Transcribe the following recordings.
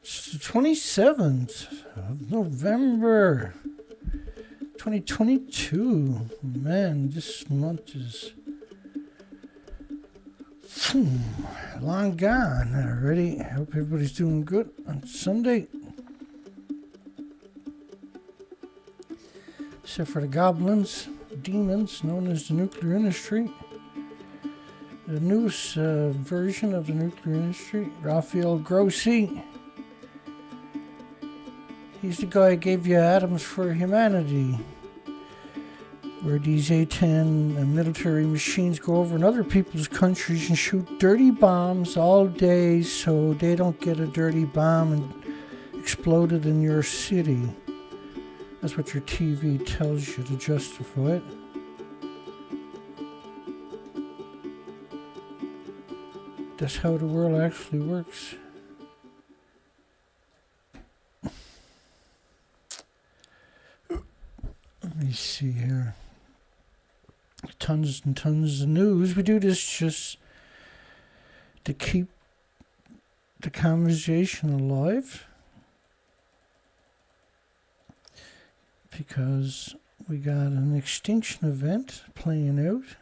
It's the 27th of November, 2022. Man, this month is long gone already. I hope everybody's doing good on Sunday. Except for the goblins, demons known as the nuclear industry. The newest version of the nuclear industry, Rafael Grossi. He's the guy who gave you Atoms for Humanity, where these A-10 military machines go over in other people's countries and shoot dirty bombs all day so they don't get a dirty bomb and exploded in your city. That's what your TV tells you to justify it. That's how the world actually works. Let me see here. Tons and tons of news. We do this just to keep the conversation alive, because we got an extinction event playing out.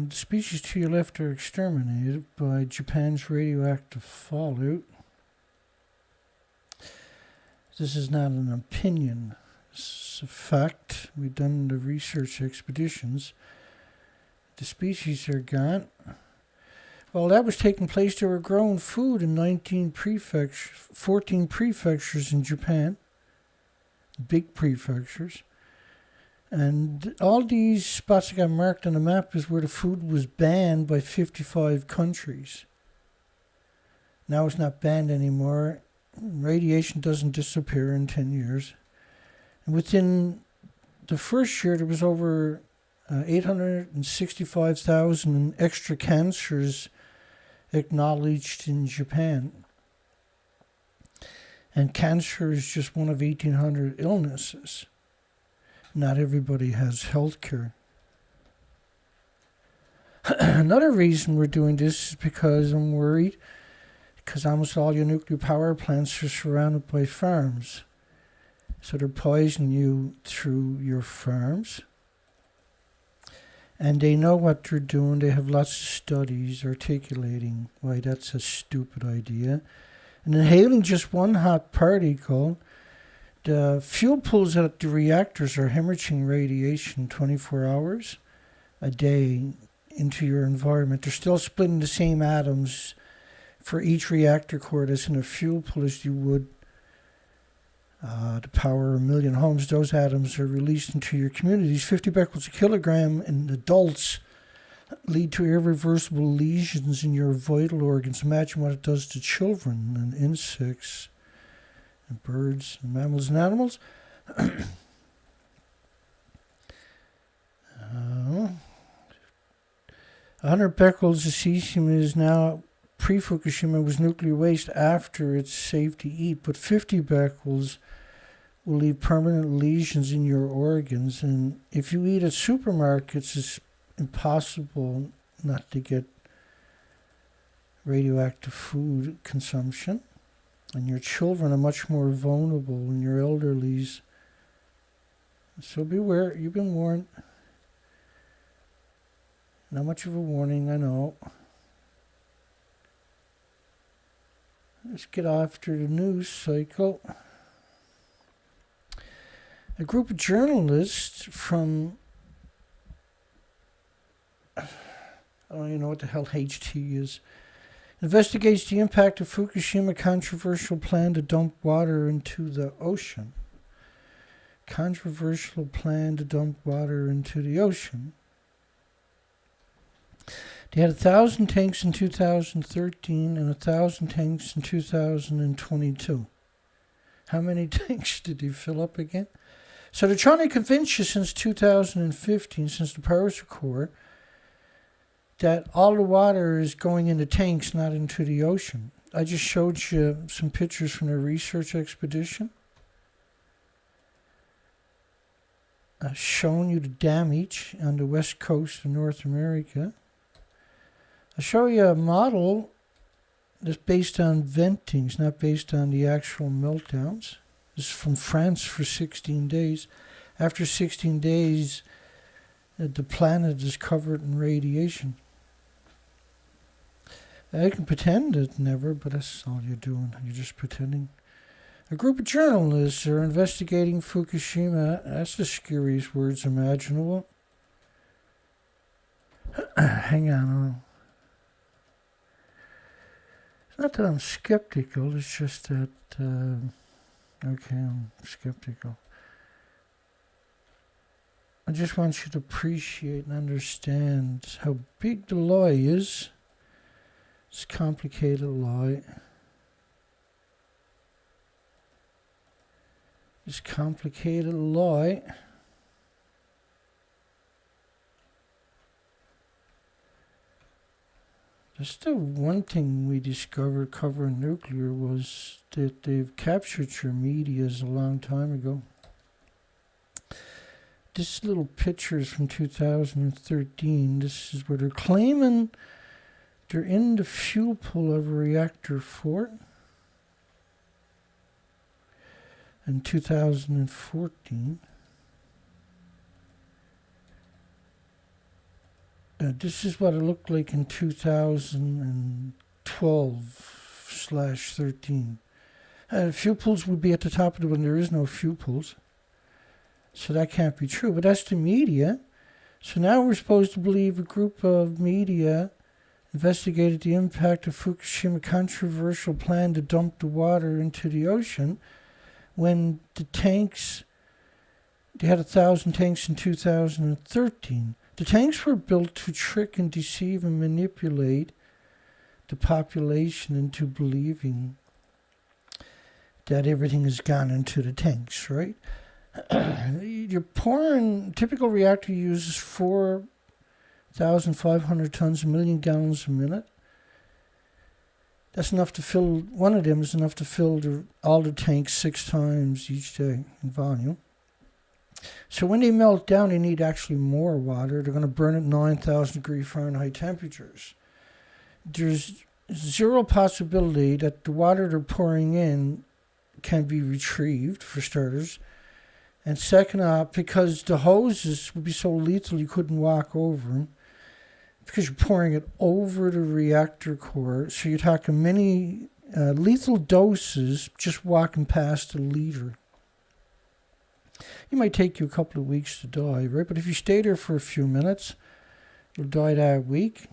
The species to your left are exterminated by Japan's radioactive fallout. This is not an opinion. This is a fact. We've done the research expeditions. The species are gone. While that was taking place, they were growing food in 14 prefectures in Japan. Big prefectures. And all these spots that got marked on the map is where the food was banned by 55 countries. Now it's not banned anymore. Radiation doesn't disappear in 10 years. And within the first year, there was over 865,000 extra cancers acknowledged in Japan. And cancer is just one of 1,800 illnesses. Not everybody has health care. Another reason we're doing this is because I'm worried, because almost all your nuclear power plants are surrounded by farms. So they're poisoning you through your farms. And they know what they're doing. They have lots of studies articulating why that's a stupid idea. And inhaling just one hot particle, the fuel pools at the reactors are hemorrhaging radiation 24 hours a day into your environment. They're still splitting the same atoms for each reactor core that's in a fuel pool as you would to power a million homes. Those atoms are released into your communities. 50 becquerels a kilogram in adults lead to irreversible lesions in your vital organs. Imagine what it does to children and insects and birds and mammals and animals. 100 becquerels of cesium is now, pre-Fukushima, was nuclear waste. After, it's safe to eat. But 50 becquerels will leave permanent lesions in your organs. And if you eat at supermarkets, it's impossible not to get radioactive food consumption. And your children are much more vulnerable than your elderlies. So beware, you've been warned. Not much of a warning, I know. Let's get after the news cycle. A group of journalists from, I don't even know what the hell HT is, investigates the impact of Fukushima controversial plan to dump water into the ocean. Controversial plan to dump water into the ocean. They had 1,000 tanks in 2013 and 1,000 tanks in 2022. How many tanks did they fill up again? So they're trying to convince you since 2015, since the Paris Accord, that all the water is going into tanks, not into the ocean. I just showed you some pictures from the research expedition. shown you the damage on the west coast of North America. I'll show you a model that's based on ventings, not based on the actual meltdowns. This is from France for 16 days. After 16 days, the planet is covered in radiation. I can pretend it never, but that's all you're doing. You're just pretending. A group of journalists are investigating Fukushima. That's the scariest words imaginable. Hang on. It's not that I'm skeptical, it's just that, okay, I'm skeptical. I just want you to appreciate and understand how big the lie is. It's a complicated lie. This complicated lie. Just the one thing we discovered covering nuclear was that they've captured your medias a long time ago. This little picture is from 2013. This is where they're claiming they're in the fuel pool of a reactor 4. In 2014. This is what it looked like in 2012/13. Fuel pools would be at the top of it when there is no fuel pools. So that can't be true. But that's the media. So now we're supposed to believe a group of media investigated the impact of Fukushima controversial plan to dump the water into the ocean. When the tanks, they had 1,000 tanks in 2013. The tanks were built to trick and deceive and manipulate the population into believing that everything has gone into the tanks, right? You're pouring, typical reactor uses 4,500 tons, a million gallons a minute. That's enough to fill, one of them is enough to fill all the tanks 6 times each day in volume. So when they melt down, they need actually more water. They're going to burn at 9,000 degree Fahrenheit temperatures. There's zero possibility that the water they're pouring in can be retrieved, for starters. And second off, because the hoses would be so lethal you couldn't walk over them, because you're pouring it over the reactor core. So you're talking many lethal doses just walking past a liter. It might take you a couple of weeks to die, right? But if you stay there for a few minutes, you'll die that week.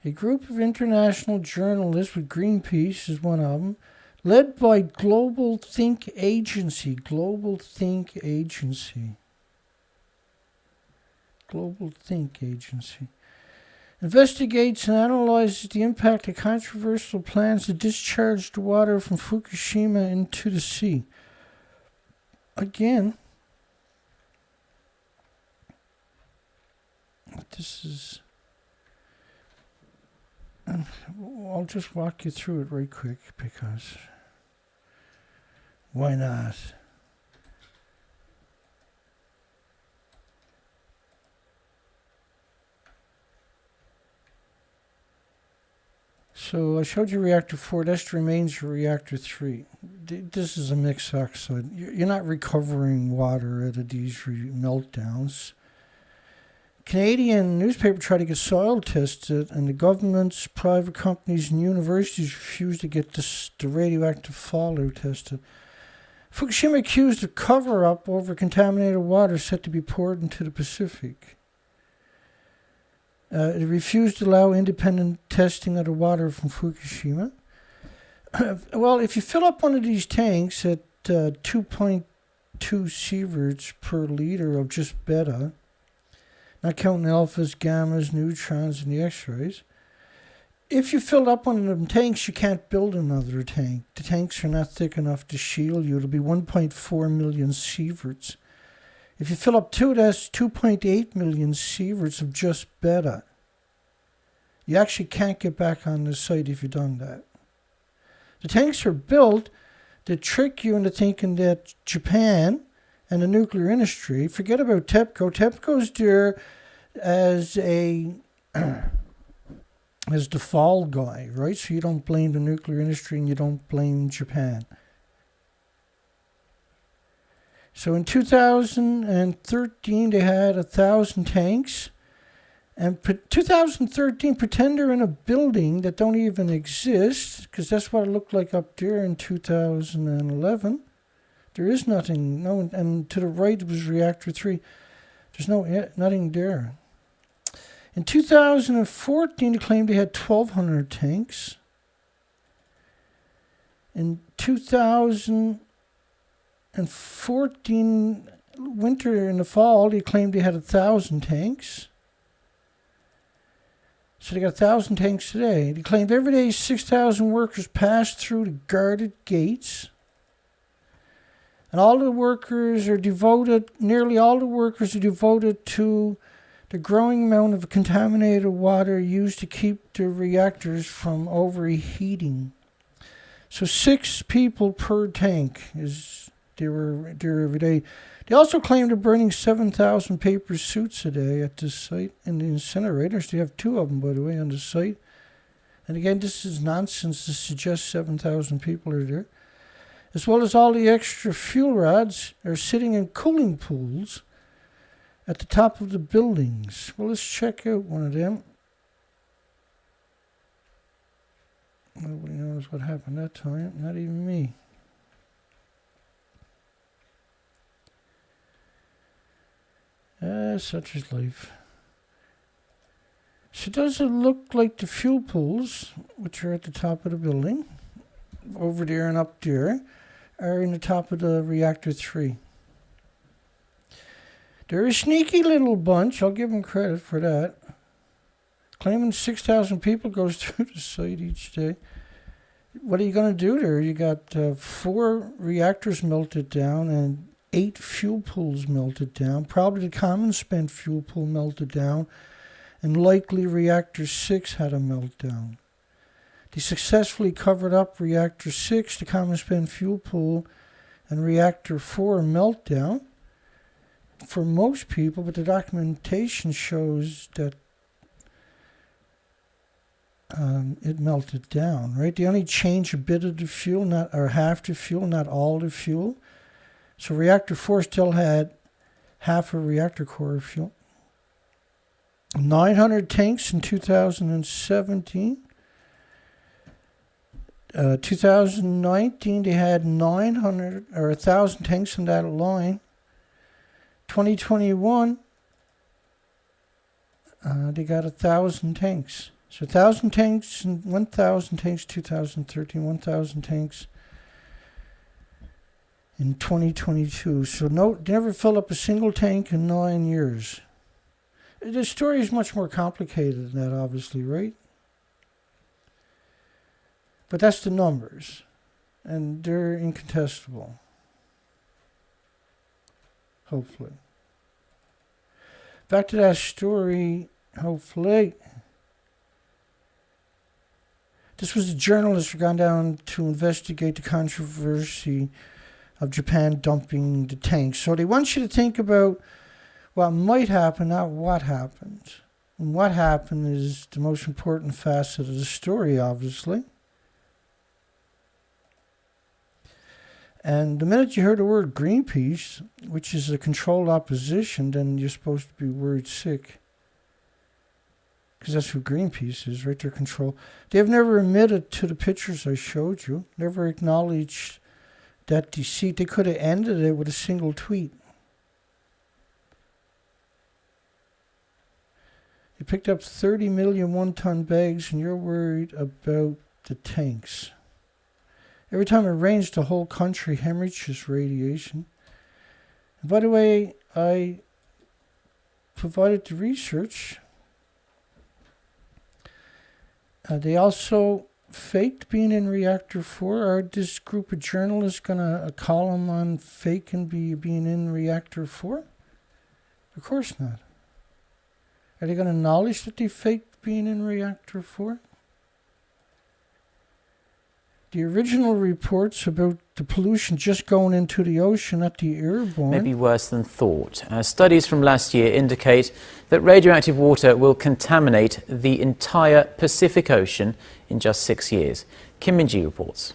A group of international journalists, with Greenpeace is one of them, led by Global Think Agency. Global Think Agency. Global Think Agency. Investigates and analyzes the impact of controversial plans to discharge the water from Fukushima into the sea. Again, this is... I'll just walk you through it right quick, because why not? So I showed you reactor 4. That's the remains of reactor 3. This is a mixed oxide. You're not recovering water out of these meltdowns. Canadian newspaper tried to get soil tested, and the governments, private companies, and universities refused to get the radioactive fallout tested. Fukushima accused of cover-up over contaminated water set to be poured into the Pacific. It refused to allow independent testing of the water from Fukushima. Well, if you fill up one of these tanks at 2.2 sieverts per liter of just beta, not counting alphas, gammas, neutrons, and the X-rays, if you filled up one of them tanks, you can't build another tank. The tanks are not thick enough to shield you. It'll be 1.4 million sieverts. If you fill up 2, that's 2.8 million sieverts of just beta. You actually can't get back on the site if you've done that. The tanks are built to trick you into thinking that Japan and the nuclear industry. Forget about TEPCO. TEPCO's there as as the fall guy, right? So you don't blame the nuclear industry and you don't blame Japan. So in 2013, they had 1,000 tanks. And 2013, pretend they're in a building that don't even exist, because that's what it looked like up there in 2011. There is nothing. No, and to the right was reactor 3. There's nothing there. In 2014, they claimed they had 1,200 tanks. In 2014, winter and the fall, they claimed they had 1,000 tanks. So they got 1,000 tanks today. They claimed every day 6,000 workers passed through the guarded gates. And all the workers are devoted, nearly all the workers are devoted to the growing amount of contaminated water used to keep the reactors from overheating. So 6 people per tank is they were there every day. They also claim they're burning 7,000 paper suits a day at this site in the incinerators. They have 2 of them, by the way, on the site. And again, this is nonsense to suggest 7,000 people are there. As well as all the extra fuel rods are sitting in cooling pools at the top of the buildings. Well, let's check out one of them. Nobody knows what happened that time, not even me. Such is life. So does it look like the fuel pools, which are at the top of the building, over there and up there, are in the top of the reactor 3? They're a sneaky little bunch. I'll give them credit for that. Claiming 6,000 people goes through the site each day. What are you going to do there? You got 4 reactors melted down and 8 fuel pools melted down. Probably the common spent fuel pool melted down. And likely reactor 6 had a meltdown. They successfully covered up reactor 6, the common spent fuel pool, and reactor 4 meltdown for most people, but the documentation shows that it melted down, right? They only changed a bit of the fuel, or half the fuel, not all the fuel. So reactor 4 still had half a reactor core of fuel. 900 tanks in 2017. 2019, they had 900 or 1,000 tanks in that line. 2021, they got 1,000 tanks. So 1,000 tanks and 1,000 tanks 2013, 1,000 tanks in 2022. So they never filled up a single tank in 9 years. The story is much more complicated than that, obviously, right? But that's the numbers, and they're incontestable. Hopefully. Back to that story, hopefully. This was a journalist who gone down to investigate the controversy of Japan dumping the tanks. So they want you to think about what might happen, not what happened. And what happened is the most important facet of the story, obviously. And the minute you heard the word Greenpeace, which is a controlled opposition, then you're supposed to be worried sick. Because that's who Greenpeace is, right? They're control. They've never admitted to the pictures I showed you, never acknowledged that deceit. They could have ended it with a single tweet. You picked up 30 million one-ton bags and you're worried about the tanks. Every time it rains, the whole country hemorrhages radiation. And by the way, I provided the research. They also faked being in reactor 4. Are this group of journalists going to column on fake and being in reactor 4? Of course not. Are they going to acknowledge that they faked being in reactor 4? The original reports about the pollution just going into the ocean, not the airborne. Maybe worse than thought. Studies from last year indicate that radioactive water will contaminate the entire Pacific Ocean in just 6 years. Kim Min-ji reports.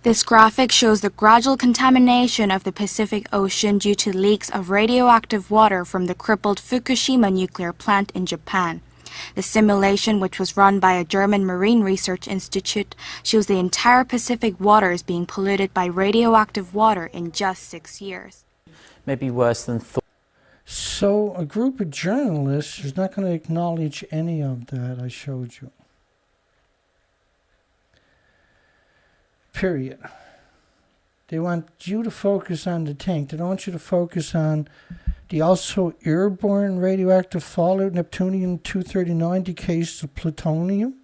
This graphic shows the gradual contamination of the Pacific Ocean due to leaks of radioactive water from the crippled Fukushima nuclear plant in Japan. The simulation, which was run by a German marine research institute, shows the entire Pacific waters being polluted by radioactive water in just 6 years. Maybe worse than thought. So a group of journalists is not going to acknowledge any of that I showed you. Period. They want you to focus on the tank. They don't want you to focus on the also airborne radioactive fallout. Neptunium-239 decays to plutonium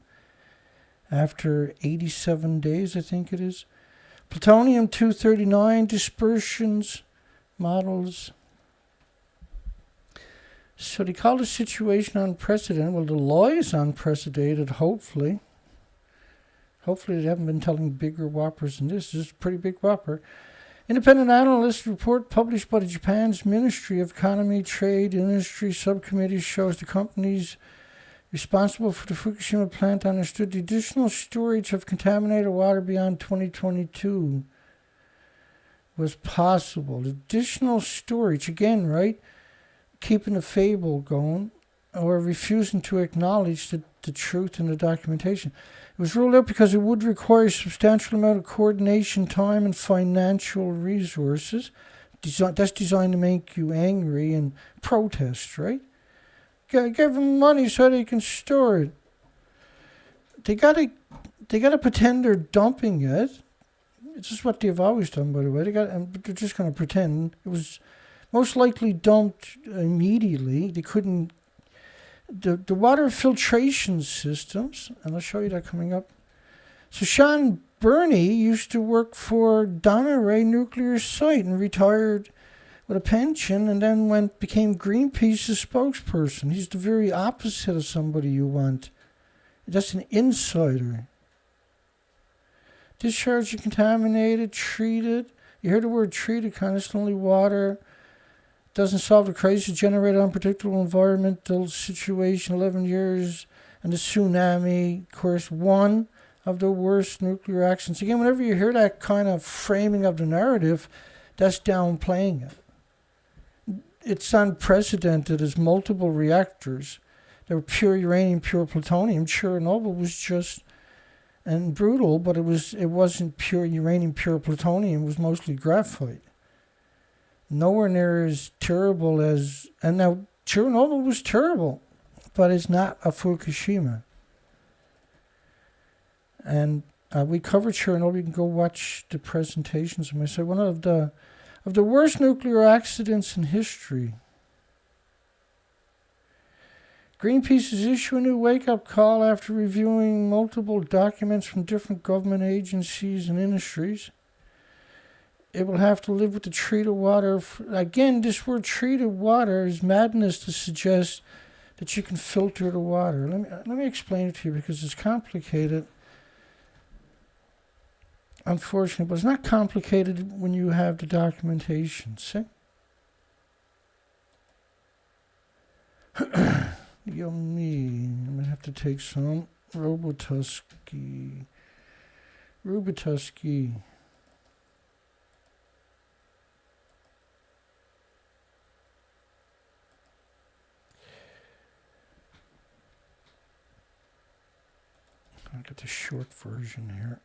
after 87 days, I think it is. Plutonium-239 dispersions models. So they call the situation unprecedented. Well, the law is unprecedented, hopefully. Hopefully they haven't been telling bigger whoppers than this. This is a pretty big whopper. Independent analyst report published by the Japan's Ministry of Economy, Trade, and Industry Subcommittee shows the companies responsible for the Fukushima plant understood the additional storage of contaminated water beyond 2022 was possible. Additional storage, again, right? Keeping the fable going or refusing to acknowledge the truth in the documentation. It was ruled out because it would require a substantial amount of coordination, time, and financial resources. That's designed to make you angry and protest, right? Give them money so they can store it. They gotta pretend they're dumping it. It's just what they've always done, by the way. They're just gonna pretend it was most likely dumped immediately. They couldn't. The water filtration systems, and I'll show you that coming up. So Sean Burney used to work for Durnford nuclear site and retired with a pension, and then became Greenpeace's spokesperson. He's the very opposite of somebody you want. That's an insider. Discharged, contaminated, treated. You hear the word treated, constantly water. Doesn't solve the crisis generated unpredictable environmental situation, 11 years, and the tsunami, of course, one of the worst nuclear accidents. Again, whenever you hear that kind of framing of the narrative, that's downplaying it. It's unprecedented as multiple reactors. They were pure uranium, pure plutonium. Chernobyl was just and brutal, but it wasn't pure uranium, pure plutonium. It was mostly graphite. Nowhere near as terrible as, and now Chernobyl was terrible, but it's not a Fukushima. And we covered Chernobyl. You can go watch the presentations of myself. One of the worst nuclear accidents in history. Greenpeace is issuing a new wake-up call after reviewing multiple documents from different government agencies and industries. It will have to live with the treated water. Again, this word treated water is madness to suggest that you can filter the water. Let me explain it to you because it's complicated. Unfortunately, but it's not complicated when you have the documentation. See? Yummy. I'm going to have to take some Robotusky. I'll get the short version here.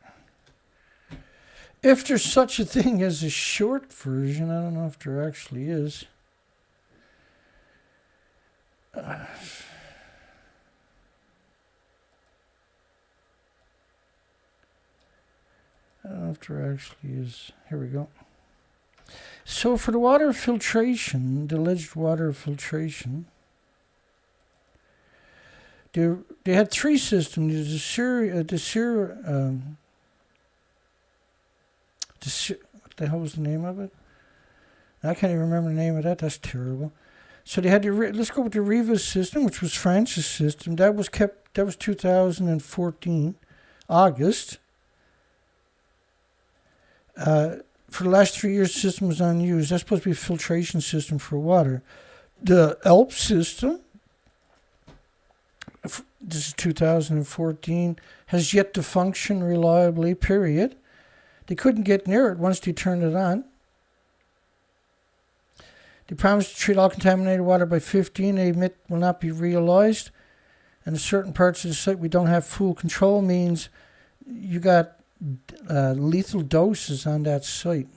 If there's such a thing as a short version, I don't know if there actually is. I don't know if there actually is. Here we go. So for the water filtration, the alleged water filtration, they had three systems. What the hell was the name of it? I can't even remember the name of that. That's terrible. So they had let's go with the Riva system, which was France's system. That was 2014, August. For the last 3 years, the system was unused. That's supposed to be a filtration system for water. The ELP system, this is 2014, has yet to function reliably, period. They couldn't get near it once they turned it on. They promised to treat all contaminated water by 15. They admit will not be realized. And in certain parts of the site we don't have full control means you got lethal doses on that site.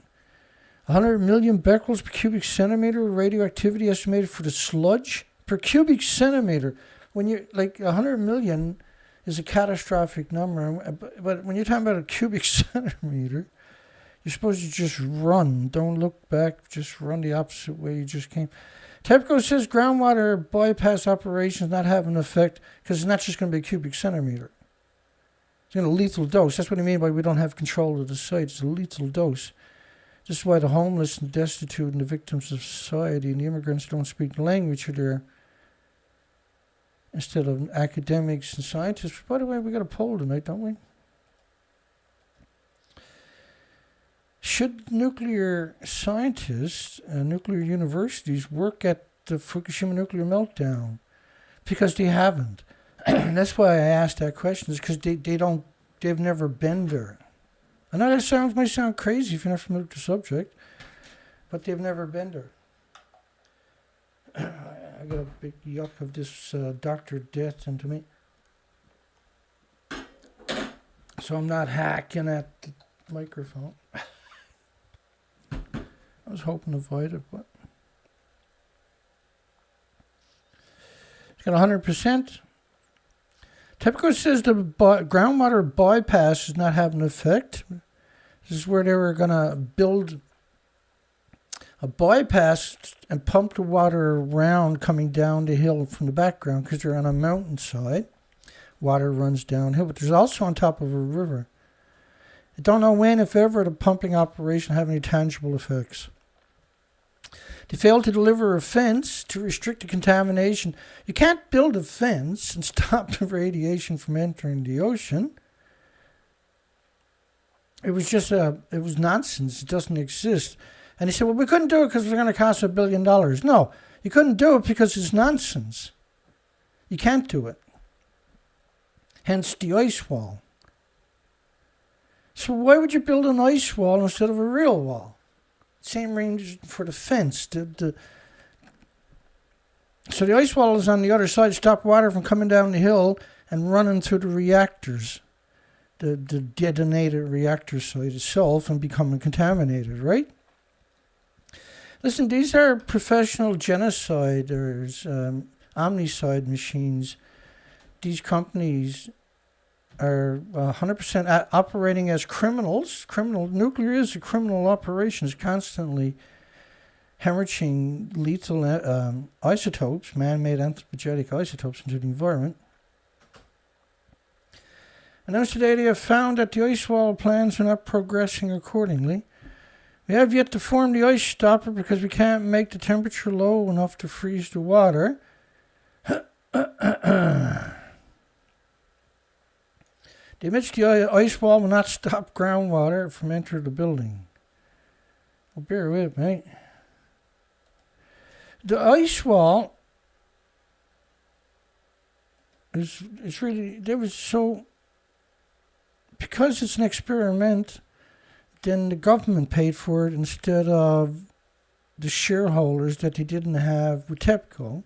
100 million becquerels per cubic centimeter of radioactivity estimated for the sludge per cubic centimeter. When you're like 100 million is a catastrophic number, but when you're talking about a cubic centimeter, you're supposed to just run. Don't look back. Just run the opposite way you just came. TEPCO says groundwater bypass operations not have an effect because it's not just going to be a cubic centimeter. It's going to lethal dose. That's what I mean by we don't have control of the site. It's a lethal dose. This is why the homeless and destitute and the victims of society and the immigrants don't speak the language are there instead of academics and scientists. By the way, we got a poll tonight, don't we? Should nuclear scientists and nuclear universities work at the Fukushima nuclear meltdown? Because they haven't. And that's why I asked that question, is because they've never been there. I know that might sound crazy if you're not familiar with the subject, but they've never been there. I got a big yuck of this Dr. Death into me. So I'm not hacking at the microphone. I was hoping to avoid it, but it's got 100%. TEPCO says the groundwater bypass does not have an effect. This is where they were going to build a bypass and pump the water around coming down the hill from the background because they're on a mountainside. Water runs downhill, but there's also on top of a river. I don't know when, if ever, the pumping operation have any tangible effects. They failed to deliver a fence to restrict the contamination. You can't build a fence and stop the radiation from entering the ocean. It was just it was nonsense. It doesn't exist. And they said, well, we couldn't do it because it was going to cost $1 billion. No, you couldn't do it because it's nonsense. You can't do it. Hence the ice wall. So why would you build an ice wall instead of a real wall? Same range for the fence. So the ice wall is on the other side, stop water from coming down the hill and running through the reactors, the detonated reactor site itself, and becoming contaminated, right? Listen, these are professional genociders, omnicide machines. These companies are 100% operating as criminals. Nuclear is a criminal operation. It's constantly hemorrhaging lethal isotopes, man-made anthropogenic isotopes into the environment. Announced today they have found that the ice wall plans are not progressing accordingly. We have yet to form the ice stopper because we can't make the temperature low enough to freeze the water. They admit the ice wall will not stop groundwater from entering the building. Well, bear with me. The ice wall is really, because it's an experiment, then the government paid for it instead of the shareholders that they didn't have with TEPCO,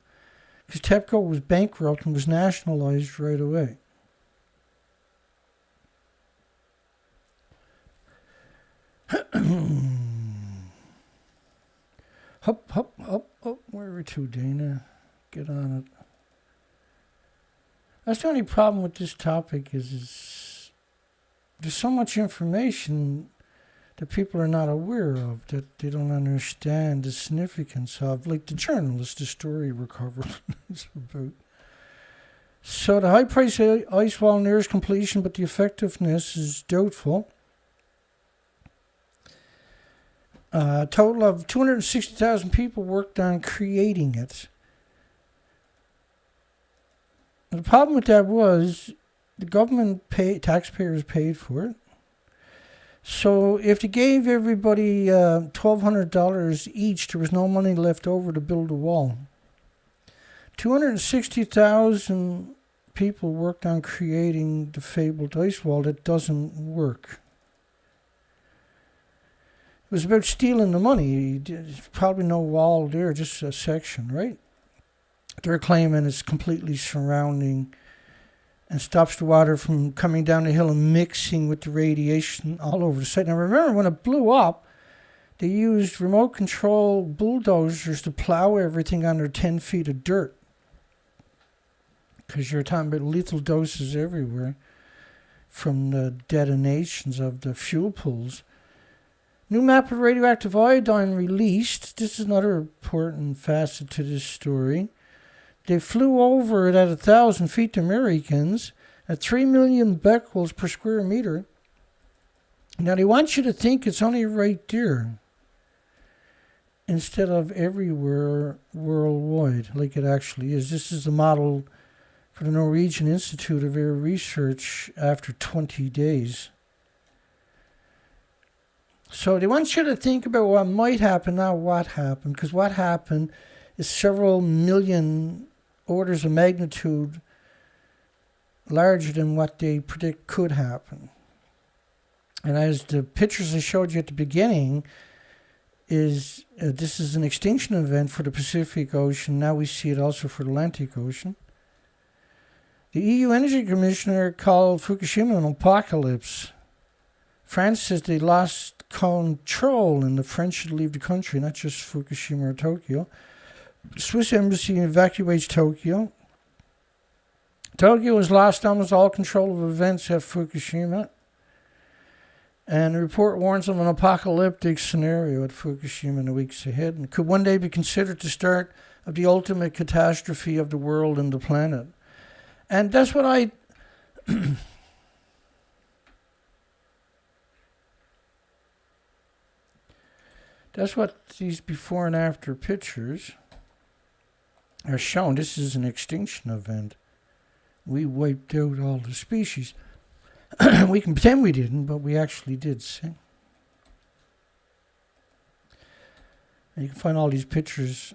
because TEPCO was bankrupt and was nationalized right away. Hop, where are we to, Dana? Get on it. That's the only problem with this topic is there's so much information that people are not aware of, that they don't understand the significance of, like the journalist, the story recovered is about. So the high price ice wall nears completion, but the effectiveness is doubtful. A total of 260,000 people worked on creating it. And the problem with that was the government taxpayers paid for it. So if they gave everybody $1,200 each, there was no money left over to build a wall. 260,000 people worked on creating the fabled ice wall that doesn't work. It was about stealing the money. There's probably no wall there, just a section, right? They're claiming it's completely surrounding and stops the water from coming down the hill and mixing with the radiation all over the site. Now remember, when it blew up, they used remote control bulldozers to plow everything under 10 feet of dirt. Because you're talking about lethal doses everywhere from the detonations of the fuel pools. New map of radioactive iodine released. This is another important facet to this story. They flew over it at 1,000 feet, the Americans, at 3 million becquerels per square meter. Now, they want you to think it's only right there instead of everywhere worldwide, like it actually is. This is the model for the Norwegian Institute of Air Research after 20 days. So they want you to think about what might happen, not what happened, because what happened is several million orders of magnitude larger than what they predict could happen. And as the pictures I showed you at the beginning, this is an extinction event for the Pacific Ocean. Now we see it also for the Atlantic Ocean. The EU Energy Commissioner called Fukushima an apocalypse. France says they lost control and the French should leave the country, not just Fukushima or Tokyo. Swiss embassy evacuates Tokyo. Tokyo has lost almost all control of events at Fukushima. And the report warns of an apocalyptic scenario at Fukushima in the weeks ahead and could one day be considered the start of the ultimate catastrophe of the world and the planet. And that's what that's what these before and after pictures are shown. This is an extinction event. We wiped out all the species. We can pretend we didn't, but we actually did. See? And you can find all these pictures.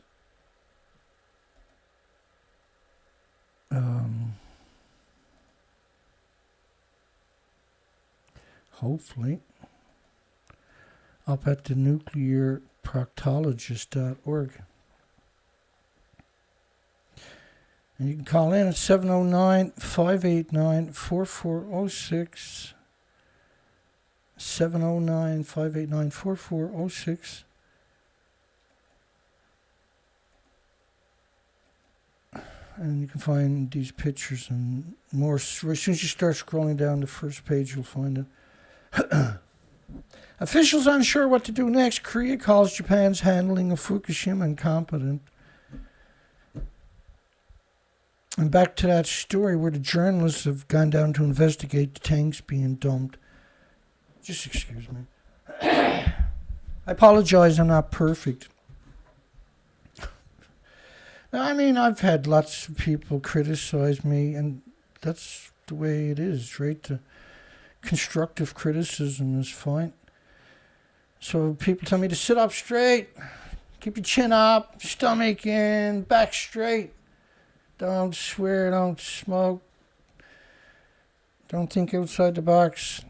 Hopefully, up at the nuclearproctologist.org. And you can call in at 709-589-4406. 709-589-4406. And you can find these pictures and more. As soon as you start scrolling down the first page, you'll find it. Officials unsure what to do next. Korea calls Japan's handling of Fukushima incompetent. And back to that story where the journalists have gone down to investigate the tanks being dumped. Just excuse me. I apologize, I'm not perfect. I mean, I've had lots of people criticize me, and that's the way it is, right? The constructive criticism is fine. So people tell me to sit up straight, keep your chin up, stomach in, back straight. Don't swear, don't smoke, don't think outside the box.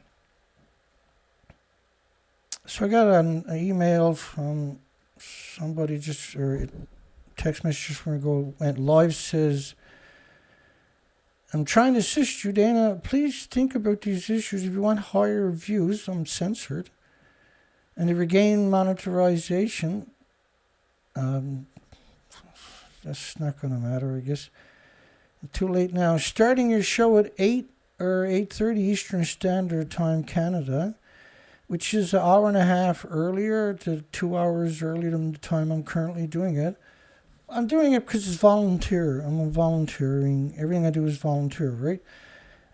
So I got an email from somebody or a text message just when I went live, says, I'm trying to assist you, Dana. Please think about these issues. If you want higher views, I'm censored. And to regain monetization, that's not going to matter, I guess. Too late now. Starting your show at 8 or 8:30 Eastern Standard Time, Canada, which is an hour and a half earlier to 2 hours earlier than the time I'm currently doing it. I'm doing it because it's volunteer. I'm volunteering. Everything I do is volunteer, right?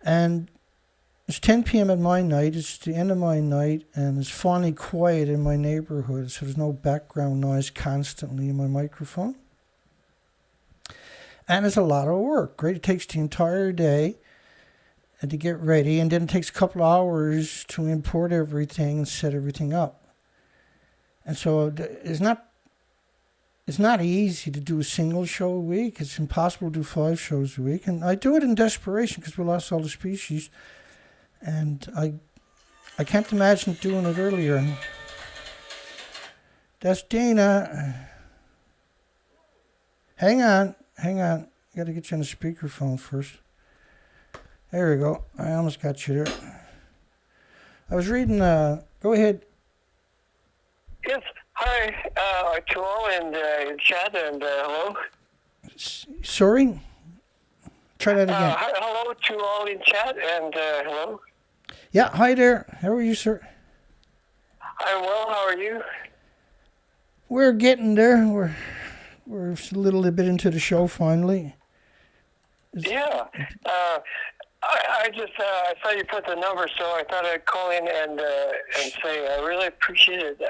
And it's 10 p.m. at my night. It's the end of my night, and it's finally quiet in my neighborhood, so there's no background noise constantly in my microphone. And it's a lot of work, right? It takes the entire day. and to get ready, and then it takes a couple of hours to import everything and set everything up. And so it's not easy to do a single show a week. It's impossible to do 5 shows a week. And I do it in desperation because we lost all the species. And I can't imagine doing it earlier. And that's Dana. Hang on. Got to get you on the speakerphone first. There we go. I almost got you there. I was reading, go ahead. Yes. Hi to all in chat, and hello. Sorry? Try that again. Hello to all in chat, and hello. Yeah, hi there. How are you, sir? I'm well. How are you? We're getting there. We're a little bit into the show finally. Yeah. I just I saw you put the number, so I thought I'd call in and say I really appreciated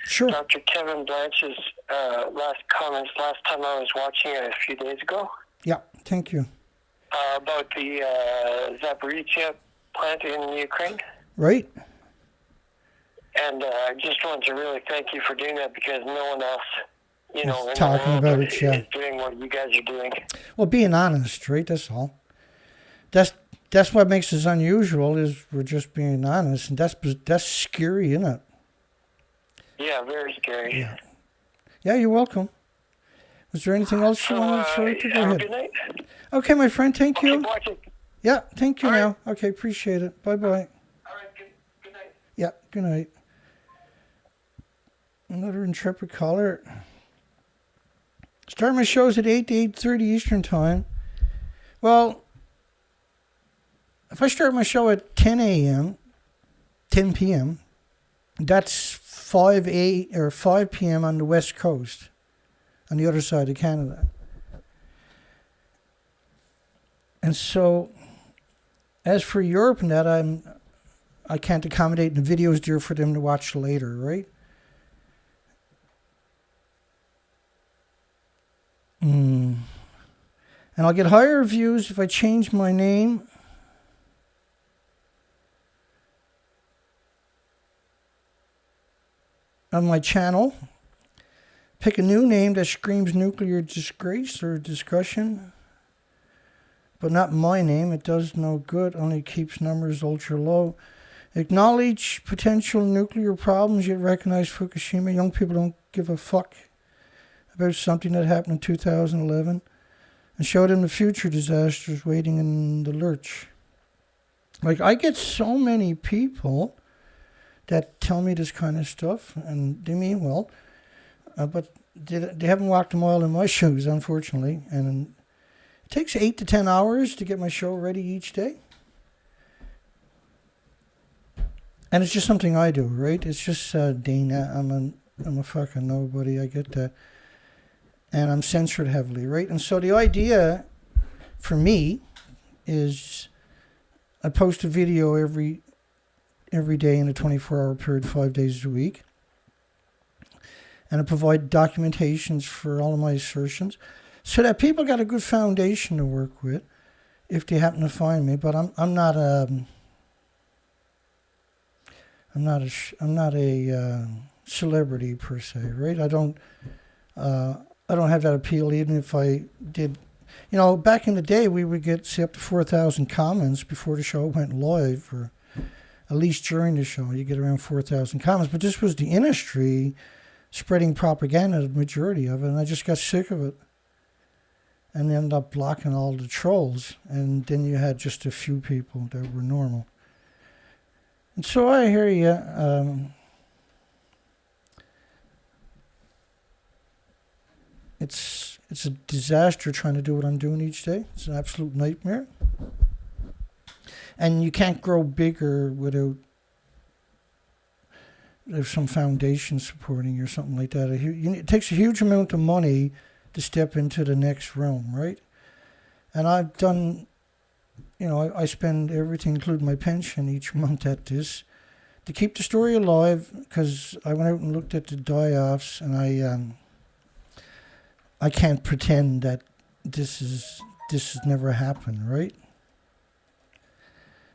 Sure. Dr. Kevin Blanch's last comments last time I was watching it a few days ago. Yeah, thank you. About the Zaporizhzhia plant in Ukraine. Right? And I just wanted to really thank you for doing that, because no one else, in the talking world about it, yeah. is doing what you guys are doing. Well, being honest, right? That's all. That's what makes us unusual, is we're just being honest, and that's scary, isn't it? Yeah, very scary. Yeah, you're welcome. Was there anything else you wanted to say? Go have ahead. a good night. Okay, my friend, thank I'll you. keep watching. Yeah, thank you All now. Okay, appreciate it. Bye-bye. All right, good night. Yeah, good night. Another intrepid caller. Start my shows at 8 to 8:30 Eastern Time. Well, if I start my show at 10 p.m., that's 5 p.m. on the West Coast, on the other side of Canada. And so, as for Europe and that, I can't accommodate, and the video's there for them to watch later, right? And I'll get higher views if I change my name. On my channel. Pick a new name that screams nuclear disgrace or discussion. But not my name. It does no good. Only keeps numbers ultra low. Acknowledge potential nuclear problems, yet recognize Fukushima. Young people don't give a fuck about something that happened in 2011. And show them the future disasters waiting in the lurch. Like, I get so many people that tell me this kind of stuff, and they mean well, but they haven't walked a mile in my shoes, unfortunately. And it takes 8 to 10 hours to get my show ready each day. And it's just something I do, right? It's just Dana. I'm a fucking nobody. I get that. And I'm censored heavily, right? And so the idea for me is I post a video every day in a 24-hour period, 5 days a week. And I provide documentations for all of my assertions so that people got a good foundation to work with if they happen to find me. But I'm not a celebrity per se, right? I don't have that appeal, even if I did. Back in the day, we would get, say, up to 4,000 comments before the show went live, or at least during the show, you get around 4,000 comments. But this was the industry spreading propaganda, the majority of it, and I just got sick of it. And ended up blocking all the trolls, and then you had just a few people that were normal. And so I hear you. It's a disaster trying to do what I'm doing each day. It's an absolute nightmare. And you can't grow bigger without there's some foundation supporting you or something like that. It takes a huge amount of money to step into the next realm, right? And I've done, I spend everything, including my pension, each month at this to keep the story alive, because I went out and looked at the die-offs, and I can't pretend that this has never happened, right?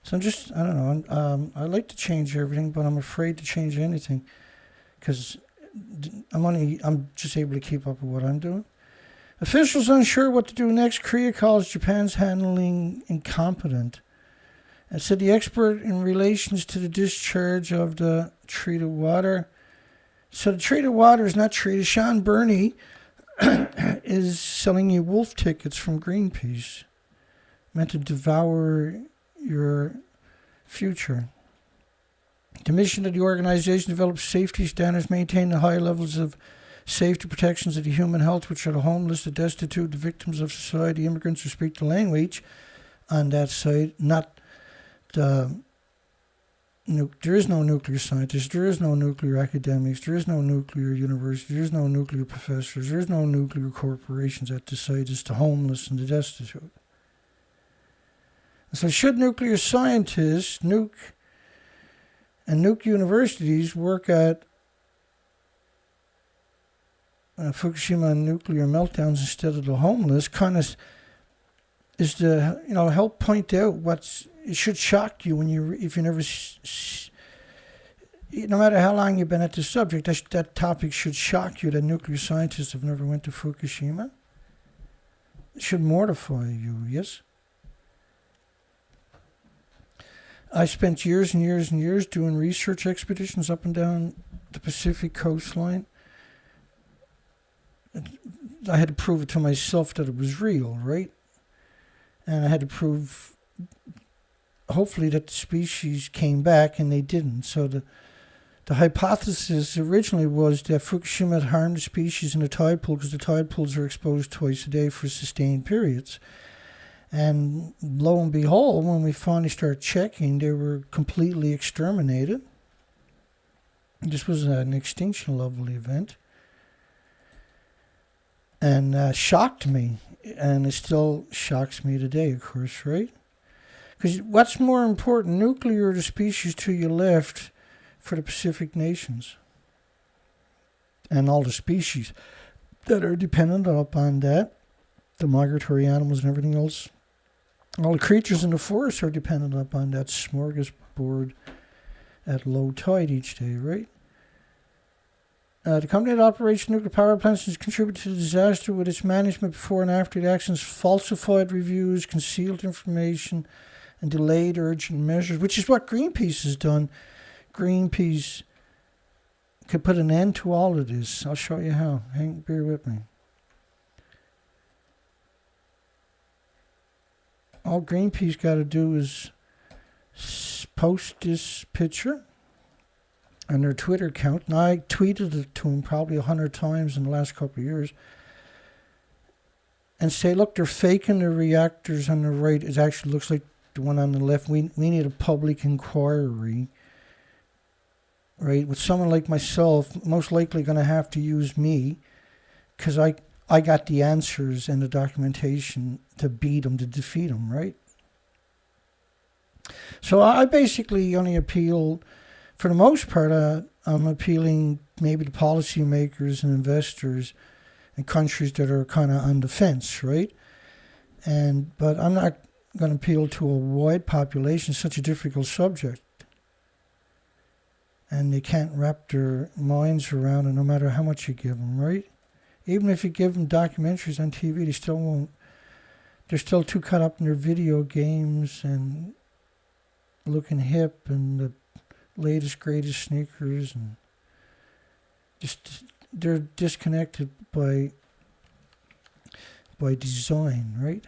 So I don't know. I like to change everything, but I'm afraid to change anything because I'm just able to keep up with what I'm doing. Officials unsure what to do next. Korea calls Japan's handling incompetent. And said the expert in relations to the discharge of the treated water. So the treated water is not treated. Sean Burney is selling you wolf tickets from Greenpeace, meant to devour your future. The mission of the organization develops safety standards, maintain the high levels of safety protections of the human health, which are the homeless, the destitute, the victims of society, immigrants who speak the language on that side. Not there is no nuclear scientists, there is no nuclear academics, there is no nuclear university, there is no nuclear professors, there is no nuclear corporations at the site. It's the homeless and the destitute. So should nuclear scientists, nuke universities work at Fukushima nuclear meltdowns instead of the homeless, kind of is to help point out it should shock you if you never no matter how long you've been at the subject, that topic should shock you that nuclear scientists have never went to Fukushima. It should mortify you, yes? I spent years and years and years doing research expeditions up and down the Pacific coastline. I had to prove it to myself that it was real, right? And I had to prove, hopefully, that the species came back, and they didn't. So the hypothesis originally was that Fukushima had harmed the species in the tide pool because the tide pools are exposed twice a day for sustained periods. And lo and behold, when we finally started checking, they were completely exterminated. This was an extinction level event. And shocked me. And it still shocks me today, of course, right? Because what's more important, nuclear or the species to your left for the Pacific nations? And all the species that are dependent upon that, the migratory animals and everything else. All the creatures in the forest are dependent upon that smorgasbord at low tide each day, right? The company that operates nuclear power plants has contributed to the disaster with its management before and after the actions, falsified reviews, concealed information, and delayed urgent measures, which is what Greenpeace has done. Greenpeace could put an end to all of this. I'll show you how. Bear with me. All Greenpeace got to do is post this picture on their Twitter account, and I tweeted it to them probably 100 times in the last couple of years, and say, look, they're faking the reactors on the right. It actually looks like the one on the left. We need a public inquiry, right? With someone like myself, most likely going to have to use me, because I got the answers and the documentation to beat them, to defeat them, right? So I basically only appeal, for the most part, I'm appealing maybe to policymakers and investors in countries that are kind of on the fence, right? But I'm not going to appeal to a wide population. It's such a difficult subject. And they can't wrap their minds around it no matter how much you give them, right? Even if you give them documentaries on TV, they still won't. They're still too caught up in their video games and looking hip and the latest, greatest sneakers, and just they're disconnected by design, right?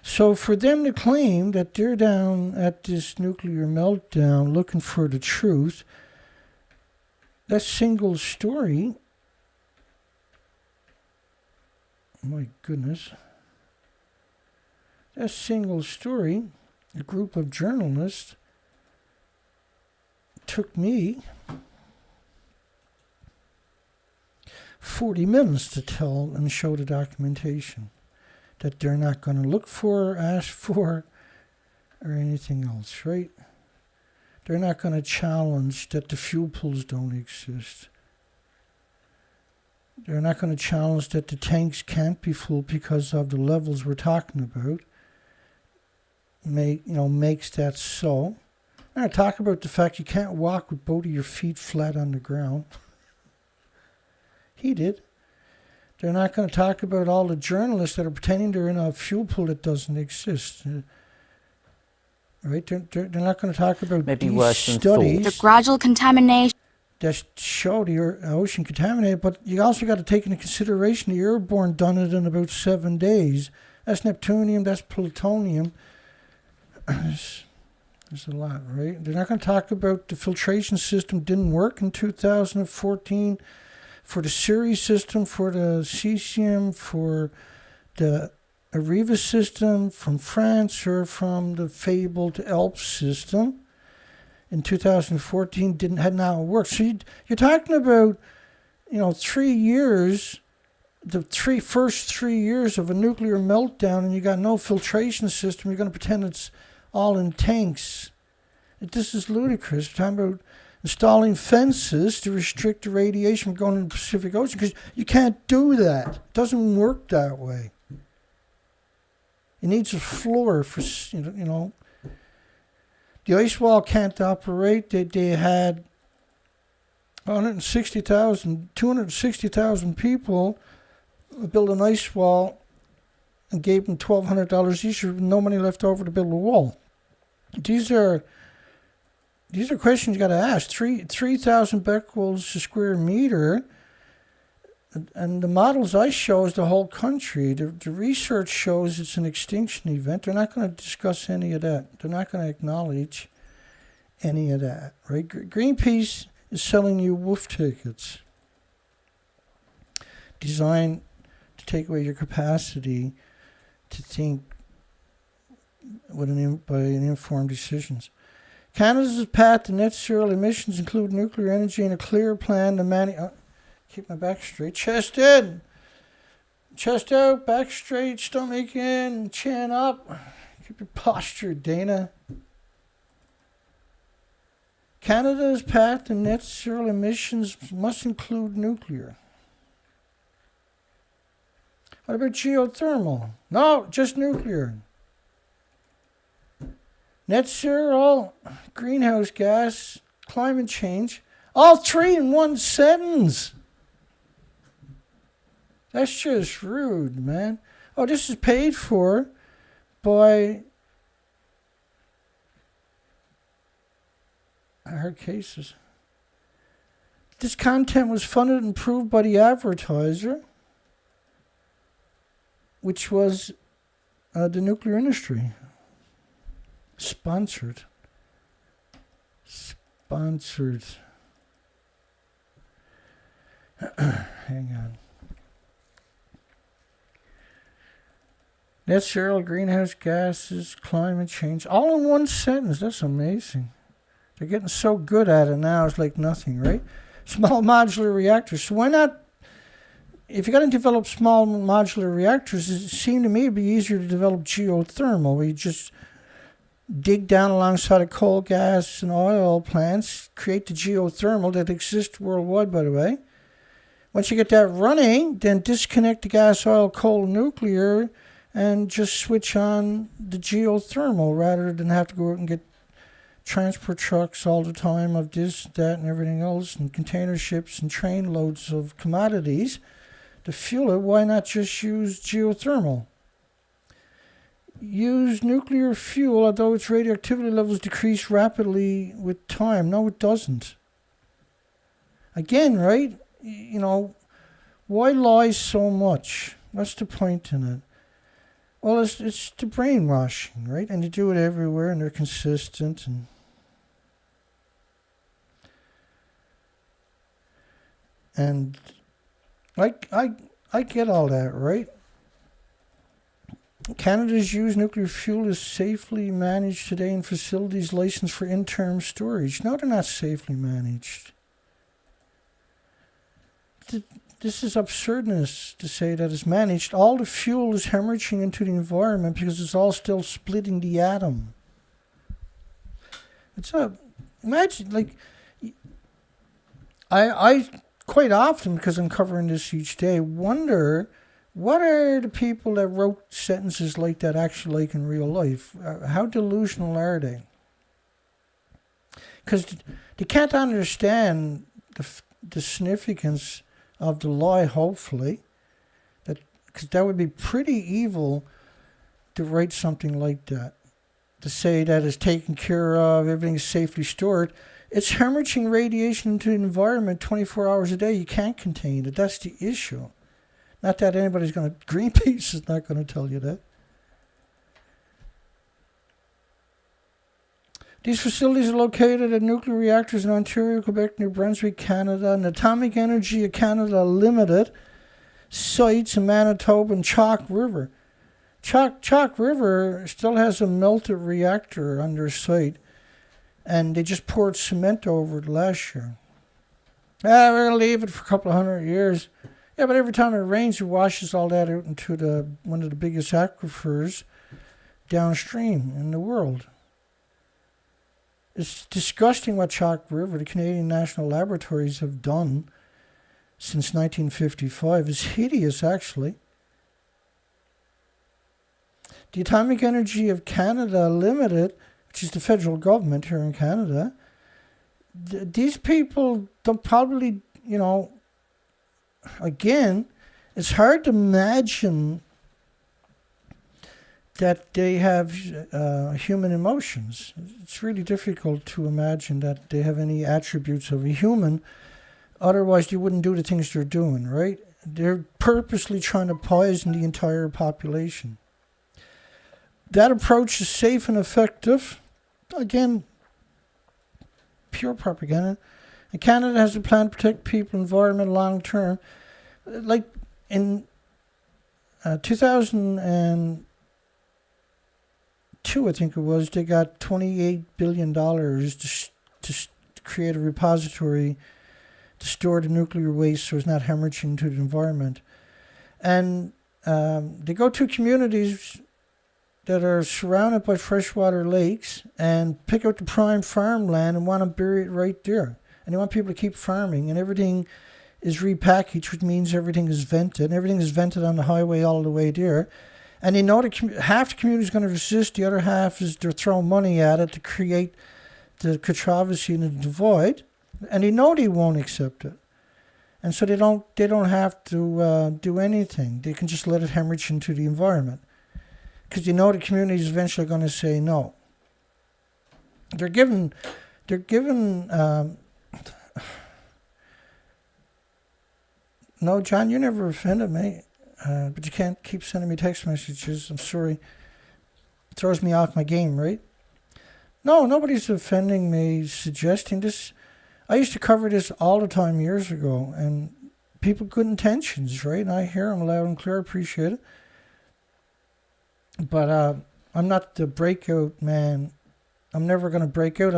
So for them to claim that they're down at this nuclear meltdown looking for the truth, that single story, my goodness, that single story, a group of journalists took me 40 minutes to tell and show the documentation that they're not going to look for, ask for, or anything else, right? They're not going to challenge that the fuel pools don't exist. They're not going to challenge that the tanks can't be full because of the levels we're talking about. makes that so. And I talk about the fact you can't walk with both of your feet flat on the ground. He did. They're not going to talk about all the journalists that are pretending they're in a fuel pool that doesn't exist. Right? They're not going to talk about Maybe these worse than studies The gradual contamination that show the ocean contaminated, but you also got to take into consideration the airborne done it in about 7 days. That's neptunium, that's plutonium. There's a lot, right? They're not going to talk about the filtration system didn't work in 2014 for the Ceres system, for the cesium, for the Arriva system from France, or from the fabled Alps system in 2014 had not worked. So you're talking about 3 years, the first 3 years of a nuclear meltdown, and you got no filtration system. You're going to pretend it's all in tanks. This is ludicrous. We're talking about installing fences to restrict the radiation from going into the Pacific Ocean, because you can't do that. It doesn't work that way. It needs a floor for, The ice wall can't operate. They had 260,000 people build an ice wall and gave them $1,200 each with no money left over to build a wall. These are questions you got to ask. 3,000 becquerels a square meter, and the models I show is the whole country. The research shows it's an extinction event. They're not going to discuss any of that. They're not going to acknowledge any of that, right? Greenpeace is selling you wolf tickets designed to take away your capacity to think by informed decisions. Canada's path to net zero emissions include nuclear energy and a clear plan to keep my back straight. Chest in. Chest out, back straight, stomach in, chin up. Keep your posture, Dana. Canada's path to net zero emissions must include nuclear. What about geothermal? No, just nuclear. Net zero, greenhouse gas, climate change, all three in one sentence. That's just rude, man. Oh, this is paid for by hard cases. This content was funded and approved by the advertiser, which was the nuclear industry. Sponsored. Hang on. Net zero, greenhouse gases, climate change, all in one sentence. That's amazing. They're getting so good at it now, it's like nothing, right? Small modular reactors. So why not, if you're going to develop small modular reactors, it seemed to me it'd be easier to develop geothermal, where you just dig down alongside of coal, gas, and oil plants, create the geothermal that exists worldwide, by the way. Once you get that running, then disconnect the gas, oil, coal, nuclear, and just switch on the geothermal rather than have to go out and get transport trucks all the time of this, that, and everything else, and container ships and train loads of commodities to fuel it. Why not just use geothermal? Use nuclear fuel, although its radioactivity levels decrease rapidly with time. No, it doesn't. Again, right? Why lie so much? What's the point in it? Well, it's the brainwashing, right? And you do it everywhere, and they're consistent. And I get all that, right? Canada's used nuclear fuel is safely managed today in facilities licensed for interim storage. No, they're not safely managed. This is absurdness to say that it's managed. All the fuel is hemorrhaging into the environment because it's all still splitting the atom. Imagine, I quite often, because I'm covering this each day, wonder What are the people that wrote sentences like that actually like in real life? How delusional are they? Because they can't understand the significance of the lie, hopefully. Because that would be pretty evil to write something like that. To say that it's taken care of, everything's safely stored. It's hemorrhaging radiation into the environment 24 hours a day. You can't contain it. That's the issue. Not that anybody's going to... Greenpeace is not going to tell you that. These facilities are located at nuclear reactors in Ontario, Quebec, New Brunswick, Canada, and Atomic Energy of Canada Limited sites in Manitoba and Chalk River. Chalk River still has a melted reactor on their site, and they just poured cement over it last year. We're going to leave it for a couple of 100 years. Yeah, but every time it rains, it washes all that out into one of the biggest aquifers downstream in the world. It's disgusting what Chalk River, the Canadian National Laboratories, have done since 1955. It's hideous, actually. The Atomic Energy of Canada Limited, which is the federal government here in Canada, these people don't probably, again, it's hard to imagine that they have human emotions. It's really difficult to imagine that they have any attributes of a human. Otherwise, they wouldn't do the things they're doing, right? They're purposely trying to poison the entire population. That approach is safe and effective. Again, pure propaganda. And Canada has a plan to protect people, environment long term. Like in 2002, I think it was, they got $28 billion to create a repository to store the nuclear waste so it's not hemorrhaging to the environment. And they go to communities that are surrounded by freshwater lakes and pick out the prime farmland and want to bury it right there. And they want people to keep farming, and everything is repackaged, which means everything is vented. And everything is vented on the highway all the way there. And they know that half the community is going to resist, the other half is they're throwing money at it to create the controversy and the divide. And they know they won't accept it. And so they don't have to do anything. They can just let it hemorrhage into the environment. Because they know the community is eventually going to say no. They're given no, John, you never offended me. But you can't keep sending me text messages. I'm sorry. It throws me off my game, right? No, nobody's offending me, suggesting this. I used to cover this all the time years ago, and people with good intentions, right? And I hear them loud and clear, appreciate it. But I'm not the breakout man. I'm never going to break out.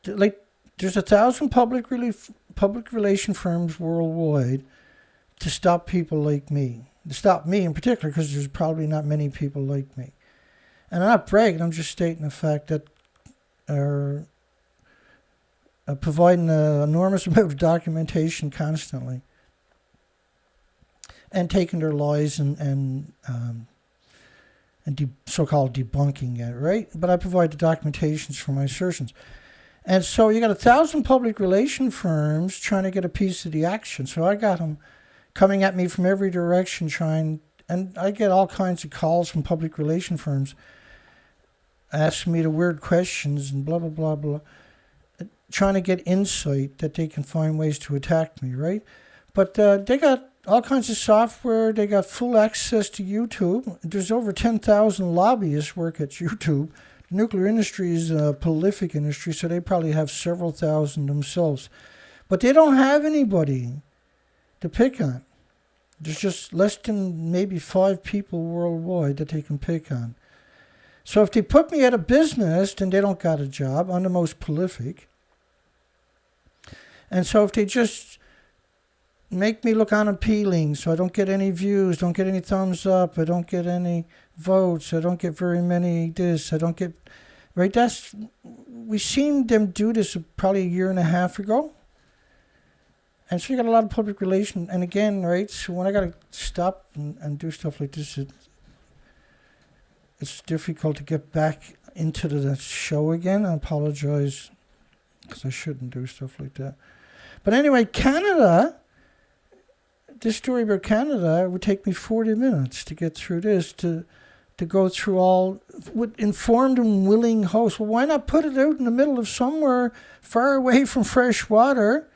There's 1,000 public relation firms worldwide to stop people like me. To stop me in particular, because there's probably not many people like me. And I'm not bragging, I'm just stating the fact that are providing an enormous amount of documentation constantly. And taking their lies and so-called debunking it, right? But I provide the documentations for my assertions. And so you got 1,000 public relation firms trying to get a piece of the action. So I got them coming at me from every direction and I get all kinds of calls from public relation firms asking me the weird questions and blah, blah, blah, blah, trying to get insight that they can find ways to attack me, right? But they got all kinds of software. They got full access to YouTube. There's over 10,000 lobbyists work at YouTube. The nuclear industry is a prolific industry, so they probably have several thousand themselves. But they don't have anybody to pick on. There's just less than maybe 5 people worldwide that they can pick on. So if they put me out of business, then they don't got a job. I'm the most prolific. And so if they just make me look unappealing, so I don't get any views, don't get any thumbs up, I don't get any votes, I don't get very many this, I don't get... Right, we seen them do this probably a year and a half ago. And so you got a lot of public relation. And again, right, so when I got to stop and do stuff like this, it's difficult to get back into the show again. I apologize, because I shouldn't do stuff like that. But anyway, Canada, this story about Canada, it would take me 40 minutes to get through this, to go through all with informed and willing hosts. Well, why not put it out in the middle of somewhere far away from fresh water,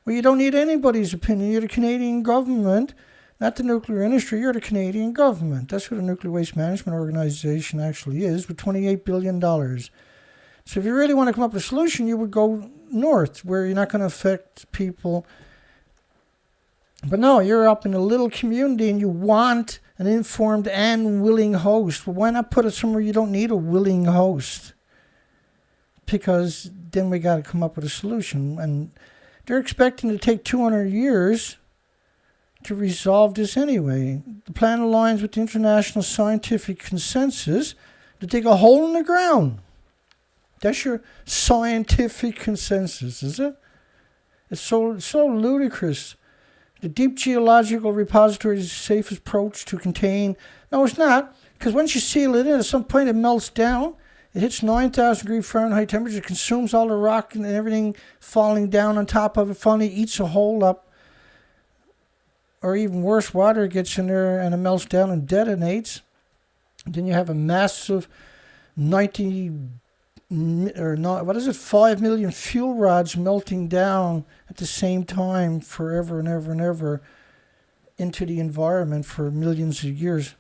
where you don't need anybody's opinion? You're the Canadian government, not the nuclear industry. You're the Canadian government. That's what a nuclear waste management organization actually is, with $28 billion. So if you really want to come up with a solution, you would go north, where you're not going to affect people. But no, you're up in a little community and you want an informed and willing host. Well, why not put it somewhere you don't need a willing host? Because then we got to come up with a solution. And they're expecting to take 200 years to resolve this anyway. The plan aligns with the international scientific consensus to dig a hole in the ground. That's your scientific consensus, is it? It's so ludicrous. The deep geological repository is the safest approach to contain. No, it's not, because once you seal it in, at some point it melts down. It hits 9,000 degree Fahrenheit temperature, it consumes all the rock and everything falling down on top of it, finally eats a hole up. Or even worse, water gets in there and it melts down and detonates. And then you have a massive 5 million fuel rods melting down at the same time forever and ever and ever into the environment for millions of years.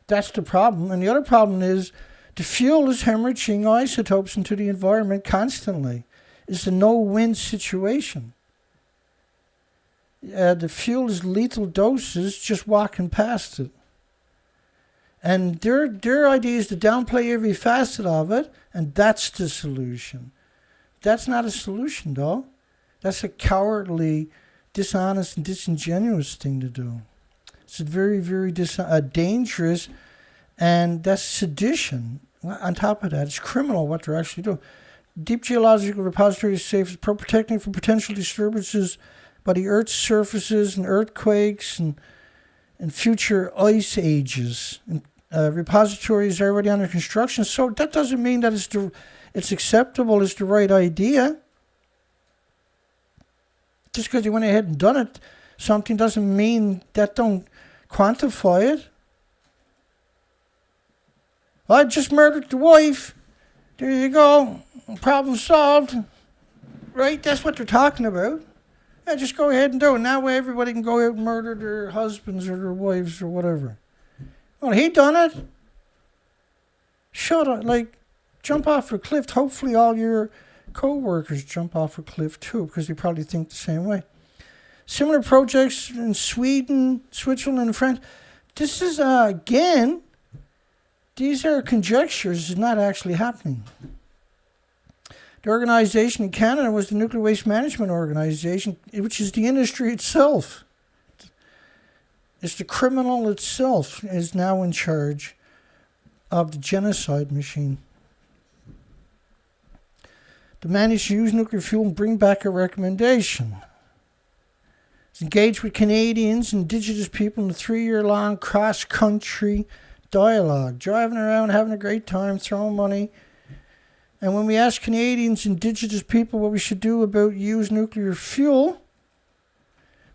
That's the problem. And the other problem is the fuel is hemorrhaging isotopes into the environment constantly. It's a no-win situation. The fuel is lethal doses just walking past it. And their idea is to downplay every facet of it, and that's the solution. That's not a solution, though. That's a cowardly, dishonest, and disingenuous thing to do. It's a very, very dangerous, and that's sedition. On top of that, it's criminal what they're actually doing. Deep geological repository is safe, protecting from potential disturbances by the Earth's surfaces and earthquakes and future ice ages. And repository is already under construction, so that doesn't mean that it's acceptable, it's the right idea. Just because you went ahead and done it, something doesn't mean that don't quantify it. Well, I just murdered the wife. There you go. Problem solved. Right? That's what they're talking about. Yeah, just go ahead and do it. Now everybody can go out and murder their husbands or their wives or whatever. Well, he done it. Shut up. Like, jump off a cliff. Hopefully all your co-workers jump off a cliff too, because they probably think the same way. Similar projects in Sweden, Switzerland, and France. This is, again, these are conjectures. It's not actually happening. The organization in Canada was the Nuclear Waste Management Organization, which is the industry itself. It's the criminal itself is now in charge of the genocide machine. The managed to use nuclear fuel and bring back a recommendation. It's engaged with Canadians, Indigenous people in a 3-year-long cross-country dialogue, driving around, having a great time, throwing money. And when we ask Canadians, Indigenous people, what we should do about use nuclear fuel,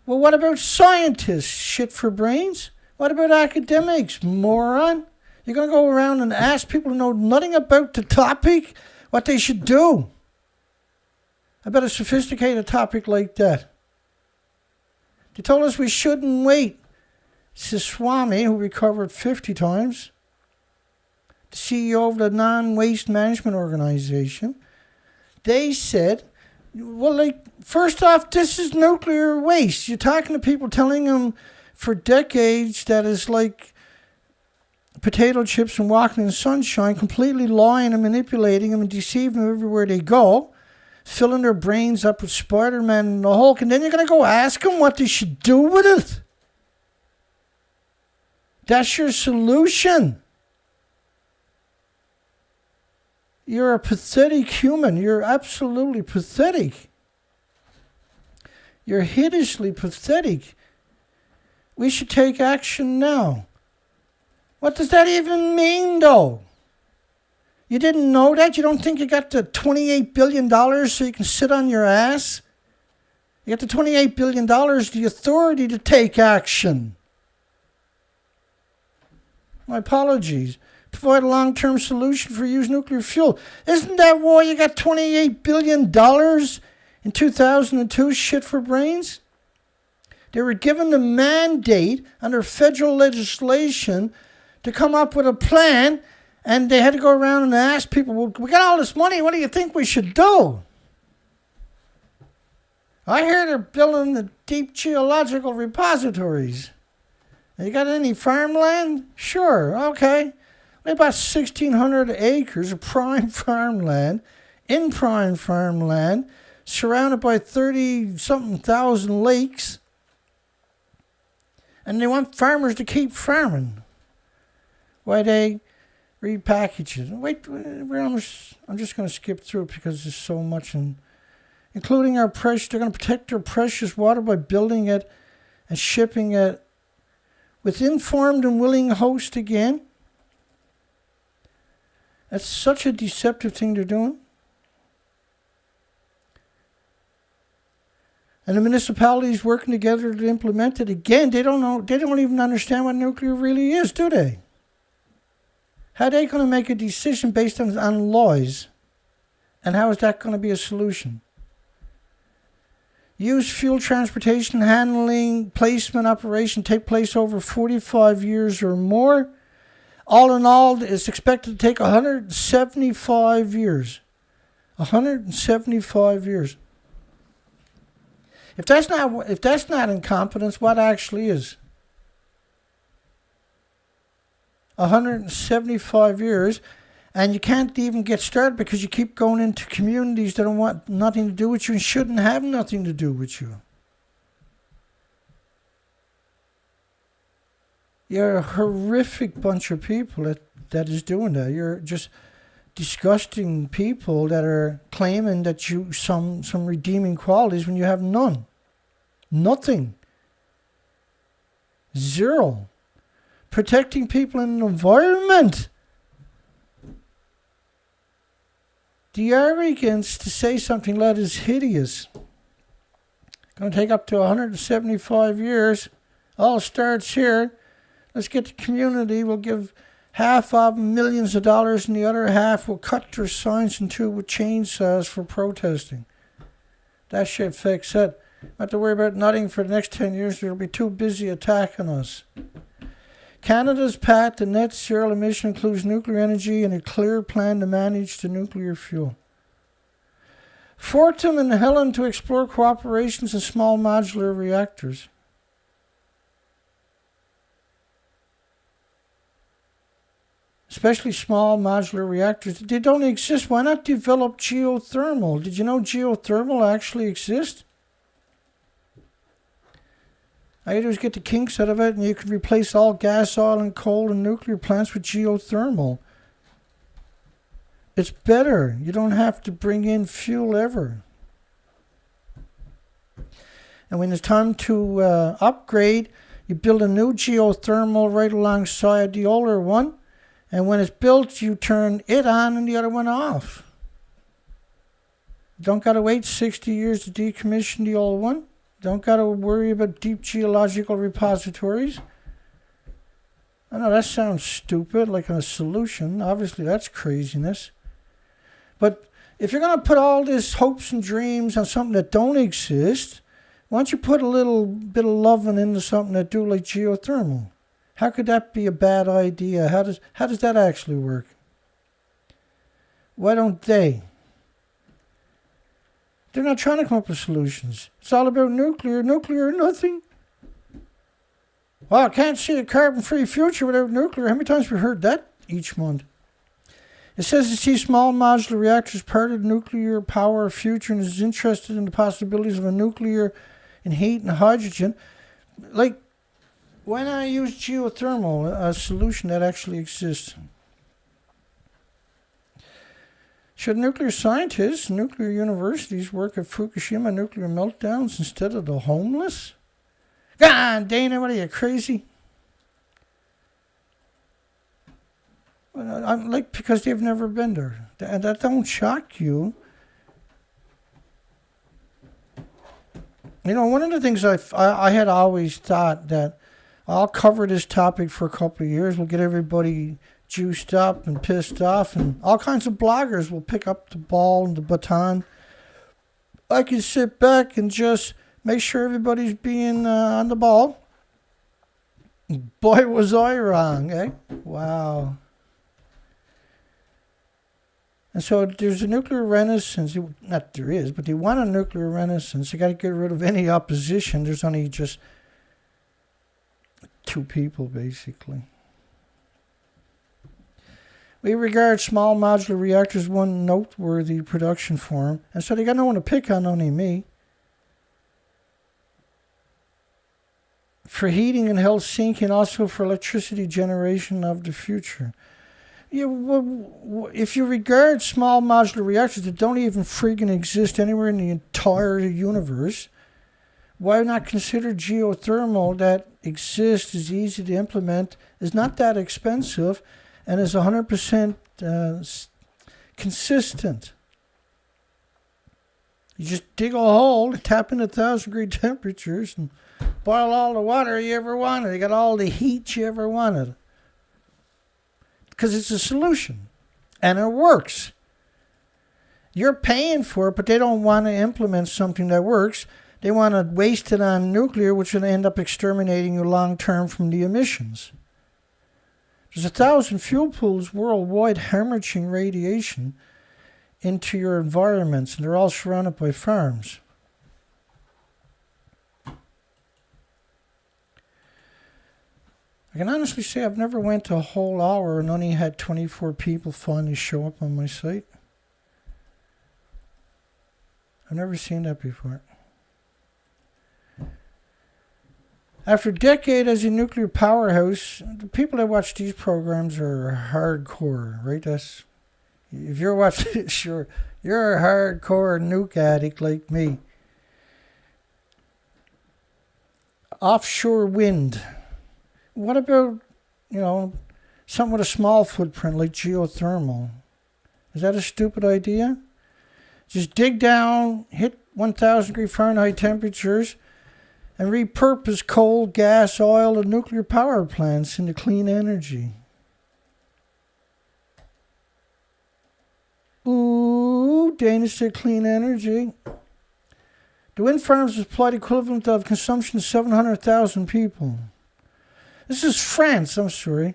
well, what about scientists? Shit for brains? What about academics? Moron? You're going to go around and ask people who know nothing about the topic what they should do about a sophisticated topic like that. They told us we shouldn't wait. Swami, who recovered 50 times, the CEO of the Non-Waste Management Organization, they said, well, like, first off, this is nuclear waste. You're talking to people telling them for decades that it's like potato chips and walking in the sunshine, completely lying and manipulating them and deceiving them everywhere they go, filling their brains up with Spider-Man and the Hulk, and then you're going to go ask them what they should do with it. That's your solution. You're a pathetic human. You're absolutely pathetic. You're hideously pathetic. We should take action now. What does that even mean, though? You didn't know that? You don't think you got the $28 billion so you can sit on your ass? You got the $28 billion, the authority to take action. My apologies. Provide a long-term solution for use nuclear fuel. Isn't that why you got $28 billion in 2002? Shit for brains? They were given the mandate under federal legislation to come up with a plan, and they had to go around and ask people, well, we got all this money, what do you think we should do? I hear they're building the deep geological repositories. You got any farmland? Sure, okay. They bought 1,600 acres of prime farmland, in prime farmland, surrounded by 30-something thousand lakes. And they want farmers to keep farming. Why they repackage it. Wait, I'm just going to skip through it because there's so much, including our precious. They're going to protect their precious water by building it and shipping it with informed and willing hosts again. That's such a deceptive thing they're doing. And the municipalities working together to implement it. Again, they don't know. They don't even understand what nuclear really is, do they? How are they going to make a decision based on laws? And how is that going to be a solution? Use fuel transportation, handling, placement, operation take place over 45 years or more. All in all, it's expected to take 175 years. 175 years. If that's not incompetence, what actually is? 175 years, and you can't even get started because you keep going into communities that don't want nothing to do with you and shouldn't have nothing to do with you. You're a horrific bunch of people that is doing that. You're just disgusting people that are claiming that you some redeeming qualities when you have none. Nothing. Zero. Protecting people in the environment. The arrogance to say something that is hideous. Going to take up to 175 years. All starts here. Let's get the community. We'll give half of them millions of dollars, and the other half will cut their signs in two with chainsaws for protesting. That shit fix it. Not have to worry about nothing for the next 10 years. They'll be too busy attacking us. Canada's path to net zero emission includes nuclear energy and a clear plan to manage the nuclear fuel. Fortum and Helen to explore cooperations in small modular reactors. Especially small modular reactors. They don't exist. Why not develop geothermal? Did you know geothermal actually exists? All you do is get the kinks out of it, and you can replace all gas, oil, and coal and nuclear plants with geothermal. It's better. You don't have to bring in fuel ever. And when it's time to upgrade, you build a new geothermal right alongside the older one. And when it's built, you turn it on and the other one off. Don't got to wait 60 years to decommission the old one. Don't got to worry about deep geological repositories. I know that sounds stupid, like a solution. Obviously, that's craziness. But if you're going to put all this hopes and dreams on something that don't exist, why don't you put a little bit of loving into something that do like geothermal? How could that be a bad idea? How does that actually work? Why don't they? They're not trying to come up with solutions. It's all about nuclear. Nuclear or nothing. Well, I can't see a carbon-free future without nuclear. How many times have we heard that each month? It says it sees small modular reactors part of the nuclear power future and is interested in the possibilities of a nuclear in heat and hydrogen. Like, why not use geothermal, a solution that actually exists? Should nuclear scientists, nuclear universities work at Fukushima nuclear meltdowns instead of the homeless? God, Dana, what are you, crazy? I'm like, because they've never been there. That don't shock you. You know, one of the things I had always thought that I'll cover this topic for a couple of years. We'll get everybody juiced up and pissed off, and all kinds of bloggers will pick up the ball and the baton. I can sit back and just make sure everybody's being on the ball. Boy, was I wrong, eh? Wow. And so there's a nuclear renaissance. Not there is, but they want a nuclear renaissance. They got to get rid of any opposition. There's only just 2 people, basically. We regard small modular reactors one noteworthy production form, and so they got no one to pick on, only me. For heating in Helsinki and also for electricity generation of the future. Yeah, well, if you regard small modular reactors that don't even freaking exist anywhere in the entire universe, why not consider geothermal that exists, is easy to implement, is not that expensive, and is 100% consistent? You just dig a hole, tap in 1,000-degree temperatures, and boil all the water you ever wanted. You got all the heat you ever wanted. Because it's a solution, and it works. You're paying for it, but they don't want to implement something that works. They want to waste it on nuclear, which will end up exterminating you long-term from the emissions. There's 1,000 fuel pools worldwide hemorrhaging radiation into your environments, and they're all surrounded by farms. I can honestly say I've never went a whole hour and only had 24 people finally show up on my site. I've never seen that before. After a decade as a nuclear powerhouse, the people that watch these programs are hardcore, right? That's, if you're watching it, sure, you're a hardcore nuke addict like me. Offshore wind. What about, something with a small footprint like geothermal? Is that a stupid idea? Just dig down, hit 1,000-degree Fahrenheit temperatures, and repurpose coal, gas, oil, and nuclear power plants into clean energy. Ooh, Dana said clean energy. The wind farms supply the equivalent of consumption of 700,000 people. This is France, I'm sorry.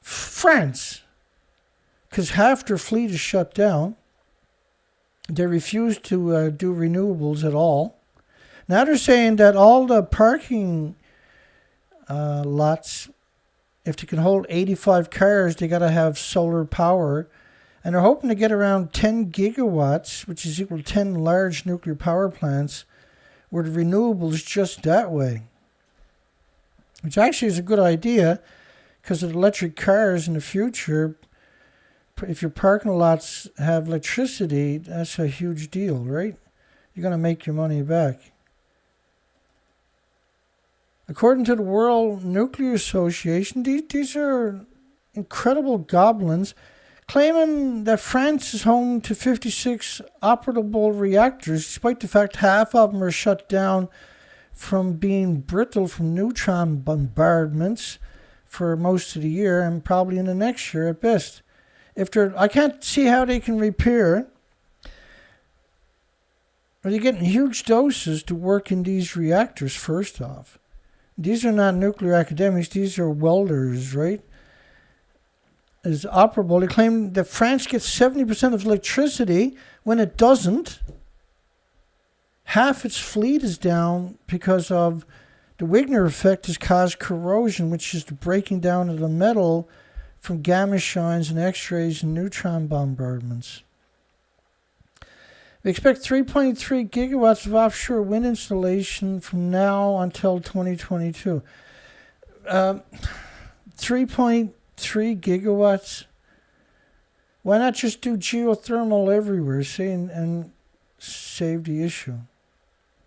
France. Because half their fleet is shut down. They refuse to do renewables at all. Now they're saying that all the parking lots, if they can hold 85 cars, they got to have solar power. And they're hoping to get around 10 gigawatts, which is equal to 10 large nuclear power plants, where the renewables just that way. Which actually is a good idea, because of electric cars in the future, if your parking lots have electricity, that's a huge deal, right? You're going to make your money back. According to the World Nuclear Association, these are incredible goblins claiming that France is home to 56 operable reactors, despite the fact half of them are shut down from being brittle from neutron bombardments for most of the year, and probably in the next year at best. I can't see how they can repair. Are they getting huge doses to work in these reactors, first off? These are not nuclear academics, these are welders, right? Is operable. They claim that France gets 70% of electricity when it doesn't. Half its fleet is down because of the Wigner effect has caused corrosion, which is the breaking down of the metal from gamma shines and X-rays and neutron bombardments. We expect 3.3 gigawatts of offshore wind installation from now until 2022. 3.3 gigawatts? Why not just do geothermal everywhere, see, and save the issue?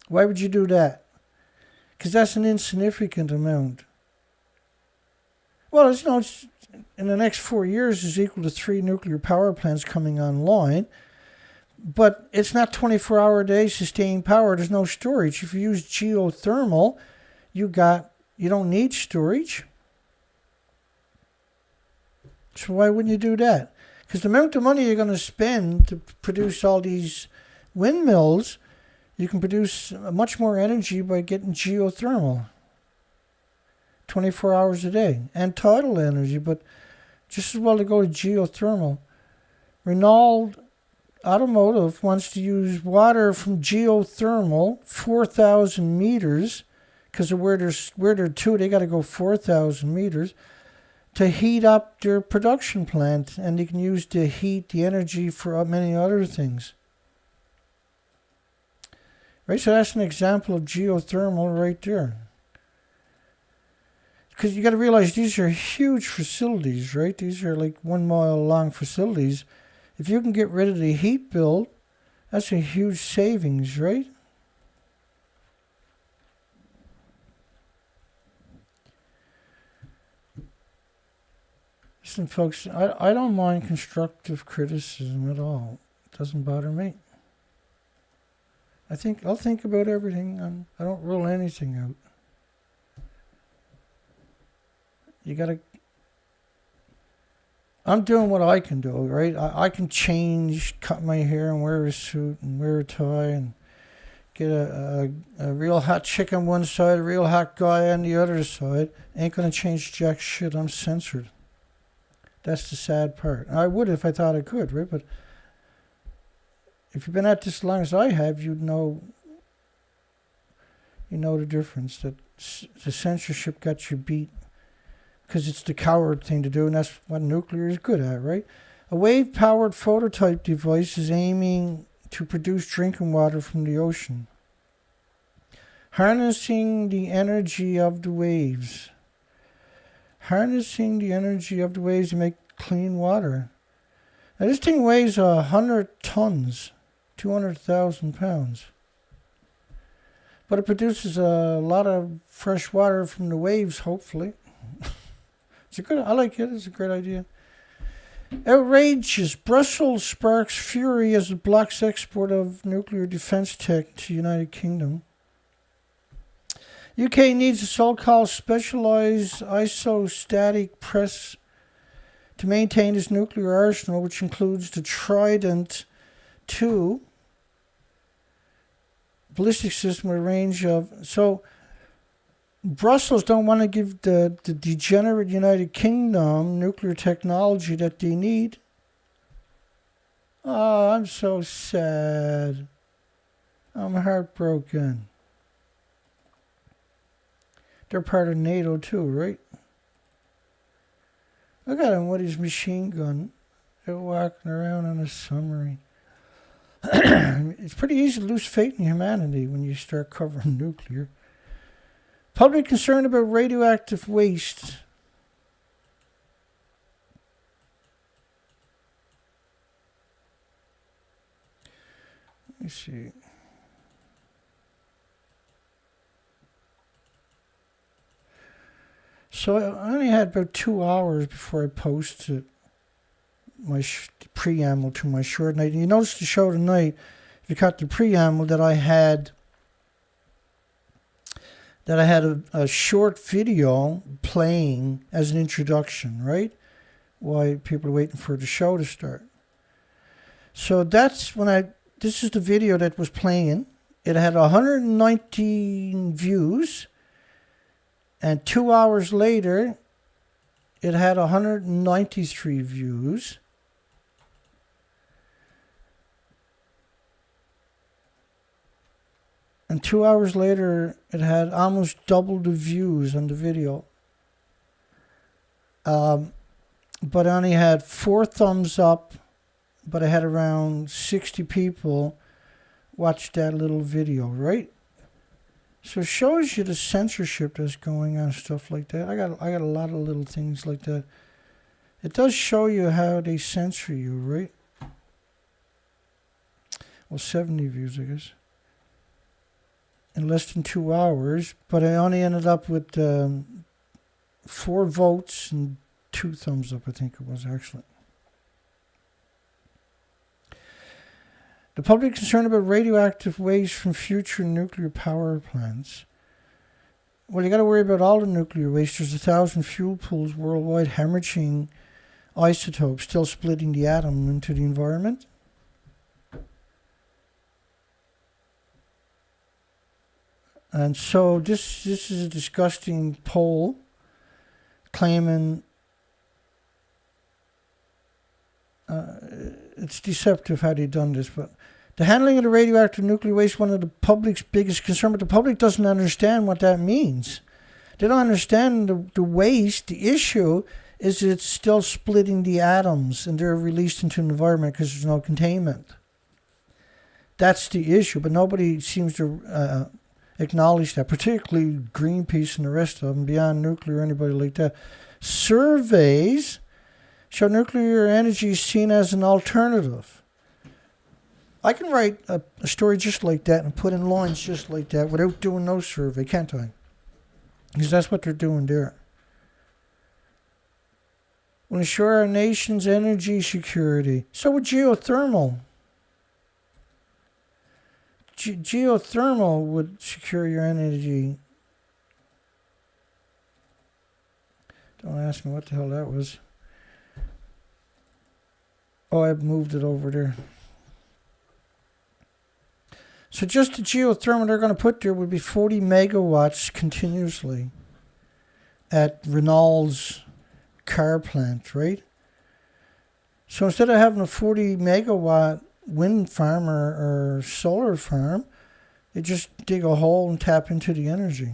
Why would you do that? Because that's an insignificant amount. Well, it's in the next 4 years is equal to 3 nuclear power plants coming online. But it's not 24-hour a day sustained power. There's no storage. If you use geothermal, you don't need storage. So why wouldn't you do that? Because the amount of money you're going to spend to produce all these windmills, you can produce much more energy by getting geothermal. 24 hours a day. And tidal energy, but just as well to go to geothermal. Renault Automotive wants to use water from geothermal, 4,000 meters, because of where they're to, they got to go 4,000 meters, to heat up their production plant, and they can use the heat, the energy for many other things. Right, so that's an example of geothermal right there. Because you got to realize these are huge facilities, right? These are like 1 mile long facilities. If you can get rid of the heat bill, that's a huge savings, right? Listen, folks, I don't mind constructive criticism at all. It doesn't bother me. I'll think about everything. I don't rule anything out. I'm doing what I can do, right? I can change, cut my hair and wear a suit and wear a tie and get a real hot chick on one side, a real hot guy on the other side. Ain't going to change jack shit. I'm censored. That's the sad part. I would if I thought I could, right? But if you've been at this as long as I have, you'd know the difference, that the censorship got you beat. Because it's the coward thing to do, and that's what nuclear is good at, right? A wave-powered prototype device is aiming to produce drinking water from the ocean, harnessing the energy of the waves. Harnessing the energy of the waves to make clean water. Now, this thing weighs 100 tons, 200,000 pounds. But it produces a lot of fresh water from the waves, hopefully. I like it. It's a great idea. Outrageous. Brussels sparks fury as it blocks export of nuclear defense tech to United Kingdom. UK needs a so-called specialized isostatic press to maintain its nuclear arsenal, which includes the Trident II ballistic system with a range of... So Brussels don't want to give the degenerate United Kingdom nuclear technology that they need. Oh, I'm so sad. I'm heartbroken. They're part of NATO too, right? Look at him with his machine gun. They're walking around on a submarine. It's pretty easy to lose faith in humanity when you start covering nuclear. Public concern about radioactive waste. Let me see. So I only had about 2 hours before I posted my preamble to my short night. And you notice the show tonight, if you caught the preamble, that I had a short video playing as an introduction, right? While people are waiting for the show to start. So that's this is the video that was playing. It had 119 views. And 2 hours later, it had 193 views. And 2 hours later, it had almost double the views on the video. But I only had 4 thumbs up, but I had around 60 people watch that little video, right? So it shows you the censorship that's going on, stuff like that. I got a lot of little things like that. It does show you how they censor you, right? Well, 70 views, I guess. In less than 2 hours. But I only ended up with 4 votes and 2 thumbs up, I think it was, actually. The public concerned about radioactive waste from future nuclear power plants. Well, you got to worry about all the nuclear waste. There's 1,000 fuel pools worldwide hemorrhaging isotopes, still splitting the atom into the environment. And so this is a disgusting poll claiming it's deceptive how they've done this, but the handling of the radioactive nuclear waste is one of the public's biggest concern, but the public doesn't understand what that means. They don't understand the waste. The issue is it's still splitting the atoms and they're released into the environment because there's no containment. That's the issue, but nobody seems to acknowledge that, particularly Greenpeace and the rest of them, Beyond Nuclear, anybody like that. Surveys show nuclear energy seen as an alternative. I can write a story just like that and put in lines just like that without doing no survey, can't I? Because that's what they're doing there. Will ensure our nation's energy security. So with geothermal. Geothermal would secure your energy. Don't ask me what the hell that was. Oh, I moved it over there. So just the geothermal they're going to put there would be 40 megawatts continuously at Renault's car plant, right? So instead of having a 40 megawatt wind farm or solar farm, they just dig a hole and tap into the energy.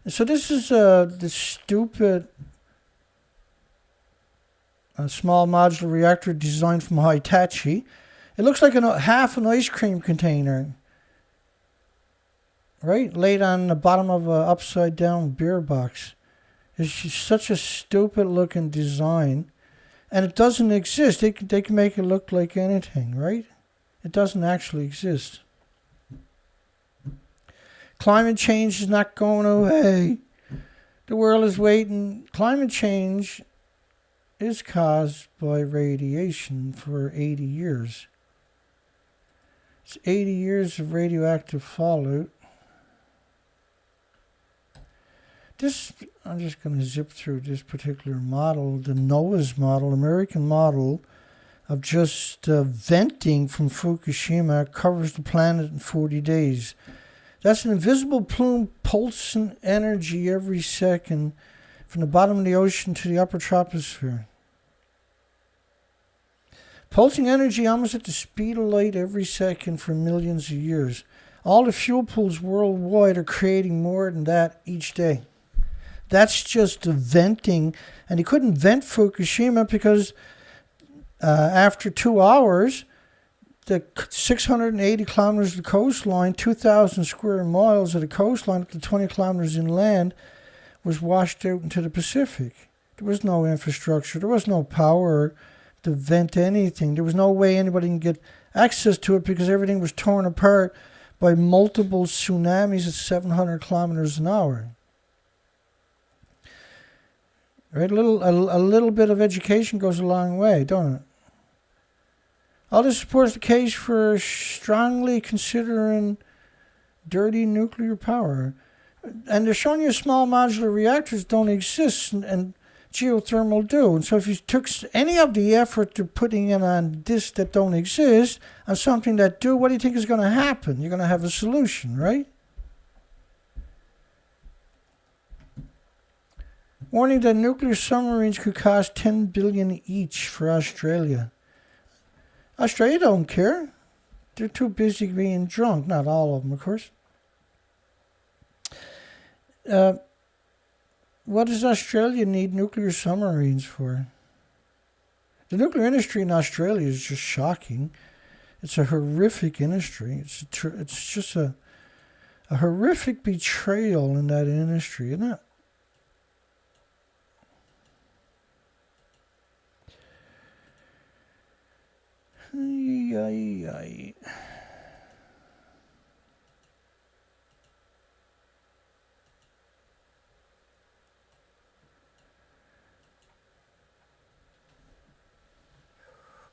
And so this is the stupid small modular reactor designed from Hitachi. It looks like half an ice cream container, right? Laid on the bottom of an upside down beer box. It's just such a stupid looking design. And it doesn't exist. They can make it look like anything, right? It doesn't actually exist. Climate change is not going away. The world is waiting. Climate change is caused by radiation for 80 years. It's 80 years of radioactive fallout. I'm just going to zip through this particular model, the NOAA's model, American model of just venting from Fukushima covers the planet in 40 days. That's an invisible plume pulsing energy every second from the bottom of the ocean to the upper troposphere. Pulsing energy almost at the speed of light every second for millions of years. All the fuel pools worldwide are creating more than that each day. That's just the venting. And he couldn't vent Fukushima because after 2 hours, the 680 kilometers of the coastline, 2,000 square miles of the coastline up to 20 kilometers inland, was washed out into the Pacific. There was no infrastructure. There was no power to vent anything. There was no way anybody can get access to it because everything was torn apart by multiple tsunamis at 700 kilometers an hour. Right, a little bit of education goes a long way, don't it? All this supports the case for strongly considering dirty nuclear power. And they're showing you small modular reactors don't exist and geothermal do. And so if you took any of the effort to putting in on this that don't exist on something that do, what do you think is going to happen? You're going to have a solution, right? Warning that nuclear submarines could cost $10 billion each for Australia. Australia don't care. They're too busy being drunk. Not all of them, of course. What does Australia need nuclear submarines for? The nuclear industry in Australia is just shocking. It's a horrific industry. It's just a horrific betrayal in that industry, isn't it? Ay, ay, ay.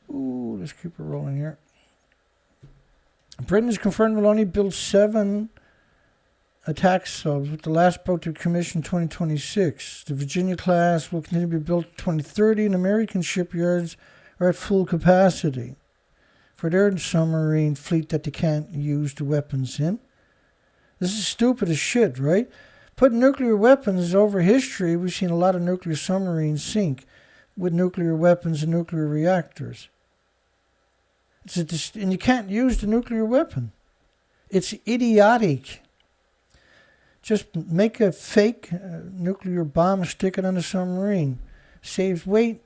Ooh, let's keep it rolling here. Britain is confirmed will only build 7 attack subs, with the last boat to be commissioned in 2026. The Virginia class will continue to be built in 2030, and American shipyards are at full capacity for their submarine fleet that they can't use the weapons in. This is stupid as shit, right? Putting nuclear weapons over history, we've seen a lot of nuclear submarines sink with nuclear weapons and nuclear reactors. And you can't use the nuclear weapon. It's idiotic. Just make a fake nuclear bomb and stick it on a submarine. Saves weight,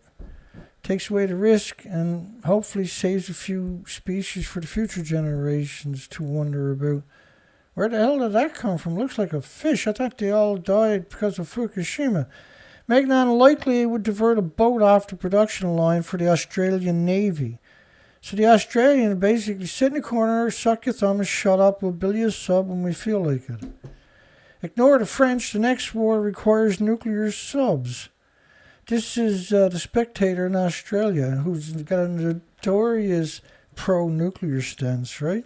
takes away the risk, and hopefully saves a few species for the future generations to wonder about. Where the hell did that come from? Looks like a fish. I thought they all died because of Fukushima. Making it unlikely it would divert a boat off the production line for the Australian Navy. So the Australians basically sit in the corner, suck your thumb and shut up. We'll build you a sub when we feel like it. Ignore the French. The next war requires nuclear subs. This is the Spectator in Australia, who's got a notorious pro-nuclear stance, right?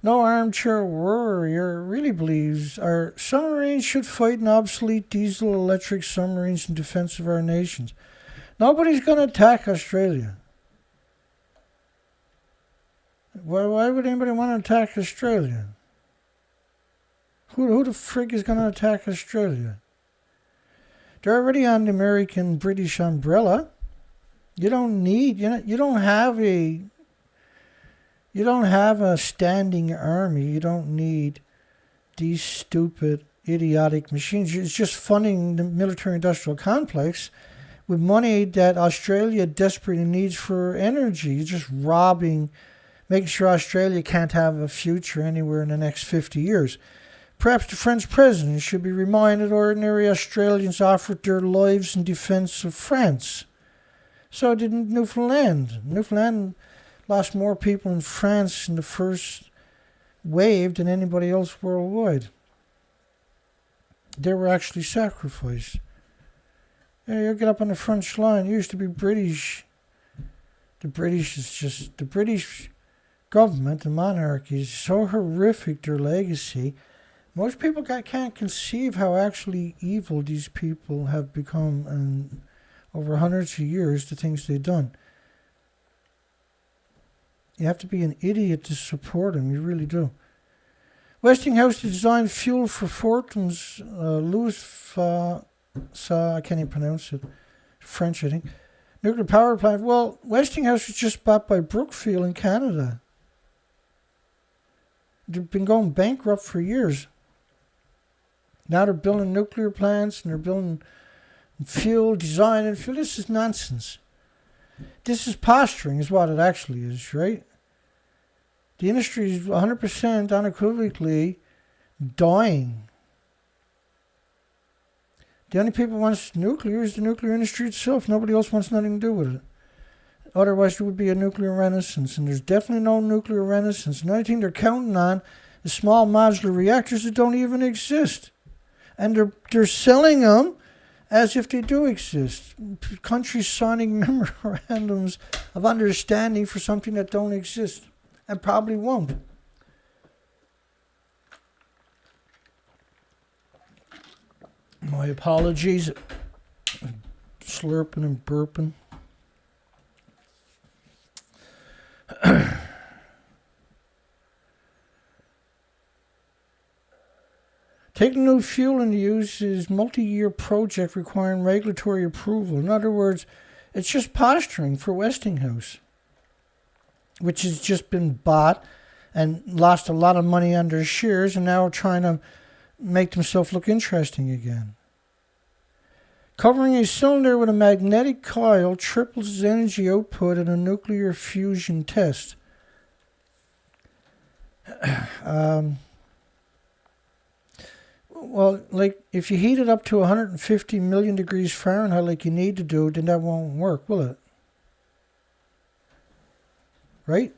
No armchair warrior really believes our submarines should fight an obsolete diesel-electric submarines in defense of our nations. Nobody's going to attack Australia. Why would anybody want to attack Australia? Who the frig is going to attack Australia? They're already on the American-British umbrella. You don't have a standing army. You don't need these stupid, idiotic machines. It's just funding the military-industrial complex with money that Australia desperately needs for energy. You're just making sure Australia can't have a future anywhere in the next 50 years. Perhaps the French president should be reminded ordinary Australians offered their lives in defense of France. So did Newfoundland. Newfoundland lost more people in France in the first wave than anybody else worldwide. They were actually sacrificed. Yeah, you get up on the French line. You used to be British. The British government, the monarchy, is so horrific, their legacy. Most people can't conceive how actually evil these people have become, and over hundreds of years, the things they've done. You have to be an idiot to support them. You really do. Westinghouse designed fuel for Fortum's I can't even pronounce it. French, I think. Nuclear power plant. Well, Westinghouse was just bought by Brookfield in Canada. They've been going bankrupt for years. Now they're building nuclear plants and they're building fuel, design and fuel. This is nonsense. This is posturing is what it actually is, right? The industry is 100% unequivocally dying. The only people who wants nuclear is the nuclear industry itself. Nobody else wants nothing to do with it. Otherwise, there would be a nuclear renaissance, and there's definitely no nuclear renaissance. And the only thing they're counting on is small modular reactors that don't even exist. And they're selling them as if they do exist. Countries signing memorandums of understanding for something that don't exist and probably won't. My apologies. Slurping and burping. Taking new fuel into use is a multi-year project requiring regulatory approval. In other words, it's just posturing for Westinghouse, which has just been bought and lost a lot of money on their shares and now trying to make themselves look interesting again. Covering a cylinder with a magnetic coil triples its energy output in a nuclear fusion test. Well, like, if you heat it up to 150 million degrees Fahrenheit like you need to do, then that won't work, will it? right?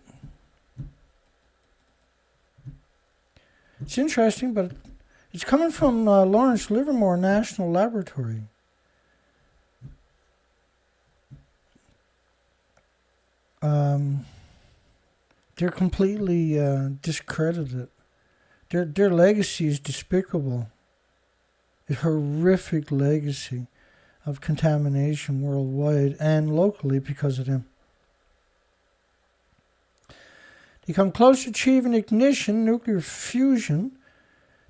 It's interesting, but it's coming from Lawrence Livermore National Laboratory. They're completely discredited. Their legacy is despicable. A horrific legacy of contamination worldwide and locally because of them. They come close to achieving ignition, nuclear fusion,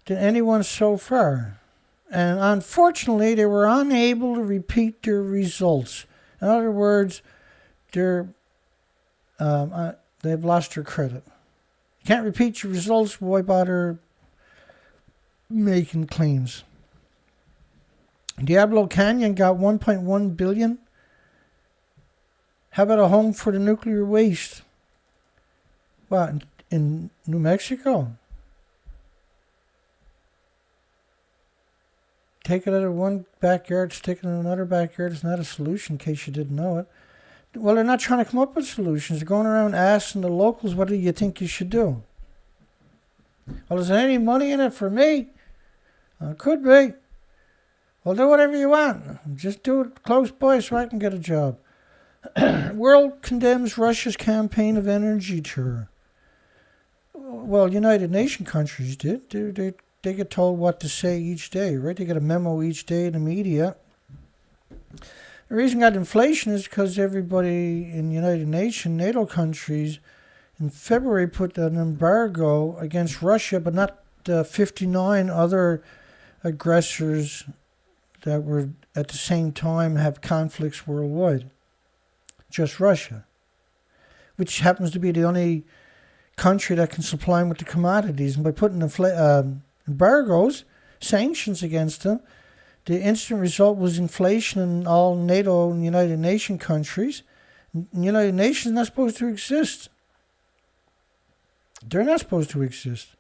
than anyone so far. And unfortunately, they were unable to repeat their results. In other words, they've lost their credit. You can't repeat your results, why bother making claims? Diablo Canyon got $1.1 billion. How about a home for the nuclear waste? What, in New Mexico? Take it out of one backyard, stick it in another backyard is not a solution, in case you didn't know it. Well, they're not trying to come up with solutions. They're going around asking the locals, what do you think you should do? Well, is there any money in it for me? Could be. Well, do whatever you want. Just do it close by so I can get a job. World condemns Russia's campaign of energy tour. Well, United Nations countries did. They get told what to say each day, right? They get a memo each day in the media. The reason we got inflation is because everybody in the United Nations, NATO countries, in February put an embargo against Russia, but not 59 other aggressors that were at the same time have conflicts worldwide. Just Russia, which happens to be the only country that can supply them with the commodities. And by putting embargoes, sanctions against them, the instant result was inflation in all NATO and United Nations countries. The United Nations is not supposed to exist. They're not supposed to exist.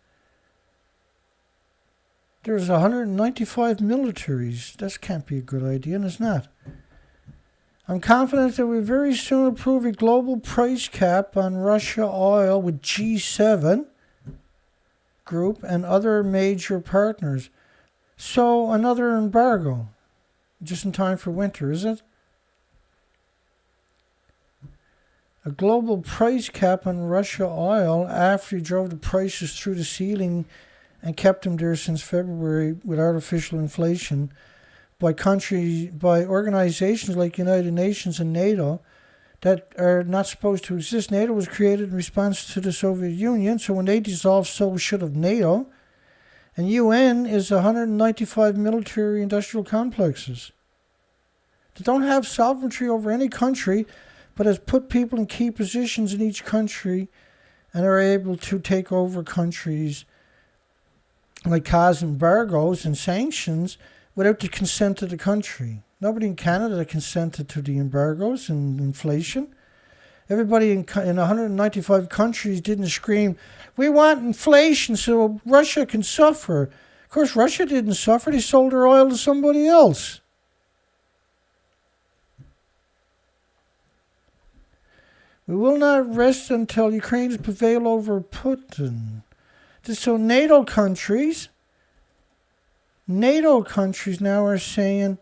There's 195 militaries. That can't be a good idea, and it's not. I'm confident that we very soon approve a global price cap on Russia oil with G7 group and other major partners. So another embargo, just in time for winter, is it? A global price cap on Russia oil after you drove the prices through the ceiling and kept them there since February with artificial inflation by organizations like United Nations and NATO that are not supposed to exist. NATO was created in response to the Soviet Union, so when they dissolved, so should have NATO. And UN is 195 military industrial complexes that don't have sovereignty over any country, but has put people in key positions in each country and are able to take over countries, like cause embargoes and sanctions without the consent of the country. Nobody in Canada consented to the embargoes and inflation. Everybody in 195 countries didn't scream, we want inflation so Russia can suffer. Of course, Russia didn't suffer. They sold their oil to somebody else. We will not rest until Ukraine prevail over Putin. So NATO countries now are saying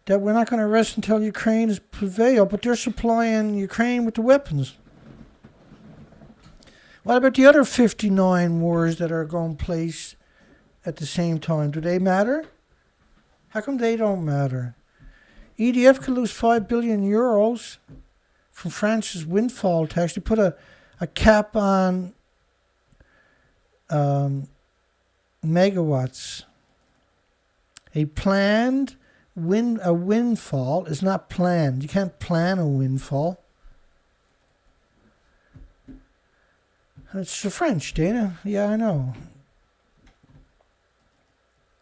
that we're not going to rest until Ukraine is prevail, but they're supplying Ukraine with the weapons. What about the other 59 wars that are going place at the same time? Do they matter? How come they don't matter? EDF could lose 5 billion euros from France's windfall tax. They put a cap on megawatts. A windfall is not planned. You can't plan a windfall. It's the French, Dana. Yeah, I know.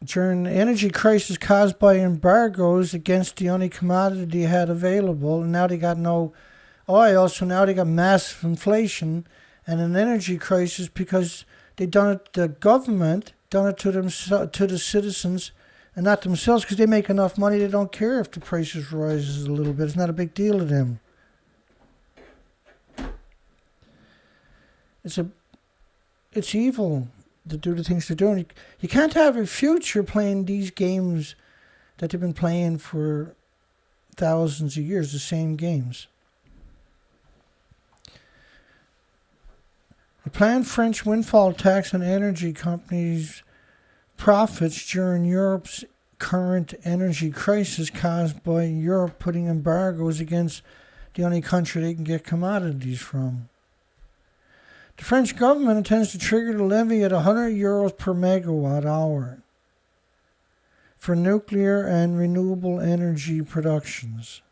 During the energy crisis caused by embargoes against the only commodity they had available, and now they got no oil, so now they got massive inflation and an energy crisis because they done it. The government done it to the citizens, and not themselves, because they make enough money. They don't care if the prices rises a little bit. It's not a big deal to them. It's evil to do the things they're doing. You can't have a future playing these games that they've been playing for thousands of years, the same games. The planned French windfall tax on energy companies' profits during Europe's current energy crisis caused by Europe putting embargoes against the only country they can get commodities from. The French government intends to trigger the levy at €100 per megawatt hour for nuclear and renewable energy productions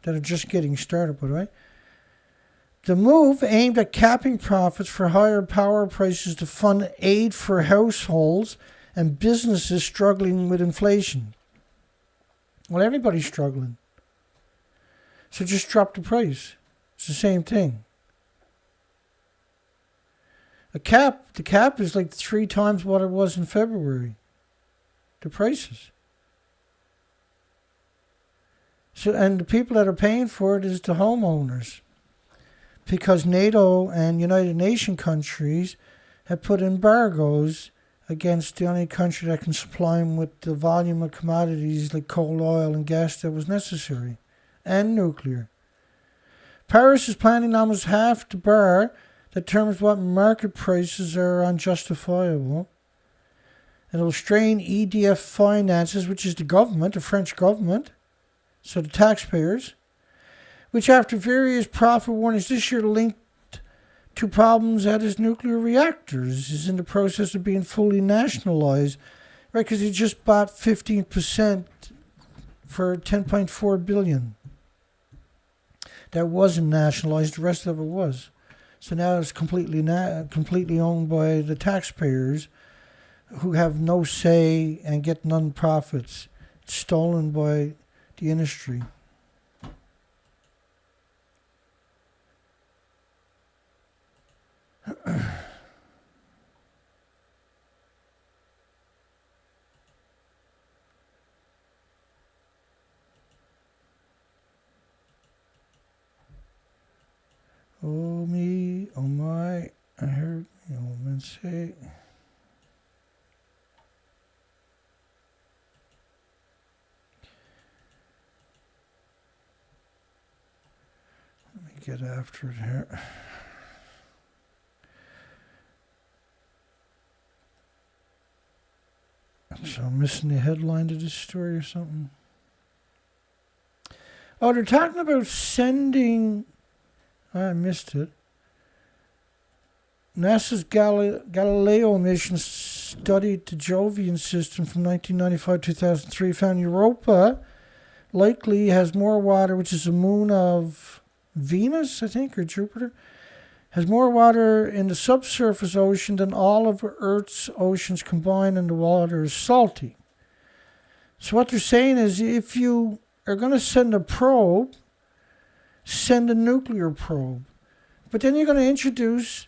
that are just getting started, by the way. The move aimed at capping profits for higher power prices to fund aid for households and businesses struggling with inflation. Well, everybody's struggling. So just drop the price. It's the same thing. The cap is like 3 times what it was in February. The prices. So, and the people that are paying for it is the homeowners. Because NATO and United Nations countries have put embargoes against the only country that can supply them with the volume of commodities like coal, oil, and gas that was necessary, and nuclear. Paris is planning almost half the bar that determines what market prices are unjustifiable. And it will strain EDF finances, which is the government, the French government, so the taxpayers, which after various profit warnings this year linked to problems at its nuclear reactors, is in the process of being fully nationalized, right? Because he just bought 15% for $10.4 billion. That wasn't nationalized, the rest of it was. So now it's completely owned by the taxpayers who have no say and get none profits. It's stolen by the industry. Oh me, oh my, I heard the old man say. Let me get after it here. So I'm missing the headline to this story or something. Oh, they're talking about sending... I missed it. NASA's Galileo mission studied the Jovian system from 1995-2003, found Europa likely has more water, which is a moon of Venus, I think, or Jupiter, has more water in the subsurface ocean than all of Earth's oceans combined, and the water is salty. So what they're saying is if you are going to send a probe, send a nuclear probe. But then you're going to introduce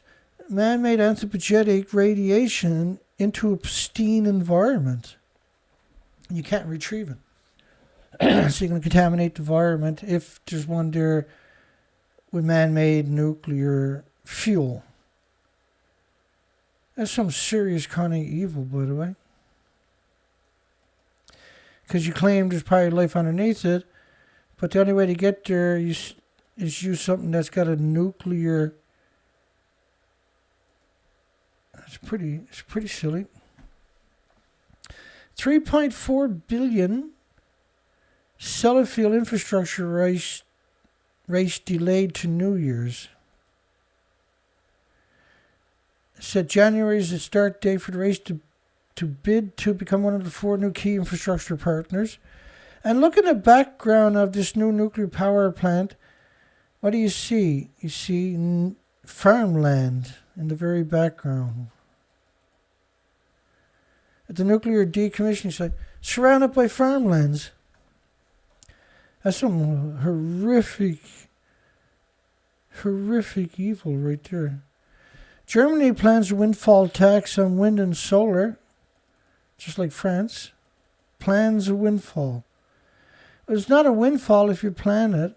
man-made anthropogenic radiation into a pristine environment. You can't retrieve it. So you're going to contaminate the environment if there's one there with man-made nuclear fuel. That's some serious kind of evil, by the way. Because you claim there's probably life underneath it, but the only way to get there is use something that's got a nuclear... It's pretty silly. 3.4 billion Sellafield infrastructure race delayed to New Year's. It said January is the start date for the race to bid to become one of the 4 new key infrastructure partners. And look at the background of this new nuclear power plant. What do you see? You see farmland in the very background. At the nuclear decommissioning site, surrounded by farmlands. That's some horrific evil right there. Germany plans a windfall tax on wind and solar, just like France. Plans a windfall. It's not a windfall if you plan it,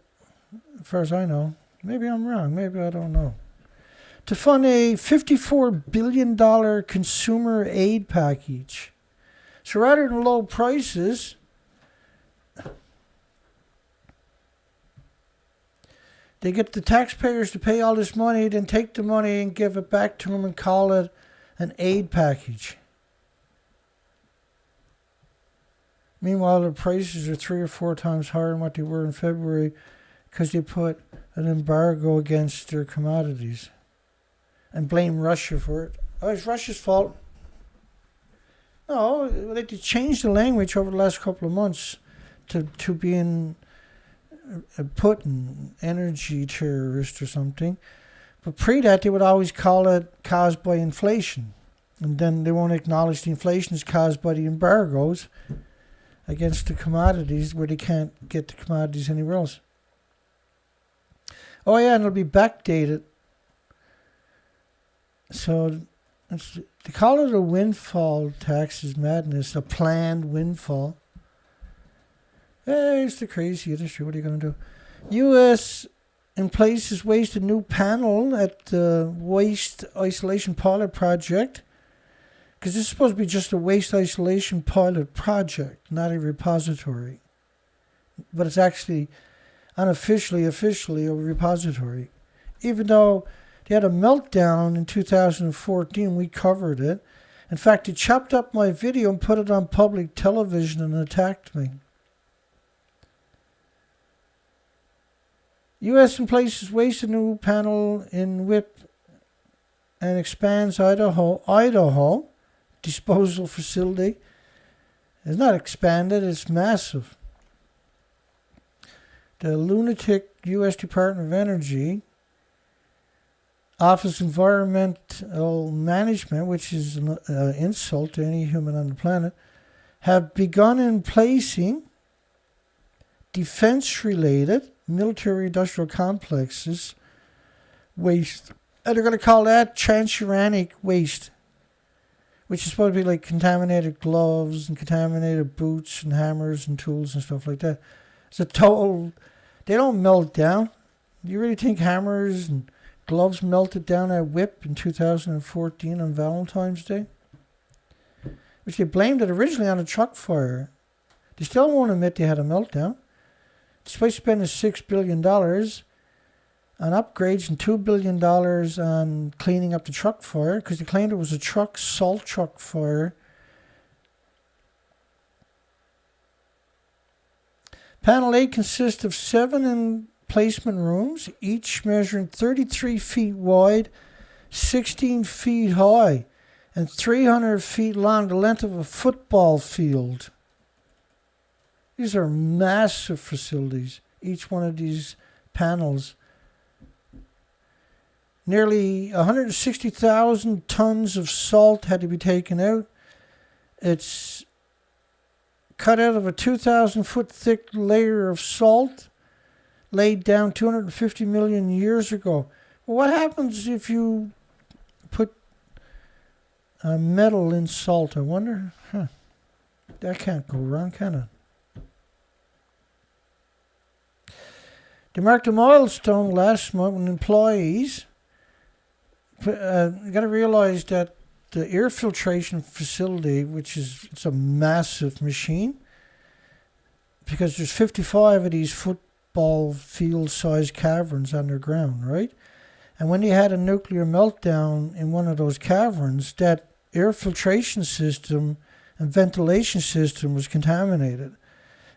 as far as I know. Maybe I'm wrong. Maybe I don't know. to fund a $54 billion consumer aid package. So rather than low prices, they get the taxpayers to pay all this money, then take the money and give it back to them and call it an aid package. Meanwhile, the prices are 3 or 4 times higher than what they were in February because they put an embargo against their commodities and blame Russia for it. Oh, it's Russia's fault. No, they changed the language over the last couple of months to being Putin, energy terrorist or something. But pre that, they would always call it caused by inflation. And then they won't acknowledge the inflation is caused by the embargoes against the commodities where they can't get the commodities anywhere else. Oh yeah, and it'll be backdated. So they call it a windfall tax is madness, a planned windfall. Hey, it's the crazy industry. What are you going to do? U.S. in places waste a new panel at the Waste Isolation Pilot Project. Because this is supposed to be just a waste isolation pilot project, not a repository. But it's actually unofficially, officially a repository. Even though they had a meltdown in 2014, we covered it. In fact, they chopped up my video and put it on public television and attacked me. U.S. in places wastes a new panel in WIP and expands Idaho disposal facility. It's not expanded, it's massive. The lunatic U.S. Department of Energy Office of Environmental Management, which is an insult to any human on the planet, have begun in placing defense-related military industrial complexes waste. And they're going to call that transuranic waste, which is supposed to be like contaminated gloves and contaminated boots and hammers and tools and stuff like that. It's a total... They don't melt down. Do you really think hammers and gloves melted down at WIP in 2014 on Valentine's Day? Which they blamed it originally on a truck fire. They still won't admit they had a meltdown. Despite spending $6 billion on upgrades and $2 billion on cleaning up the truck fire, because they claimed it was a salt truck fire. Panel 8 consists of 7 emplacement rooms, each measuring 33 feet wide, 16 feet high, and 300 feet long, the length of a football field. These are massive facilities, each one of these panels. Nearly 160,000 tons of salt had to be taken out. It's cut out of a 2,000-foot thick layer of salt laid down 250 million years ago. Well, what happens if you put metal in salt? I wonder. That can't go wrong, can it? They marked a milestone last month when employees... you got to realize that the air filtration facility, it's a massive machine, because there's 55 of these football field-sized caverns underground, right? And when they had a nuclear meltdown in one of those caverns, that air filtration system and ventilation system was contaminated.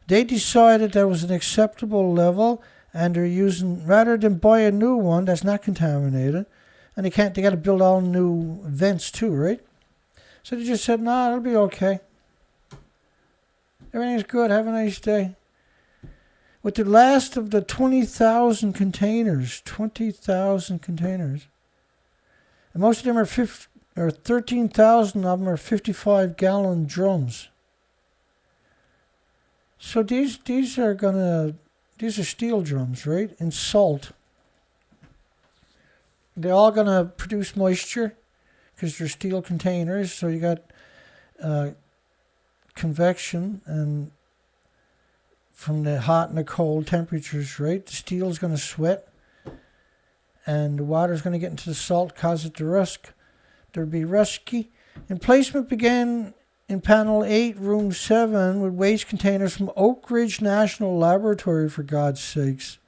They decided that was an acceptable level, and they're using, rather than buy a new one that's not contaminated, and they got to build all new vents too, right? So they just said, nah, it'll be okay. Everything's good, have a nice day. With the last of the 20,000 containers, and most of them are 13,000 of them are 55-gallon drums. So these are steel drums, right? In salt. They're all going to produce moisture because they're steel containers. So you got convection and from the hot and the cold temperatures, right? The steel's going to sweat. and the water's going to get into the salt, cause it to rust. There'll be rusky. Emplacement began in panel 8, room 7, with waste containers from Oak Ridge National Laboratory, for God's sakes.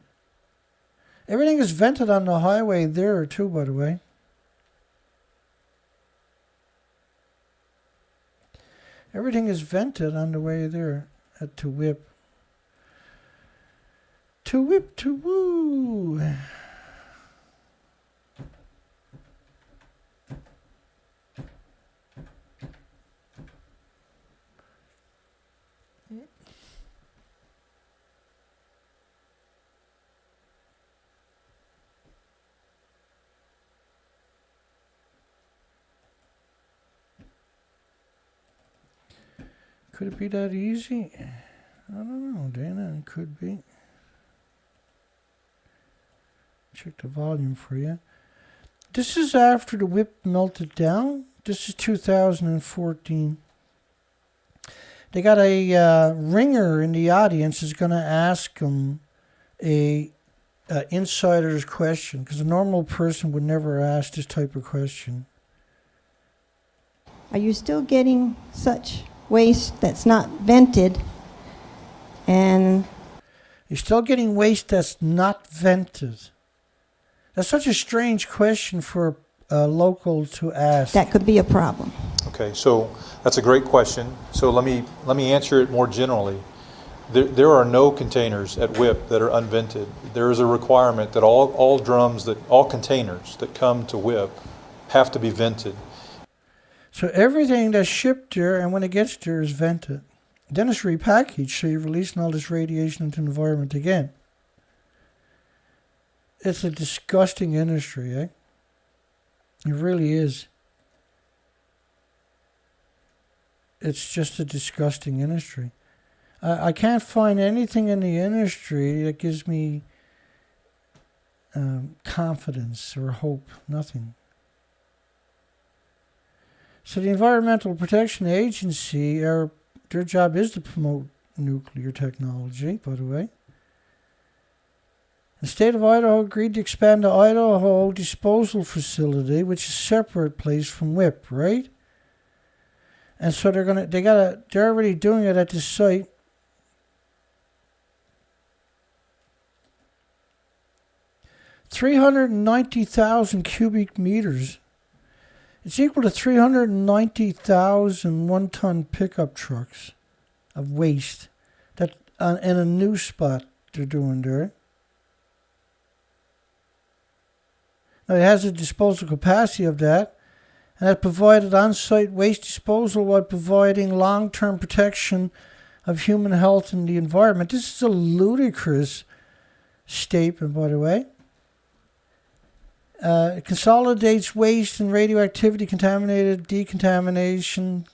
Everything is vented on the highway there, too, by the way. Everything is vented on the way there to whip. To whip, to woo. Could it be that easy? I don't know, Dana. It could be. Check the volume for you. This is after the whip melted down. This is 2014. They got a ringer in the audience is going to ask them a insider's question, because a normal person would never ask this type of question. Are you still getting such waste that's not vented? And you're still getting waste that's not vented. That's such a strange question for a local to ask. that could be a problem. Okay, so that's a great question. So let me answer it more generally. There are no containers at WIP that are unvented. There is a requirement that all containers that come to WIP have to be vented. So everything that's shipped there, and when it gets there, is vented. Then it's repackaged, so you're releasing all this radiation into the environment again. It's a disgusting industry, eh? It really is. It's just a disgusting industry. I can't find anything in the industry that gives me confidence or hope. Nothing. So the Environmental Protection Agency, their job is to promote nuclear technology, by the way. The state of Idaho agreed to expand the Idaho disposal facility, which is a separate place from WIP, right? And so they're already doing it at this site. $390,000 cubic meters. It's equal to 390,000 one-ton pickup trucks of waste that in a new spot they're doing there. Now it has a disposal capacity of that, and it provided on-site waste disposal while providing long-term protection of human health and the environment. This is a ludicrous statement, by the way. It consolidates waste and radioactivity, contaminated decontamination,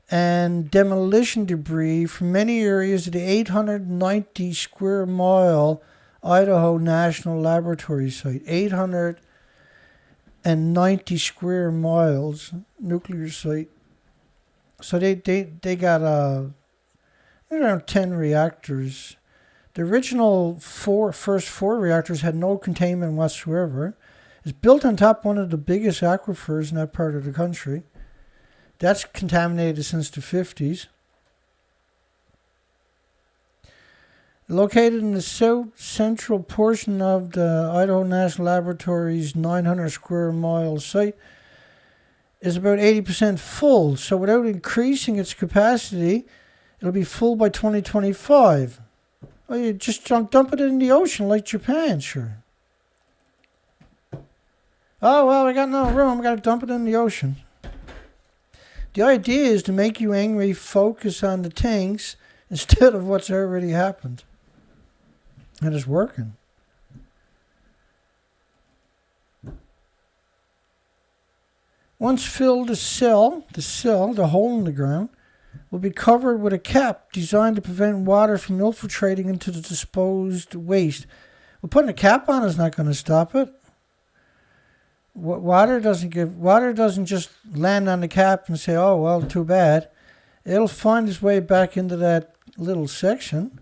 and demolition debris from many areas of the 890 square mile Idaho National Laboratory site. 890 square miles nuclear site. So they got around 10 reactors. The original first four reactors had no containment whatsoever. It's built on top of one of the biggest aquifers in that part of the country. That's contaminated since the 50s. Located in the south central portion of the Idaho National Laboratory's 900 square mile site, is about 80% full. So without increasing its capacity, it'll be full by 2025. Well, you just dump it in the ocean like Japan, sure. Oh, well, I got no room. I got to dump it in the ocean. The idea is to make you angry, focus on the things instead of what's already happened. And it's working. Once filled, the hole in the ground, will be covered with a cap designed to prevent water from infiltrating into the disposed waste. Well, putting a cap on is not going to stop it. Water doesn't just land on the cap and say, oh, well, too bad. It'll find its way back into that little section.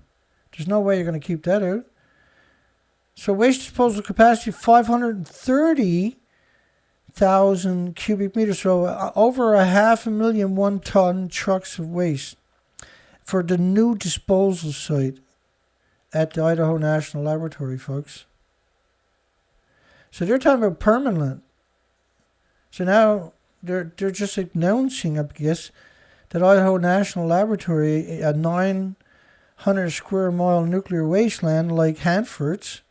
There's no way you're going to keep that out. So waste disposal capacity 530,000 cubic meters, so over 500,000 one-ton trucks of waste for the new disposal site at the Idaho National Laboratory, folks. So they're talking about permanent. So now they're just announcing, I guess, that Idaho National Laboratory, a 900 square mile nuclear wasteland like Hanford's,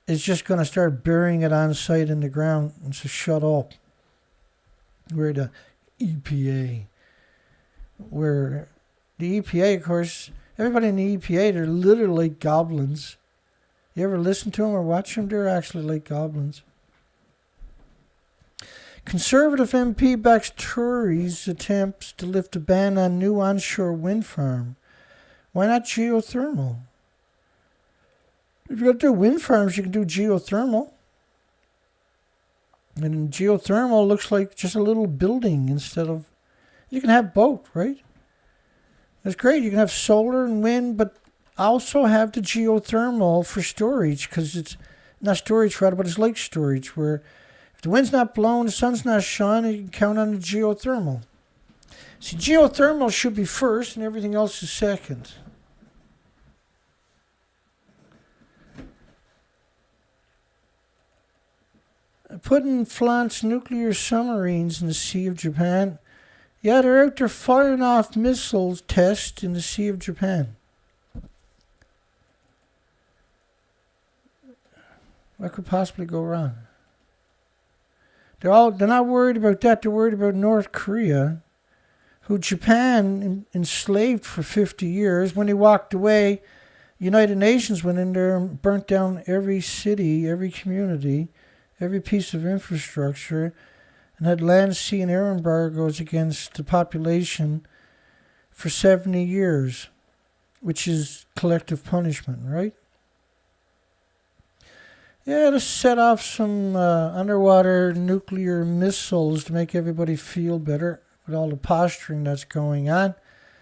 is just going to start burying it on site in the ground and so shut up. Where the EPA, of course, everybody in the EPA, they're literally like goblins. You ever listen to them or watch them? They're actually like goblins. Conservative MP backs Tories' attempts to lift a ban on new onshore wind farm. Why not geothermal? If you're going to do wind farms, you can do geothermal. And geothermal looks like just a little building instead of... You can have both, right? That's great. You can have solar and wind, but also have the geothermal for storage, because it's not storage, rather, but it's lake storage, where if the wind's not blowing, the sun's not shining, you can count on the geothermal. See, geothermal should be first and everything else is second. Putting Flant's nuclear submarines in the Sea of Japan. Yeah, they're out there firing off missiles tests in the Sea of Japan. What could possibly go wrong? They're not worried about that. They're worried about North Korea, who Japan enslaved for 50 years. When they walked away, United Nations went in there and burnt down every city, every community, every piece of infrastructure, and had land, sea, and air embargoes against the population for 70 years, which is collective punishment, right? Yeah, to set off some underwater nuclear missiles to make everybody feel better with all the posturing that's going on.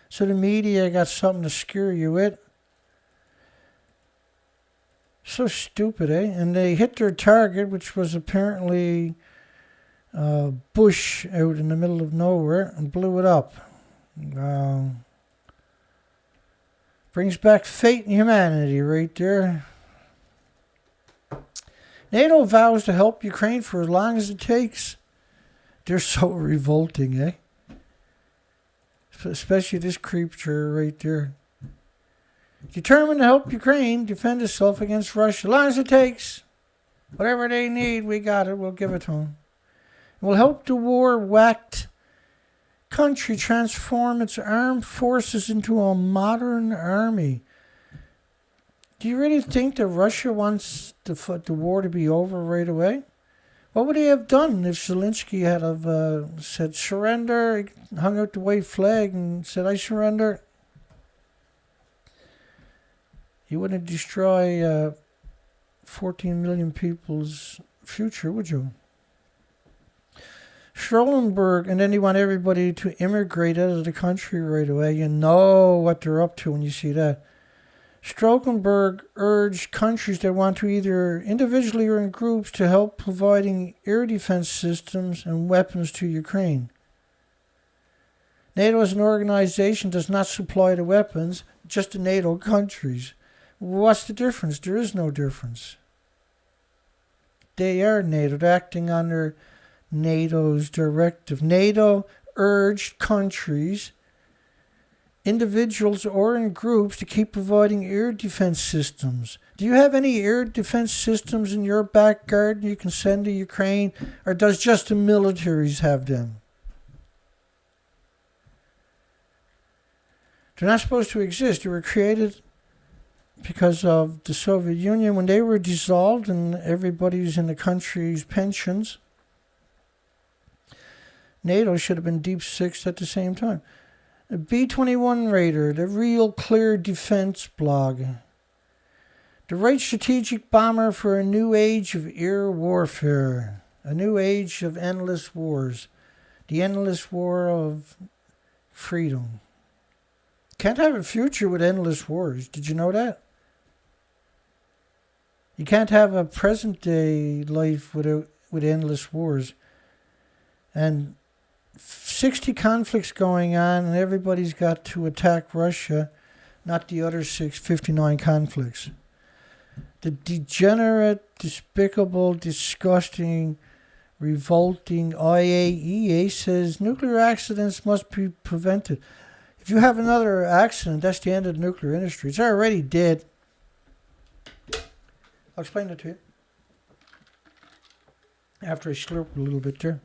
So the media got something to scare you with. So stupid, eh? And they hit their target, which was apparently bush out in the middle of nowhere, and blew it up. Brings back fate and humanity right there. NATO vows to help Ukraine for as long as it takes. They're so revolting, eh? Especially this creature right there. Determined to help Ukraine defend itself against Russia as long as it takes. Whatever they need, we got it. We'll give it to them. We'll help the war-whacked country transform its armed forces into a modern army. Do you really think that Russia wants the war to be over right away? What would he have done if Zelensky had said surrender, hung out the white flag and said, I surrender? You wouldn't destroy 14 million people's future, would you? Schrollenberg, and then you want everybody to immigrate out of the country right away. You know what they're up to when you see that. Stoltenberg urged countries that want to either individually or in groups to help providing air defense systems and weapons to Ukraine. NATO as an organization does not supply the weapons, just the NATO countries. What's the difference? There is no difference. They are NATO. They're acting under NATO's directive. NATO urged countries, individuals or in groups, to keep providing air defense systems. Do you have any air defense systems in your back garden you can send to Ukraine, or does just the militaries have them? They're not supposed to exist. They were created because of the Soviet Union. When they were dissolved and everybody's in the country's pensions, NATO should have been deep sixed at the same time. The B-21 Raider, the Real Clear Defense blog. The right strategic bomber for a new age of air warfare. A new age of endless wars. The endless war of freedom. Can't have a future with endless wars. Did you know that? You can't have a present-day life with endless wars. And 60 conflicts going on, and everybody's got to attack Russia, not the other 59 conflicts. The degenerate, despicable, disgusting, revolting IAEA says nuclear accidents must be prevented. If you have another accident, that's the end of the nuclear industry. It's already dead. I'll explain it to you after I slurp a little bit there.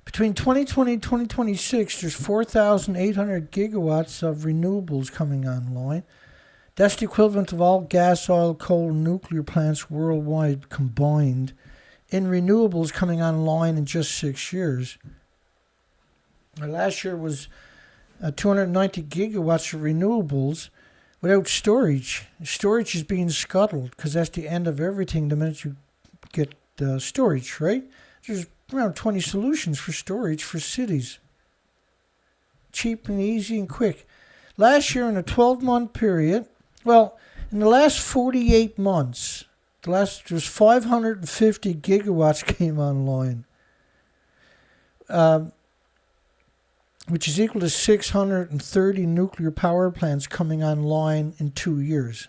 Between 2020 and 2026, there's 4,800 gigawatts of renewables coming online. That's the equivalent of all gas, oil, coal, and nuclear plants worldwide combined in renewables coming online in just 6 years. Last year was 290 gigawatts of renewables without storage. Storage is being scuttled because that's the end of everything the minute you get storage, right? There's around 20 solutions for storage for cities. Cheap and easy and quick. Last year in a 12-month period, well, in the last 48 months, there's 550 gigawatts came online, which is equal to 630 nuclear power plants coming online in 2 years.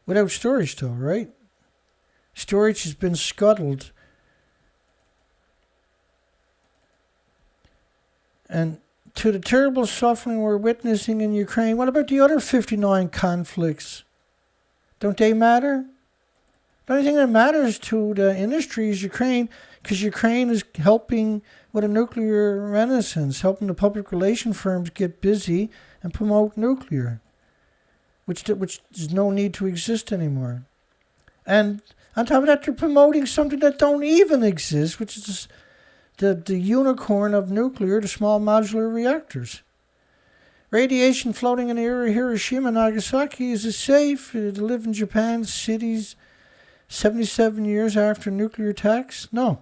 Without storage though, right? Storage has been scuttled. And to the terrible suffering we're witnessing in Ukraine, what about the other 59 conflicts? Don't they matter? The only thing that matters to the industry is Ukraine, because Ukraine is helping with a nuclear renaissance, helping the public relation firms get busy and promote nuclear, which there's no need to exist anymore. And on top of that, they're promoting something that don't even exist, which is the unicorn of nuclear, the small modular reactors. Radiation floating in the area of Hiroshima and Nagasaki, is it safe to live in Japan's cities 77 years after nuclear attacks? No.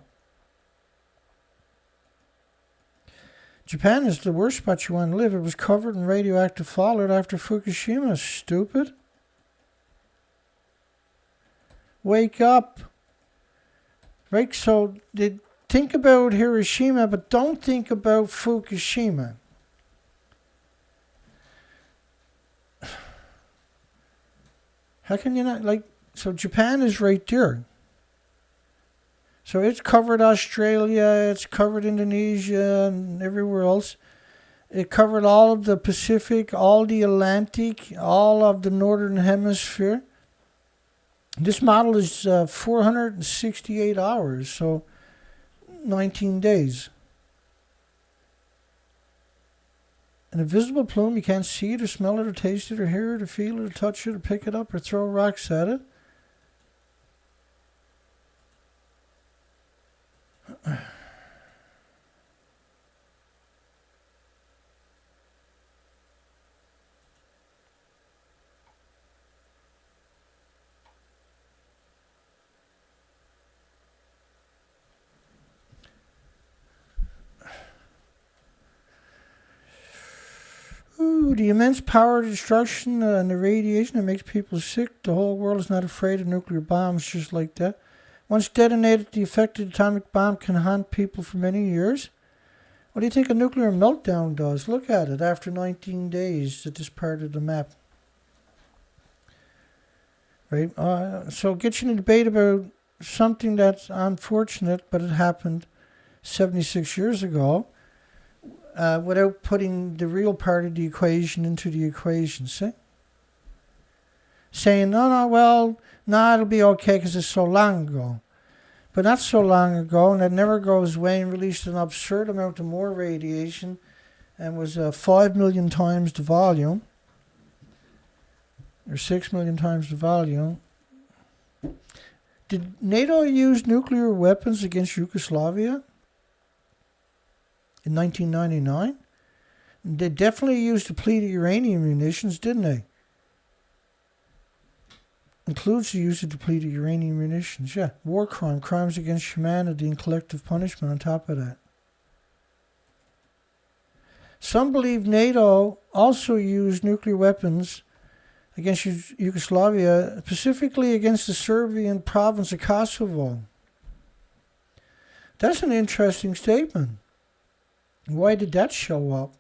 Japan is the worst spot you want to live. It was covered in radioactive fallout after Fukushima. Stupid. Wake up. Right, so think about Hiroshima, but don't think about Fukushima. How can you not, so Japan is right there. So it's covered Australia, it's covered Indonesia and everywhere else. It covered all of the Pacific, all the Atlantic, all of the Northern Hemisphere. This model is 468 hours, so 19 days. An invisible plume, you can't see it or smell it or taste it or hear it or feel it or touch it or pick it up or throw rocks at it. Ooh, the immense power of destruction and the radiation that makes people sick. The whole world is not afraid of nuclear bombs just like that. Once detonated, the effective atomic bomb can haunt people for many years. What do you think a nuclear meltdown does? Look at it after 19 days at this part of the map. Right? So it gets you in a debate about something that's unfortunate, but it happened 76 years ago. Without putting the real part of the equation into the equation, see? Saying, no, it'll be okay because it's so long ago. But not so long ago, and it never goes away, and released an absurd amount of more radiation and was 5 million times the volume, or 6 million times the volume. Did NATO use nuclear weapons against Yugoslavia? In 1999, they definitely used depleted uranium munitions, didn't they? Includes the use of depleted uranium munitions, yeah. War crime, crimes against humanity, and collective punishment on top of that. Some believe NATO also used nuclear weapons against Yugoslavia, specifically against the Serbian province of Kosovo. That's an interesting statement. Why did that show up?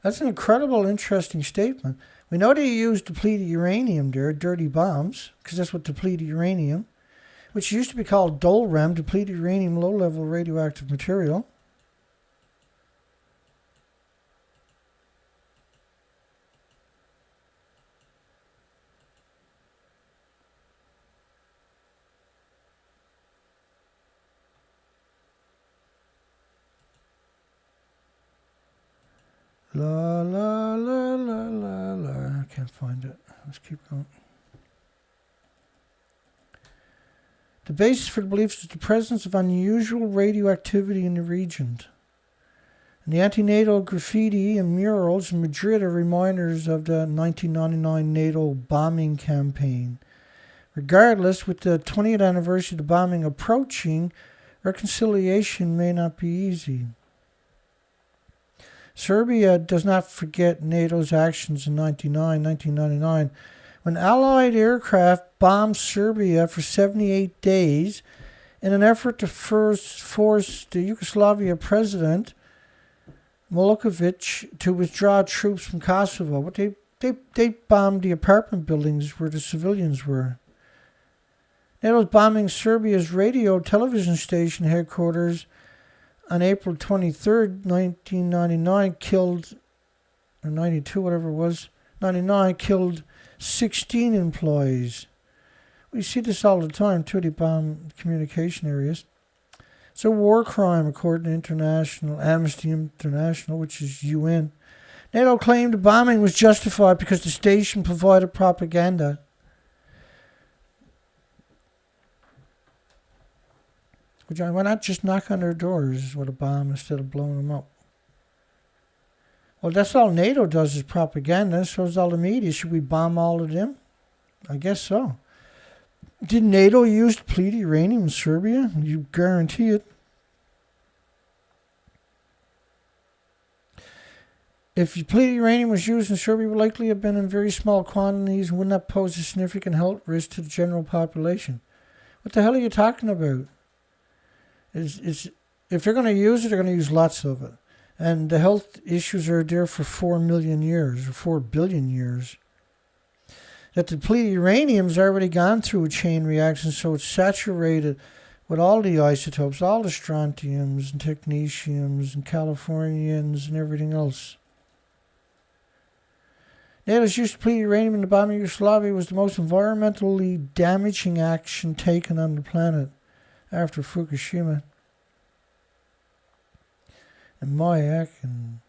That's an incredible, interesting statement. We know they used depleted uranium there, dirty bombs, because that's what depleted uranium, which used to be called DOLRAM, depleted uranium low-level radioactive material. La la la la la la. I can't find it. Let's keep going. The basis for the belief is the presence of unusual radioactivity in the region. And the anti-NATO graffiti and murals in Madrid are reminders of the 1999 NATO bombing campaign. Regardless, with the 20th anniversary of the bombing approaching, reconciliation may not be easy. Serbia does not forget NATO's actions in 1999, when Allied aircraft bombed Serbia for 78 days in an effort to first force the Yugoslavia president, Milosevic, to withdraw troops from Kosovo. But they bombed the apartment buildings where the civilians were. NATO's bombing Serbia's radio television station headquarters on April 23rd, 1999, killed, or 92, whatever it was, 99, killed 16 employees. We see this all the time, too. They bomb communication areas. It's a war crime, according to International Amnesty International, which is UN. NATO claimed the bombing was justified because the station provided propaganda. Why not just knock on their doors with a bomb instead of blowing them up? Well, that's all NATO does is propaganda. So is all the media. Should we bomb all of them? I guess so. Did NATO use depleted uranium in Serbia? You guarantee it. If depleted uranium was used in Serbia, it would likely have been in very small quantities and would not pose a significant health risk to the general population. What the hell are you talking about? If they're going to use it, they're going to use lots of it. And the health issues are there for 4 million years, or 4 billion years. That depleted uranium's already gone through a chain reaction, so it's saturated with all the isotopes, all the strontiums and technetiums and californians and everything else. NATO's use of depleted uranium in the bombing of Yugoslavia was the most environmentally damaging action taken on the planet after Fukushima. And Mayak and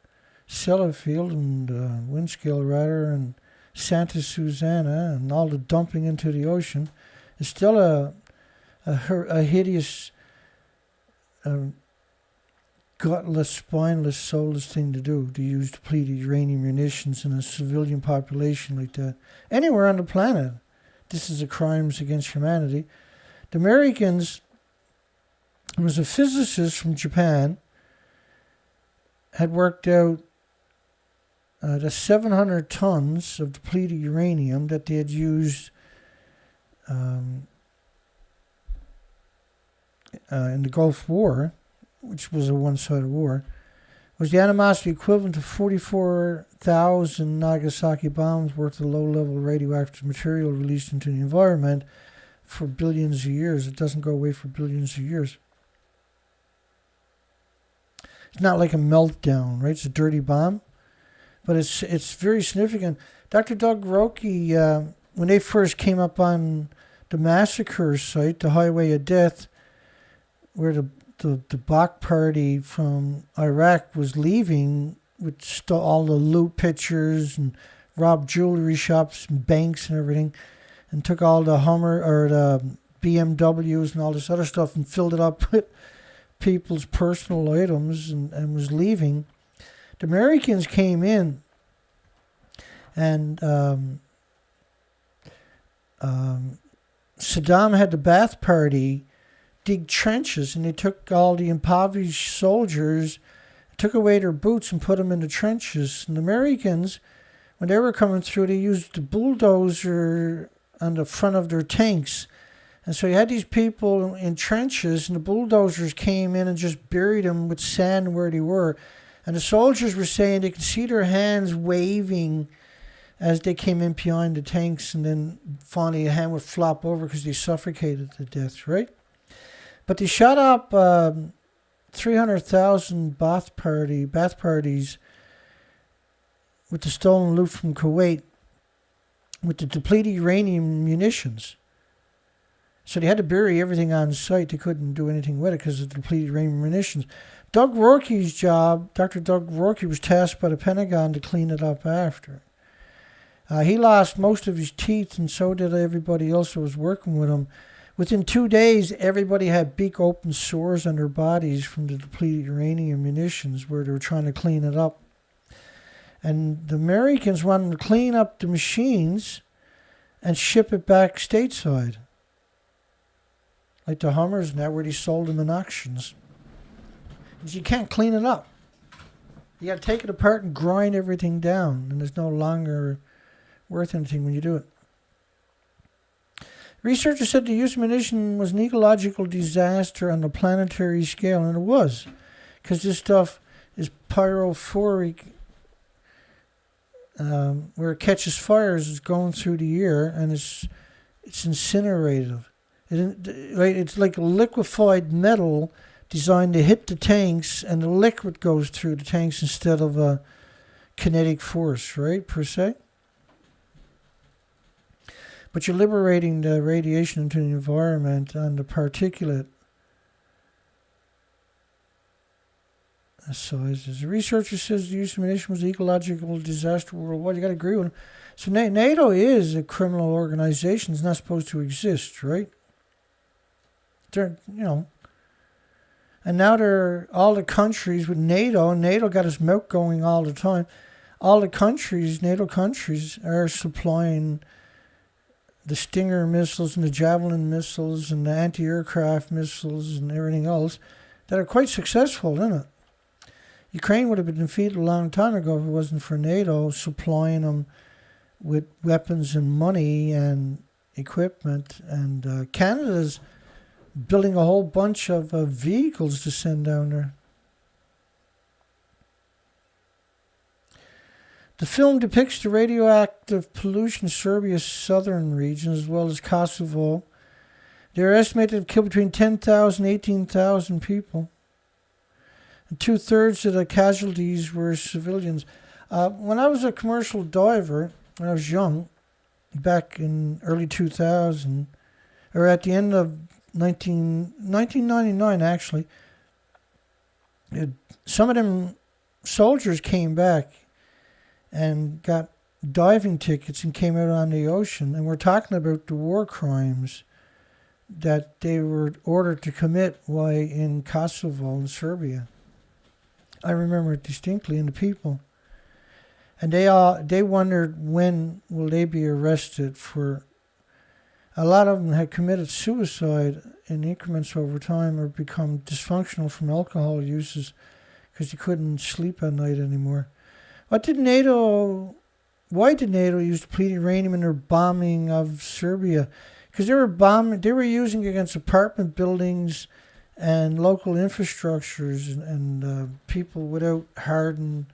Sellafield and Windscale rather and Santa Susana and all the dumping into the ocean is still a hideous, gutless, spineless, soulless thing to do, to use depleted uranium munitions in a civilian population like that. Anywhere on the planet, this is a crimes against humanity. The Americans, there was a physicist from Japan, had worked out the 700 tons of depleted uranium that they had used in the Gulf War, which was a one-sided war, was the animosity equivalent to 44,000 Nagasaki bombs worth of low-level radioactive material released into the environment for billions of years. It doesn't go away for billions of years. It's not like a meltdown, right? It's a dirty bomb. But it's very significant. Dr. Doug Roque, when they first came up on the massacre site, the Highway of Death, where the Bach party from Iraq was leaving with all the loot pictures and robbed jewelry shops and banks and everything, and took all the Hummer or the BMWs and all this other stuff and filled it up with people's personal items and was leaving. The Americans came in and Saddam had the Ba'ath Party dig trenches, and they took all the impoverished soldiers, took away their boots and put them in the trenches. And the Americans when they were coming through, they used the bulldozer on the front of their tanks. And so you had these people in trenches, and the bulldozers came in and just buried them with sand where they were. And the soldiers were saying they could see their hands waving as they came in behind the tanks, and then finally a hand would flop over because they suffocated to death, right? But they shot up 300,000 bath parties with the stolen loot from Kuwait with the depleted uranium munitions. So they had to bury everything on site. They couldn't do anything with it because of the depleted uranium munitions. Dr. Doug Rourke was tasked by the Pentagon to clean it up after. He lost most of his teeth, and so did everybody else who was working with him. Within 2 days, everybody had big open sores on their bodies from the depleted uranium munitions where they were trying to clean it up. And the Americans wanted to clean up the machines and ship it back stateside. Like the Hummers and that, where they sold them in auctions. Because you can't clean it up. You got to take it apart and grind everything down, and it's no longer worth anything when you do it. Researchers said the use of munition was an ecological disaster on a planetary scale, and it was, because this stuff is pyrophoric, where it catches fires, it's going through the air, and it's incinerative. It's like a liquefied metal designed to hit the tanks, and the liquid goes through the tanks instead of a kinetic force, right, per se. But you're liberating the radiation into the environment and the particulate sizes. The researcher says the use of munition was an ecological disaster worldwide. You got to agree with him. So NATO is a criminal organization. It's not supposed to exist, right? They're, and now they're all the countries with NATO, and NATO got its milk going all the time. All the countries, NATO countries, are supplying the Stinger missiles and the Javelin missiles and the anti-aircraft missiles and everything else that are quite successful, isn't it? Ukraine would have been defeated a long time ago if it wasn't for NATO supplying them with weapons and money and equipment. And Canada's building a whole bunch of vehicles to send down there. The film depicts the radioactive pollution in Serbia's southern region as well as Kosovo. They are estimated to have killed between 10,000 and 18,000 people. And 2/3 of the casualties were civilians. When I was a commercial diver, when I was young, back in early 2000, or at the end of 1999 actually, some of them soldiers came back and got diving tickets and came out on the ocean. And we're talking about the war crimes that they were ordered to commit while in Kosovo and Serbia. I remember it distinctly, and the people. And they wondered when will they be arrested for. A lot of them had committed suicide in increments over time or become dysfunctional from alcohol uses because they couldn't sleep at night anymore. Why did NATO use depleted uranium in their bombing of Serbia? Because they were using it against apartment buildings and local infrastructures and people without hardened.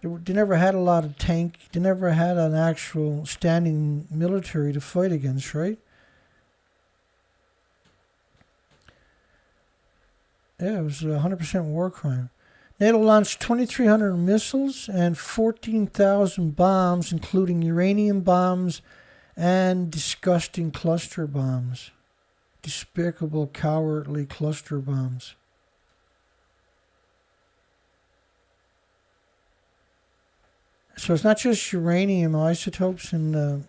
They never had a lot of tank. They never had an actual standing military to fight against, right? Yeah, it was a 100% war crime. NATO launched 2,300 missiles and 14,000 bombs, including uranium bombs and disgusting cluster bombs. Despicable, cowardly cluster bombs. So it's not just uranium isotopes and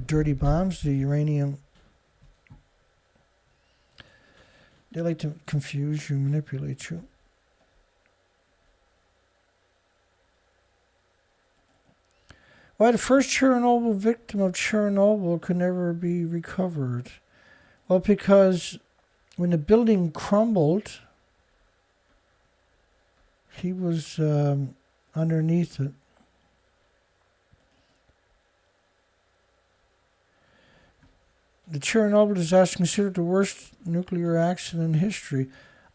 dirty bombs, the uranium. They like to confuse you, manipulate you. Why the first Chernobyl victim of Chernobyl could never be recovered? Well, because when the building crumbled, he was underneath it. the Chernobyl disaster considered the worst nuclear accident in history,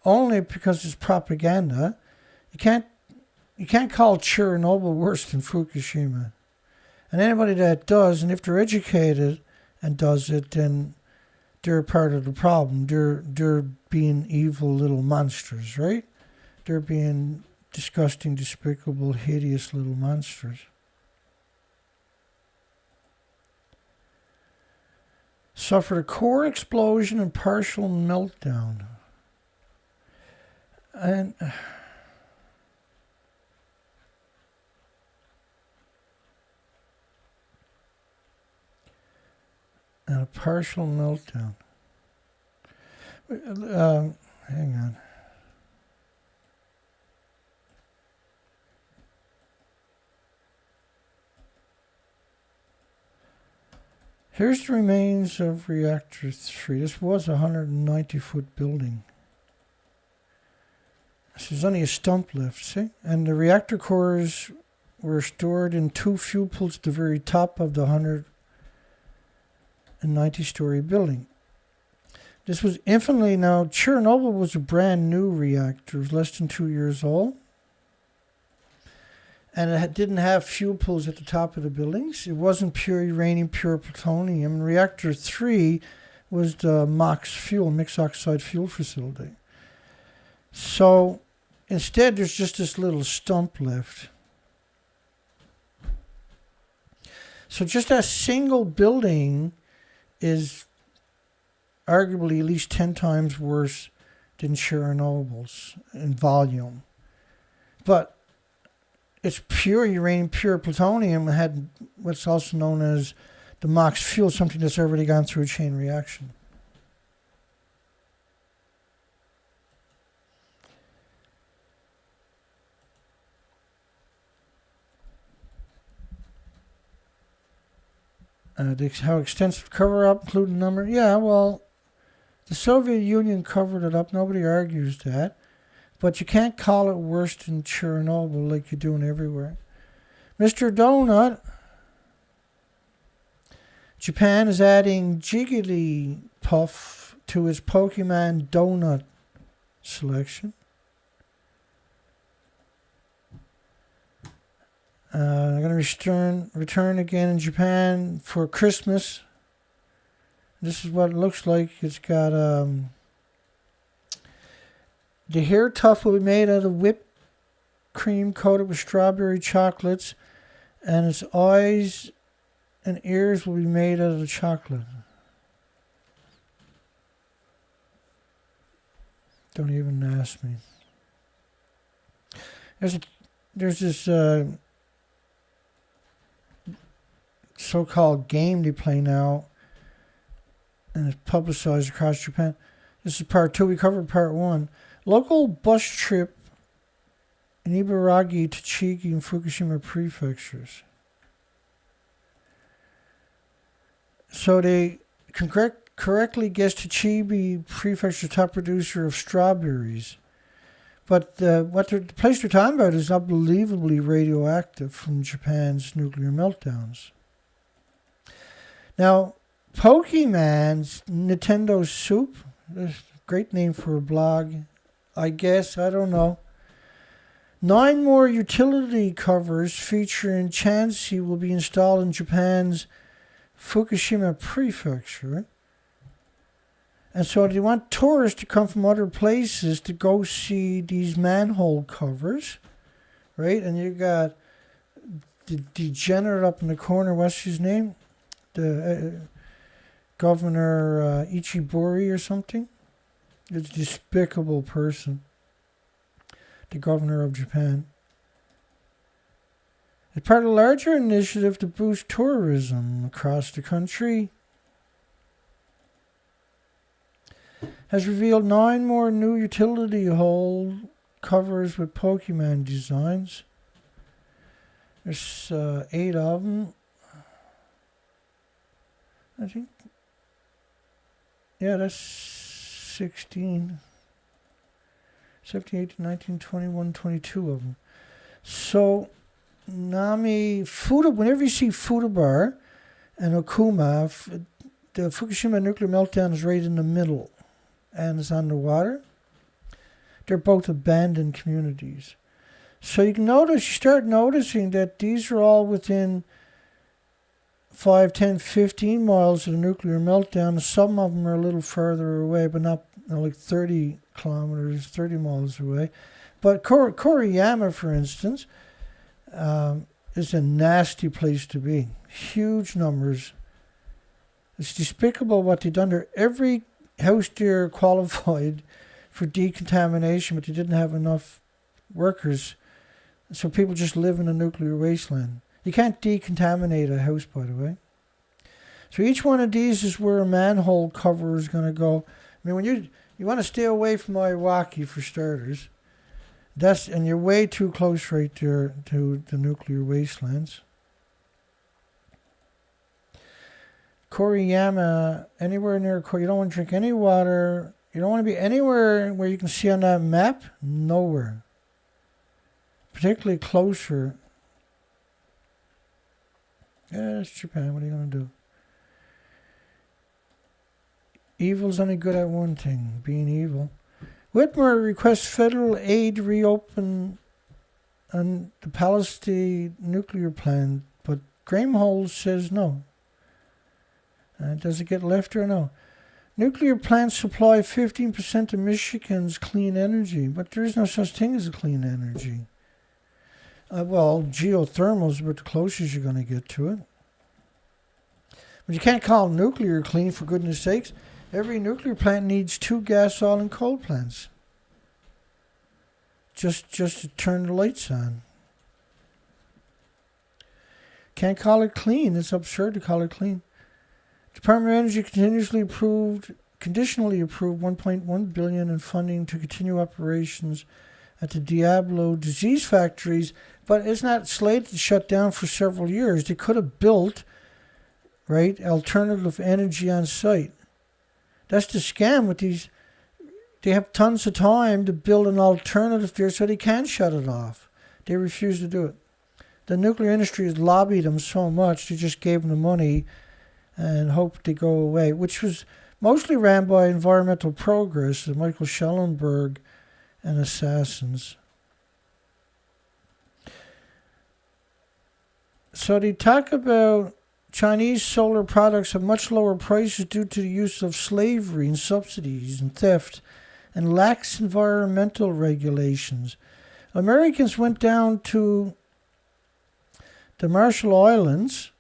only because it's propaganda. You can't call Chernobyl worse than Fukushima. And anybody that does, and if they're educated and does it, then they're part of the problem. They're being evil little monsters, right? They're being disgusting, despicable, hideous little monsters. Suffered a core explosion and partial meltdown. And a partial meltdown. Hang on. Here's the remains of reactor 3. This was a 190-foot building. This is only a stump left, see? And the reactor cores were stored in 2 fuel pools at the very top of the 190-story building. This was infinitely, now Chernobyl was a brand new reactor. It was less than 2 years old. And it didn't have fuel pools at the top of the buildings. It wasn't pure uranium, pure plutonium. Reactor 3 was the MOX fuel, mixed oxide fuel facility. So instead, there's just this little stump left. So just that single building is arguably at least 10 times worse than Chernobyl's in volume. But it's pure uranium, pure plutonium, and had what's also known as the MOX fuel, something that's already gone through a chain reaction. How extensive cover-up, including number? Yeah, well, the Soviet Union covered it up. Nobody argues that. But you can't call it worse than Chernobyl like you're doing everywhere. Mr. Donut, Japan is adding Jigglypuff to its Pokemon Donut selection. They're going to return again in Japan for Christmas. This is what it looks like. It's got the hair tuft will be made out of whipped cream coated with strawberry chocolates, and its eyes and ears will be made out of the chocolate. Don't even ask me. There's this so-called game they play now, and it's publicized across Japan. This is part 2. We covered part 1. Local bus trip in Ibaraki, Tochigi, and Fukushima prefectures. So they correctly guessed Tochigi prefecture top producer of strawberries. But the place they're talking about is unbelievably radioactive from Japan's nuclear meltdowns. Now, Pokemon's Nintendo Soup, that's a great name for a blog, I guess, I don't know. 9 more utility covers featuring Chansey will be installed in Japan's Fukushima prefecture. And so they want tourists to come from other places to go see these manhole covers, right? And you got the degenerate up in the corner, what's his name? The Governor Ichibori or something? It's a despicable person. The governor of Japan. It's part of a larger initiative to boost tourism across the country. Has revealed 9 more new utility hole covers with Pokemon designs. There's 8 of them. I think. Yeah, that's 16. 17, 18, 19, 21, 22 of them. So, Nami, whenever you see Fudabar and Okuma, the Fukushima nuclear meltdown is right in the middle and it's on the water. They're both abandoned communities. So you start noticing that these are all within 5, 10, 15 miles of the nuclear meltdown. Some of them are a little further away, but not like 30 kilometers, 30 miles away. But Koriyama, for instance, is a nasty place to be. Huge numbers. It's despicable what they've done there. Every house there qualified for decontamination, but they didn't have enough workers. So people just live in a nuclear wasteland. You can't decontaminate a house, by the way. So each one of these is where a manhole cover is going to go. I mean, when you want to stay away from Iwaki for starters. And you're way too close right there to the nuclear wastelands. Koriyama, anywhere near you don't want to drink any water. You don't want to be anywhere where you can see on that map. Nowhere. Particularly closer. Yeah, it's Japan. What are you going to do? Evil's only good at one thing, being evil. Whitmer requests federal aid to reopen the Palestine nuclear plant, but Graham Holt says no. Does it get left or no? Nuclear plants supply 15% of Michigan's clean energy, but there is no such thing as a clean energy. Well, geothermal is about the closest you're going to get to it. But you can't call nuclear clean, for goodness sakes. Every nuclear plant needs 2 gas, oil, and coal plants. Just to turn the lights on. Can't call it clean. It's absurd to call it clean. Department of Energy conditionally approved $1.1 billion in funding to continue operations at the Diablo disease factories, but it's not slated to shut down for several years. They could have built, alternative energy on site. That's the scam with these. They have tons of time to build an alternative there so they can shut it off. They refuse to do it. The nuclear industry has lobbied them so much, they just gave them the money and hoped they go away, which was mostly ran by Environmental Progress, Michael Schellenberg and assassins. So they talk about Chinese solar products have much lower prices due to the use of slavery and subsidies and theft and lax environmental regulations. Americans went down to the Marshall Islands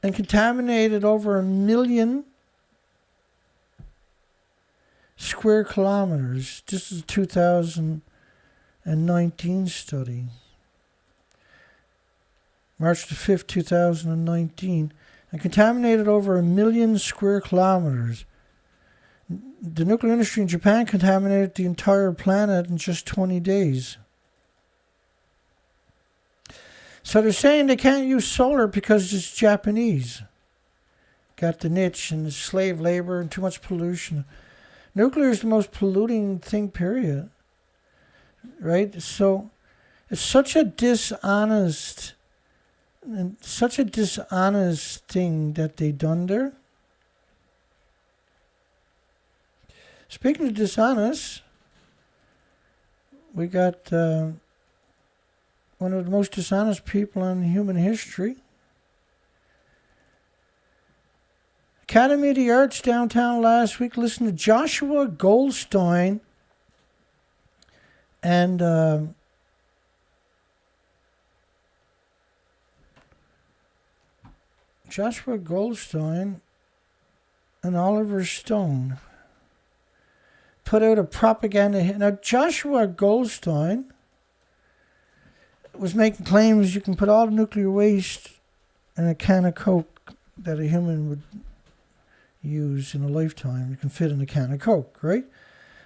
and contaminated over 1 million square kilometers. This is a 2019 study. March the 5th, 2019, and contaminated over 1 million square kilometers. The nuclear industry in Japan contaminated the entire planet in just 20 days. So they're saying they can't use solar because it's Japanese. Got the niche and slave labor and too much pollution. Nuclear is the most polluting thing, period. Right? So it's such a dishonest thing that they done there. Speaking of dishonest, we got one of the most dishonest people in human history. Academy of the Arts downtown last week. Listen to Joshua Goldstein and Oliver Stone put out a propaganda hit. Now, Joshua Goldstein was making claims you can put all the nuclear waste in a can of Coke that a human would use in a lifetime. You can fit in a can of Coke, right?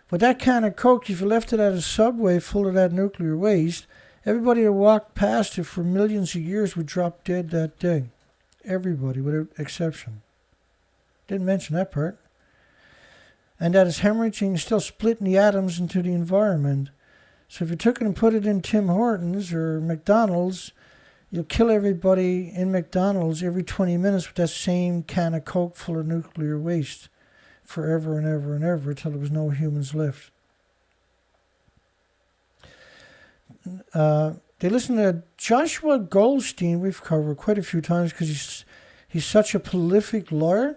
But that can of Coke, if you left it at a Subway full of that nuclear waste, everybody that walked past it for millions of years would drop dead that day. Everybody, without exception. Didn't mention that part. And that is hemorrhaging, still splitting the atoms into the environment. So if you took it and put it in Tim Hortons or McDonald's, You'll kill everybody in McDonald's every 20 minutes with that same can of Coke full of nuclear waste forever and ever and ever until there was no humans left. They listen to Joshua Goldstein. We've covered quite a few times because he's such a prolific lawyer.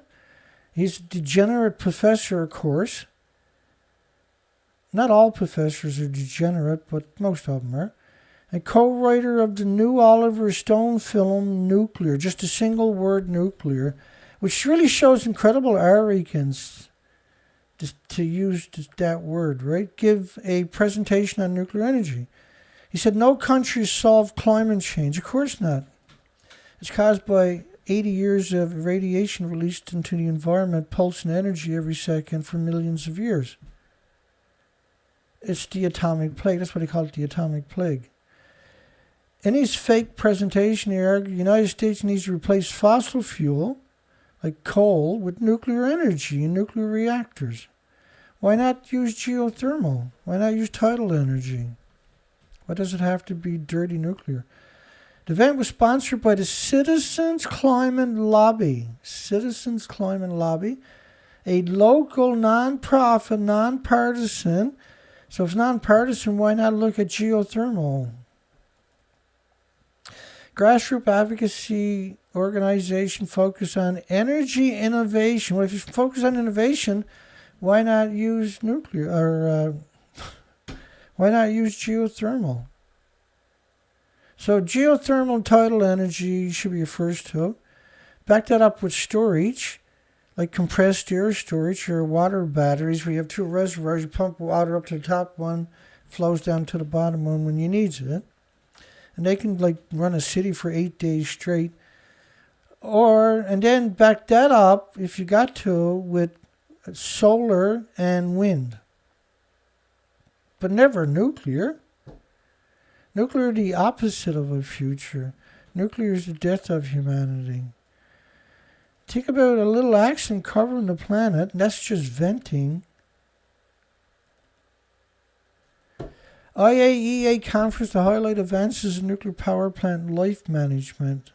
He's a degenerate professor, of course. Not all professors are degenerate, but most of them are. And co-writer of the new Oliver Stone film, Nuclear, just a single word, nuclear, which really shows incredible arrogance to use that word, right? Give a presentation on nuclear energy. He said, no country solved climate change. Of course not. It's caused by 80 years of radiation released into the environment, pulsing energy every second for millions of years. It's the atomic plague. That's what they call it, the atomic plague. In his fake presentation, he argued the United States needs to replace fossil fuel, like coal, with nuclear energy and nuclear reactors. Why not use geothermal? Why not use tidal energy? Why does it have to be dirty nuclear? The event was sponsored by the Citizens Climate Lobby. Citizens Climate Lobby, a local non-profit, non-partisan. So if it's non-partisan, why not look at geothermal? Grassroots advocacy organization focused on energy innovation. Well, if you focus on innovation, why not use nuclear or why not use geothermal? So geothermal and tidal energy should be your first two. Back that up with storage, like compressed air storage or water batteries, where you have two reservoirs, you pump water up to the top one, flows down to the bottom one when you need it. And they can like run a city for 8 days straight. And then back that up, if you got to, with solar and wind. But never nuclear. Nuclear is the opposite of a future. Nuclear is the death of humanity. Think about a little accident covering the planet, and that's just venting. IAEA conference to highlight advances in nuclear power plant life management.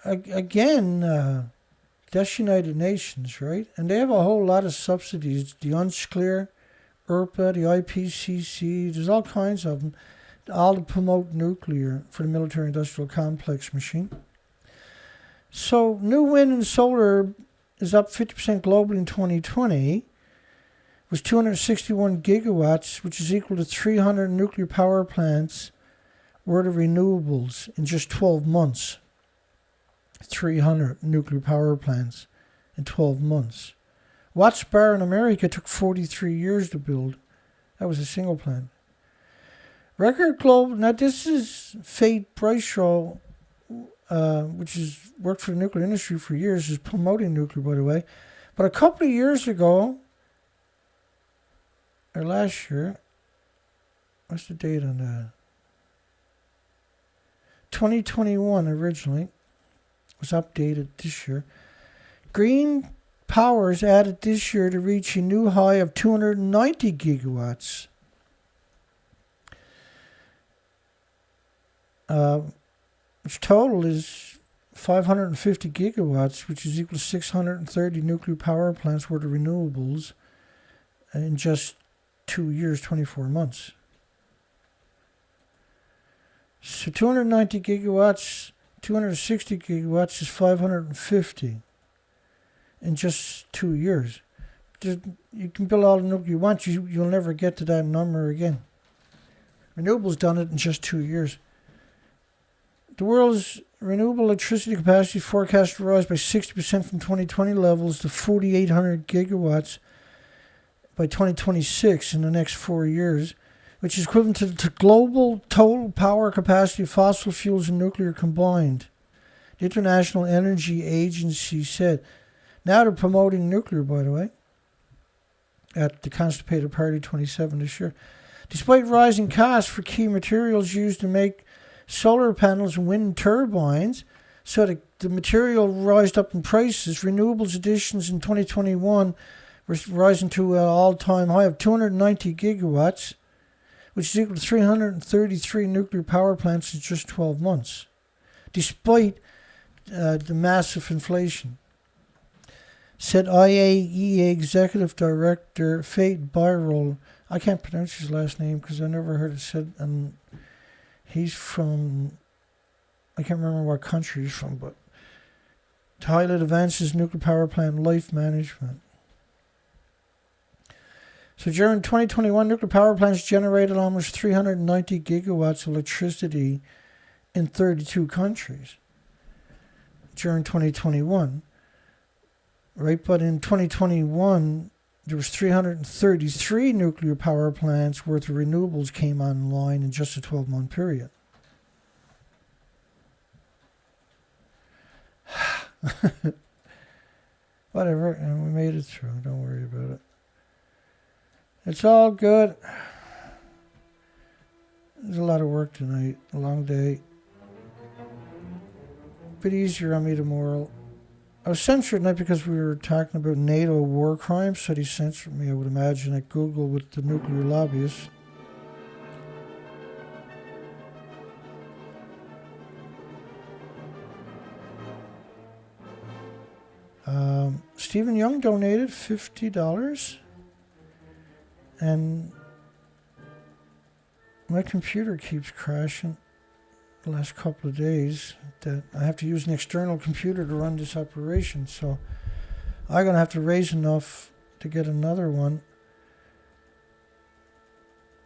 Again, that's United Nations, right? And they have a whole lot of subsidies. The UNSCLEAR, ERPA, the IPCC, there's all kinds of them, all to promote nuclear for the military-industrial complex machine. So new wind and solar is up 50% globally in 2020. Was 261 gigawatts, which is equal to 300 nuclear power plants worth of renewables in just 12 months. 300 nuclear power plants in 12 months. Watts Bar in America took 43 years to build. That was a single plant. Record global. Now this is Fate Bryshaw, which has worked for the nuclear industry for years, is promoting nuclear, by the way. But a couple of years ago, or last year, what's the date on that? 2021 originally, was updated this year. Green power is added this year to reach a new high of 290 gigawatts. Which total is 550 gigawatts, which is equal to 630 nuclear power plants worth of renewables in just 2 years, 24 months. So 290 gigawatts, 260 gigawatts is 550 in just 2 years. You can build all the nuclear you want, you'll never get to that number again. Renewables done it in just 2 years. The world's renewable electricity capacity is forecast to rise by 60% from 2020 levels to 4,800 gigawatts by 2026 in the next 4 years, which is equivalent to global total power capacity of fossil fuels and nuclear combined. The International Energy Agency said. Now they're promoting nuclear, by the way, at the Constipated Party 27 this year. Despite rising costs for key materials used to make solar panels and wind turbines, so the material rised up in prices. Renewables additions in 2021 were rising to an all-time high of 290 gigawatts, which is equal to 333 nuclear power plants in just 12 months, despite the massive inflation. Said IAEA Executive Director Fate Byrol. I can't pronounce his last name because I never heard it said, and he's from, I can't remember what country he's from, but to highlight advances in nuclear power plant life management. So during 2021, nuclear power plants generated almost 390 gigawatts of electricity in 32 countries during 2021. Right, but in 2021, there was 333 nuclear power plants worth of renewables came online in just a 12-month period. Whatever, and we made it through. Don't worry about it. It's all good. There's a lot of work tonight. A long day. A bit easier on me tomorrow. I was censored not because we were talking about NATO war crimes, so he censored me, I would imagine, at Google with the nuclear lobbyists. Stephen Young donated $50, and my computer keeps crashing the last couple of days. That I have to use an external computer to run this operation, so I'm going to have to raise enough to get another one.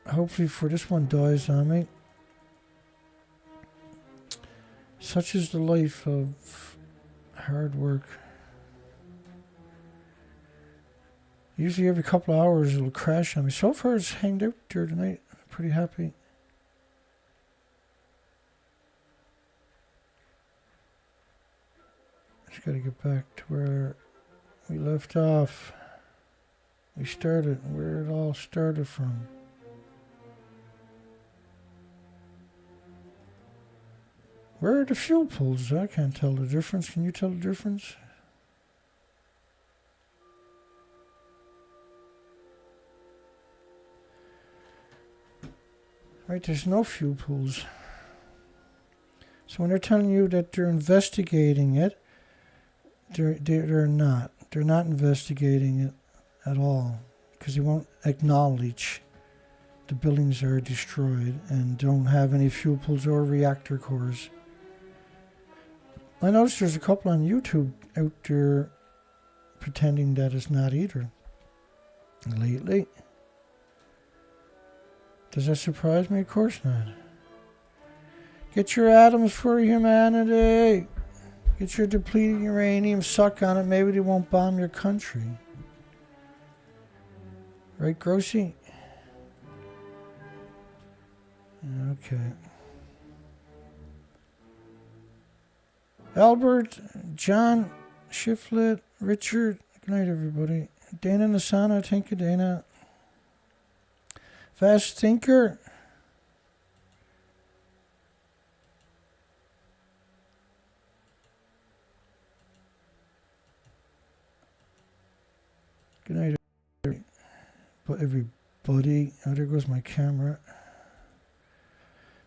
Hopefully before this one dies on me. Such is the life of hard work. Usually every couple of hours it'll crash on me. So far it's hanged out there tonight. I'm pretty happy. Just got to get back to where we left off. We started, where it all started from. Where are the fuel pools? I can't tell the difference. Can you tell the difference? Right, there's no fuel pools. So when they're telling you that they're investigating it, they're not. They're not investigating it at all because they won't acknowledge the buildings are destroyed and don't have any fuel pools or reactor cores. I noticed there's a couple on YouTube out there pretending that it's not either lately. Does that surprise me? Of course not. Get your atoms for humanity. Get your depleted uranium, suck on it. Maybe they won't bomb your country. Right, Grossi? Okay. Albert, John, Shiflet, Richard. Good night, everybody. Dana Nasana. Thank you, Dana. Fast Thinker. Good night, everybody. Oh, there goes my camera.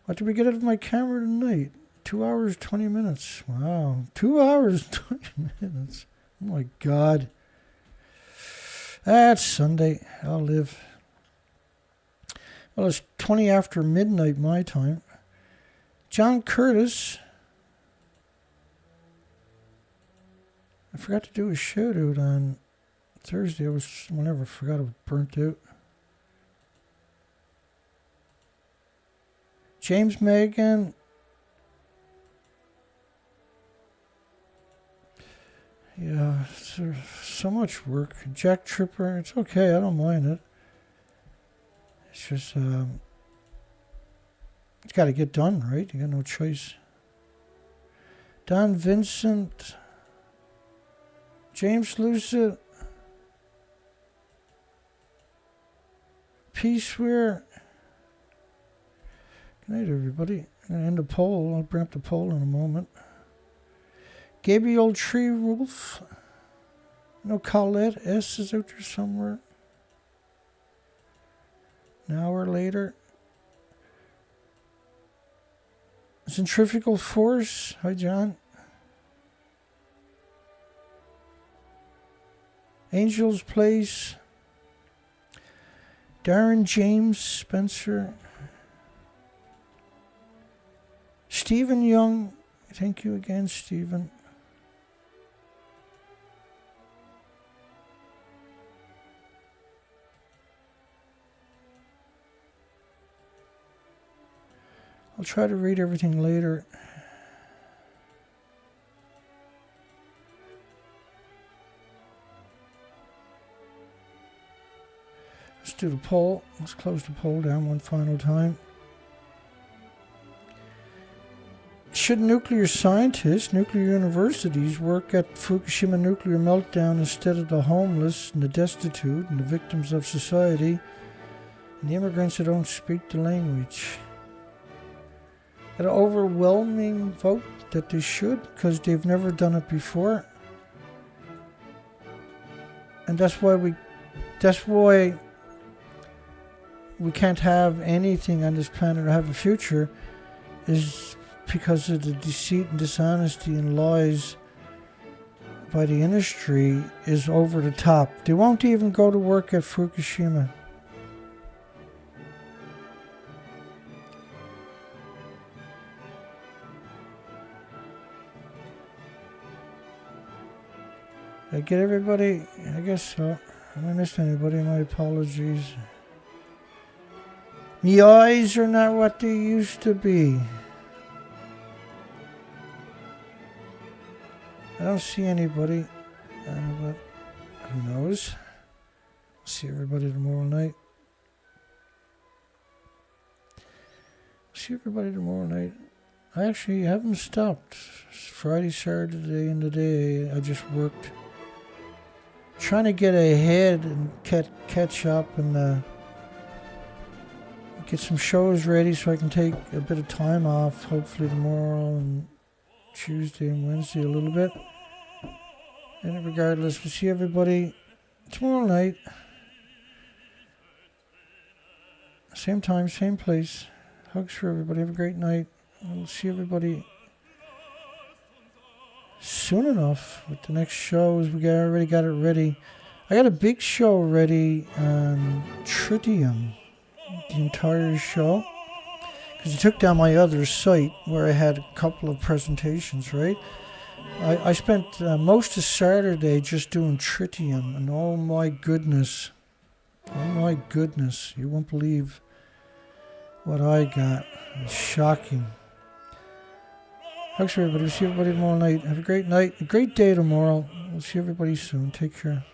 What did we get out of my camera tonight? 2 hours, 20 minutes. Wow. 2 hours, 20 minutes. Oh, my God. That's Sunday. I'll live. Well, it's 20 after midnight my time. John Curtis. I forgot to do a shout out on Thursday. I forgot I was burnt out. James Megan. Yeah, there's so much work. Jack Tripper. It's okay. I don't mind it. It's just, it's got to get done, right? You got no choice. Don Vincent. James Lucid. Peaceware. Good night, everybody. I'm going to end the poll. I'll bring up the poll in a moment. Gabriel Tree Wolf. No, Colette S is out there somewhere. An hour later. Centrifugal force. Hi, John. Angel's Place. Darren James Spencer. Stephen Young. Thank you again, Stephen. I'll try to read everything later. Let's do the poll. Let's close the poll down one final time. Should nuclear scientists, nuclear universities work at Fukushima nuclear meltdown instead of the homeless and the destitute and the victims of society and the immigrants who don't speak the language? An overwhelming vote that they should, because they've never done it before. And that's why we can't have anything on this planet or have a future, is because of the deceit and dishonesty and lies by the industry is over the top. They won't even go to work at Fukushima. Did I get everybody? I guess so. If I missed anybody, my apologies. My eyes are not what they used to be. I don't see anybody. But who knows? See everybody tomorrow night. See everybody tomorrow night. I actually haven't stopped. It's Friday, Saturday, and the day I just worked. Trying to get ahead and catch up and get some shows ready so I can take a bit of time off, hopefully tomorrow and Tuesday and Wednesday a little bit. And regardless, we'll see everybody tomorrow night. Same time, same place. Hugs for everybody. Have a great night. We'll see everybody soon enough with the next shows. We already got it ready. I got a big show ready on tritium, the entire show, because I took down my other site where I had a couple of presentations, right? I spent most of Saturday just doing tritium, and oh my goodness, you won't believe what I got. It's shocking. Thanks for everybody. We'll see everybody tomorrow night. Have a great night, a great day tomorrow. We'll see everybody soon. Take care.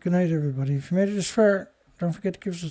Good night, everybody. If you made it this far, don't forget to give us a